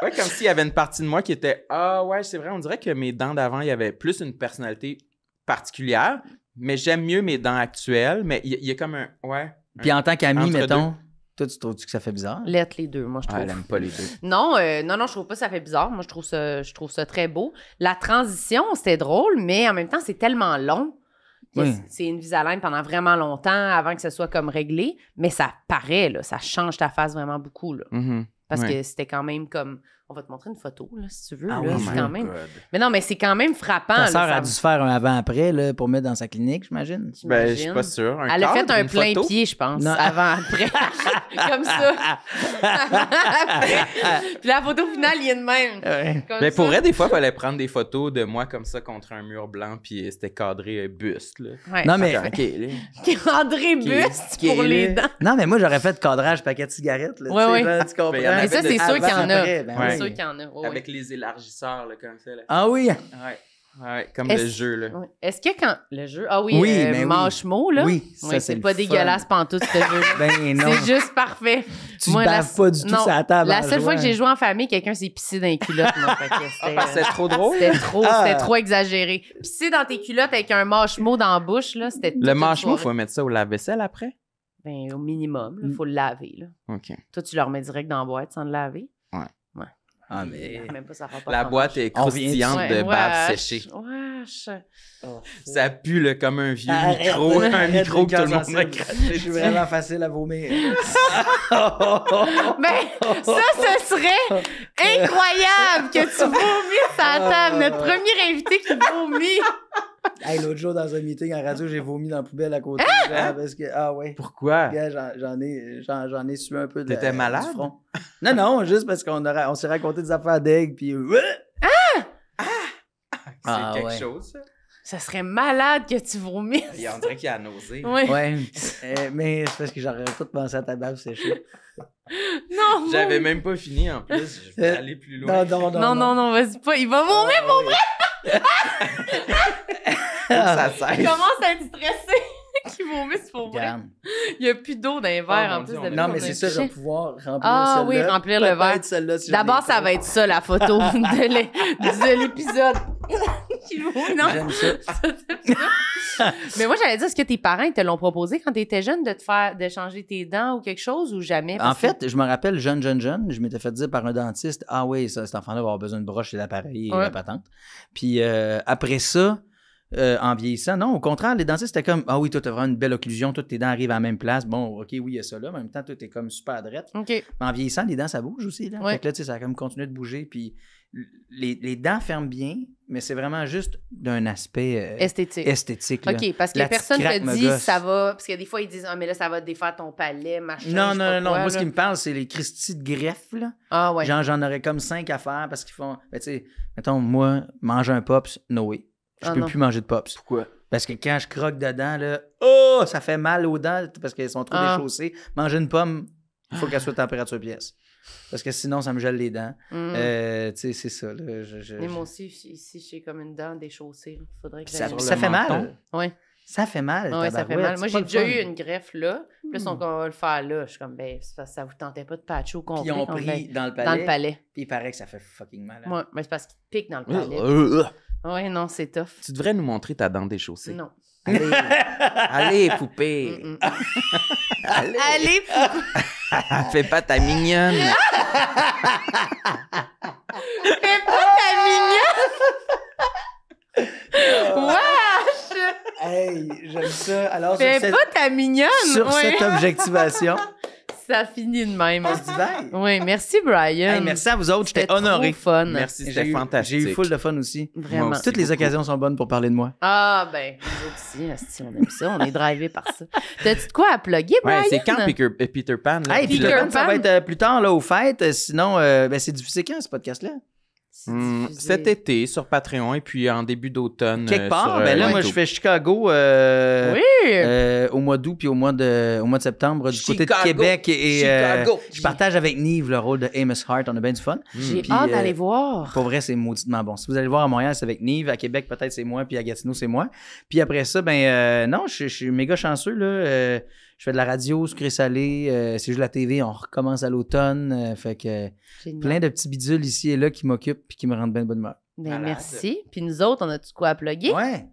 ouais, comme s'il y avait une partie de moi qui était « Ah ouais, c'est vrai, on dirait que mes dents d'avant, il y avait plus une personnalité particulière, mais j'aime mieux mes dents actuelles. » Mais il y a comme un... Ouais. Puis en tant qu'ami, Entre mettons, toi, tu trouves-tu que ça fait bizarre? Lettre les deux, moi, je trouve. Ah, elle aime pas les deux. Non, non, je trouve pas que ça fait bizarre. Moi, je trouve ça très beau. La transition, c'était drôle, mais en même temps, c'est tellement long. Que Oui. C'est Invisalign pendant vraiment longtemps avant que ce soit comme réglé. Mais ça paraît, là, ça change ta face vraiment beaucoup, là. Mhm. Parce Ouais. que c'était quand même comme... On va te montrer une photo, là, si tu veux. Ah là, oui, c'est my quand même... Mais non, mais c'est quand même frappant. Ta là, sœur ça- a dû se faire un avant-après là, pour mettre dans sa clinique, j'imagine. Ben, je suis j'imagine. pas sûr. Un Elle a fait cadre, un une plein photo? pied, je pense, Non. avant-après. Comme ça. Après. Puis la photo finale, il est de même. Ouais. Comme Mais pour ça. vrai, des fois, il fallait prendre des photos de moi comme ça contre un mur blanc, puis c'était cadré buste. Là. Ouais. Non, mais, OK, là. André Buste qui est pour les là. dents. non, mais moi, j'aurais fait cadrage paquet de cigarettes. Là, Ouais, tu sais, ouais. là, tu comprends? Mais il y en avait Mais ça, c'est sûr qu'il y en a. Après, ben Ouais. C'est oui. sûr qu'il y en a. Ouais, Avec les élargisseurs, là, comme ça. Là. Ah oui? Ouais. Ouais, comme Est-ce- le jeu, là. ouais. Est-ce que quand... Le jeu... Ah oui, Oui, mais oui. Mâche-mot, là. Oui, ça, Ouais, c'est c'est le pas fun. dégueulasse pantoute, ce jeu. Ben non. C'est juste parfait. Tu Moi, baves pas du tout non, sur la table. La en seule fois que jouant. j'ai joué en famille, quelqu'un s'est pissé dans les culottes. Moi, fait que c'était, Parce que c'est trop drôle. C'était trop exagéré. Pisser dans tes culottes avec un mâche-mot dans la bouche, là, c'était toute Le une manchemot, soirée. faut mettre ça au lave-vaisselle après? Ben, au minimum, il faut le laver, là. OK. Toi, tu le remets direct dans la boîte sans le laver. Ah, mais... Même pas, ça fera pas La prendre boîte cher. est On vient croustillante Ouais, de bave wesh, séchée. wesh. Ça pue là, comme un vieux Arrête, micro. Un arrête micro de que tout le monde a sensible. craché. Je suis vraiment facile à vomir. Ben, ça, ce serait incroyable que tu vomisses à la table. Notre premier invité qui vomit. Hey, l'autre jour, dans un meeting à radio, j'ai vomi dans la poubelle à côté. Genre, parce que, ah ouais. Pourquoi? Gars, j'en ai sué un peu de T'étais malade? du front. Non, non, juste parce on s'est raconté des affaires d'aigle, puis... C'est Ah, quelque ouais. chose, ça. Ça serait malade que tu vomisses. Et on dirait qu'il y a nausée. Oui. Ouais, mais c'est parce que j'aurais tout pensé à ta bave séchée. Non, J'avais même pas fini en plus. Je vais aller plus loin. non, vas-y pas. Il va vomir. Ça Il sert. commence à être stressé. Qu'il vomisse pour vrai. Regarde. Il n'y a plus d'eau dans les verres Oh, en mon plus. Dieu, d'habitude, Non, on mais a c'est ça, je pichet. vais pouvoir remplir Ah celle-là. oui, remplir le Peut-être verre. celle-là, si j'en ai D'abord, pas. ça va être ça, la photo de l'épisode. Qui vomit. Non. J'aime ça. Mais moi, j'allais dire, est-ce que tes parents ils te l'ont proposé quand tu étais jeune de changer tes dents ou quelque chose ou jamais? En fait, je me rappelle, jeune, je m'étais fait dire par un dentiste, ah oui, ça, cet enfant-là va avoir besoin de broche et d'appareil et Ouais. la patente. Puis après ça, en vieillissant, non, au contraire, les dentistes étaient comme, ah oui, toi, t'as vraiment une belle occlusion, toutes tes dents arrivent à la même place. Bon, OK, oui, il y a ça là, mais en même temps, toi, t'es comme super drette. OK. Mais en vieillissant, les dents, ça bouge aussi. Là. Ouais. Fait que là, tu sais, ça a comme continué de bouger. Puis les dents ferment bien, mais c'est vraiment juste d'un aspect Esthétique. esthétique. Là. OK, parce que La petite personne craque te me dit gosse. ça va. Parce que des fois, ils disent, ah, mais là, ça va défaire ton palais, machin. Non, je sais non, pas non, non. quoi, Moi, ce là. qui me parle, c'est les Christie de greffe. Là. Ah, ouais. Genre, j'en aurais comme 5 à faire parce qu'ils font. Ben, tu sais, mettons, moi, manger un Pops, Noé. Je Ah, peux non. plus manger de Pops. Pourquoi? Parce que quand je croque dedans, là, oh, ça fait mal aux dents parce qu'elles sont trop Ah. déchaussées. Manger une pomme, il faut qu'elle soit température pièce. Parce que sinon, ça me gèle les dents. Mm. Tu sais, c'est ça. Là. Mais moi aussi, ici, j'ai comme une dent déchaussée. Il faudrait que Ça, j'aille- ça fait mal. Ouais. Ça fait mal. Ouais, ça fait tabarouette. mal. Moi, C'est pas j'ai le déjà fun. eu une greffe là. Plus on va le faire là. Je suis comme, ben, c'est parce que ça vous tentait pas de patcher au complet. Puis ils ont quand vous pris allez- dans le palais. dans le palais. Puis il paraît que ça fait fucking mal. hein. Ouais, mais c'est parce qu'il te pique dans le palais. Tu Ouais, non, c'est tough. devrais nous montrer ta dent déchaussée. Non. Allez, allez, poupée. Mm-mm. Allez. Allez, Fais pas ta mignonne. fais pas ta mignonne! Wesh! Hey, j'aime ça. Alors, Fais sur cette, pas ta mignonne! sur Ouais. cette objectivation, Ça finit de même. on se dit bye. Oui, merci, Brian. Hey, merci à vous autres. J'étais C'était honoré. trop fun. Merci, J'ai c'était eu- fantastique. J'ai eu full de fun aussi. Vraiment. Moi aussi. Toutes les beaucoup. occasions sont bonnes pour parler de moi. Ah, ben, nous autres aussi, asti, on aime ça. On est drivé par ça. T'as-tu de quoi à plugger, Brian? Ouais, c'est quand Peter Pan? Là? Hey, Peter Peter Pan, ça Pan. va être plus tard, là, aux fêtes. Sinon, ben, c'est diffusé quand, ce podcast-là? diffusé? Cet été sur Patreon et puis en début d'automne. Quelque part, sur, ben là, moi, YouTube. je fais Chicago Oui! au mois d'août puis au mois de septembre du côté de Chicago. Québec. Et Chicago. je partage avec Nive le rôle de Amos Hart. On a bien du fun. J'ai Puis, hâte d'aller voir. Pour vrai, c'est mauditement bon. Si vous allez le voir à Montréal, c'est avec Nive. À Québec, peut-être c'est moi. Puis à Gatineau, c'est moi. Puis après ça, non, je suis méga chanceux. Là. Je fais de la radio, sucré-salé. C'est juste la TV. On recommence à l'automne. Fait que Génial. plein de petits bidules ici et là qui m'occupent puis qui me rendent bien de bonne humeur. Ben, Malade. merci. Puis nous autres, on a-tu quoi à plugger? Ouais.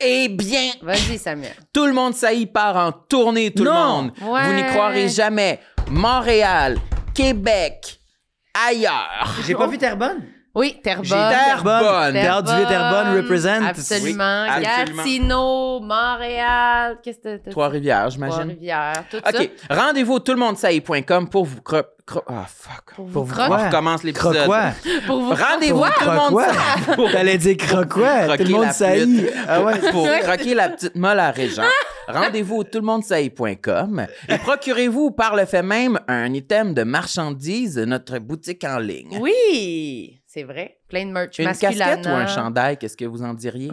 Eh bien, Vas-y, Samuel. tout le monde, ça y part en tournée, tout le Non. monde. Ouais. Vous n'y croirez jamais. Montréal, Québec, ailleurs. J'ai pas vu Terrebonne. Oui, Terrebonne. Terrebonne. Théâtre du Vieux Terrebonne represent. Absolument. Oui, absolument. Gatineau, Montréal. Qu'est-ce que t'as? Trois-Rivières, j'imagine. Trois-Rivières. Tout ça. OK. Rendez-vous au toulemondesaillit.com pour vous Ah, fuck. Pour Pour vous quoi? On croquer. recommence l'épisode. Croquois. Pour vous Rendez-vous croquer. tout le monde Croquois. T'allais dire croquois. Tout Croquer le monde la saillit. flûte. Ah ouais. Pour croquer la petite molle à Régent. Rendez-vous au toulemondesaillit.com et procurez-vous par le fait même un item de marchandises de notre boutique en ligne. Oui, c'est vrai. Plein de merch Une masculana. casquette ou un chandail, qu'est-ce que vous en diriez?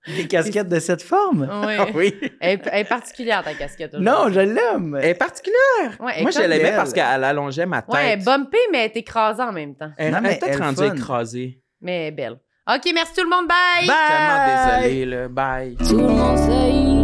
Des casquettes de cette forme. Oui. Oui. Elle est particulière, ta casquette. Non, je l'aime. Elle est particulière. Ouais, elle est Moi, je comme l'aimais belle. parce qu'elle allongeait ma tête. Ouais, elle est bumpée, mais elle est écrasée en même temps. Elle Non, mais est peut-être elle rendue fun. écrasée. Mais elle est belle. OK, merci tout le monde. Bye! Bye. Tellement désolée, là. Bye. Tout le monde sait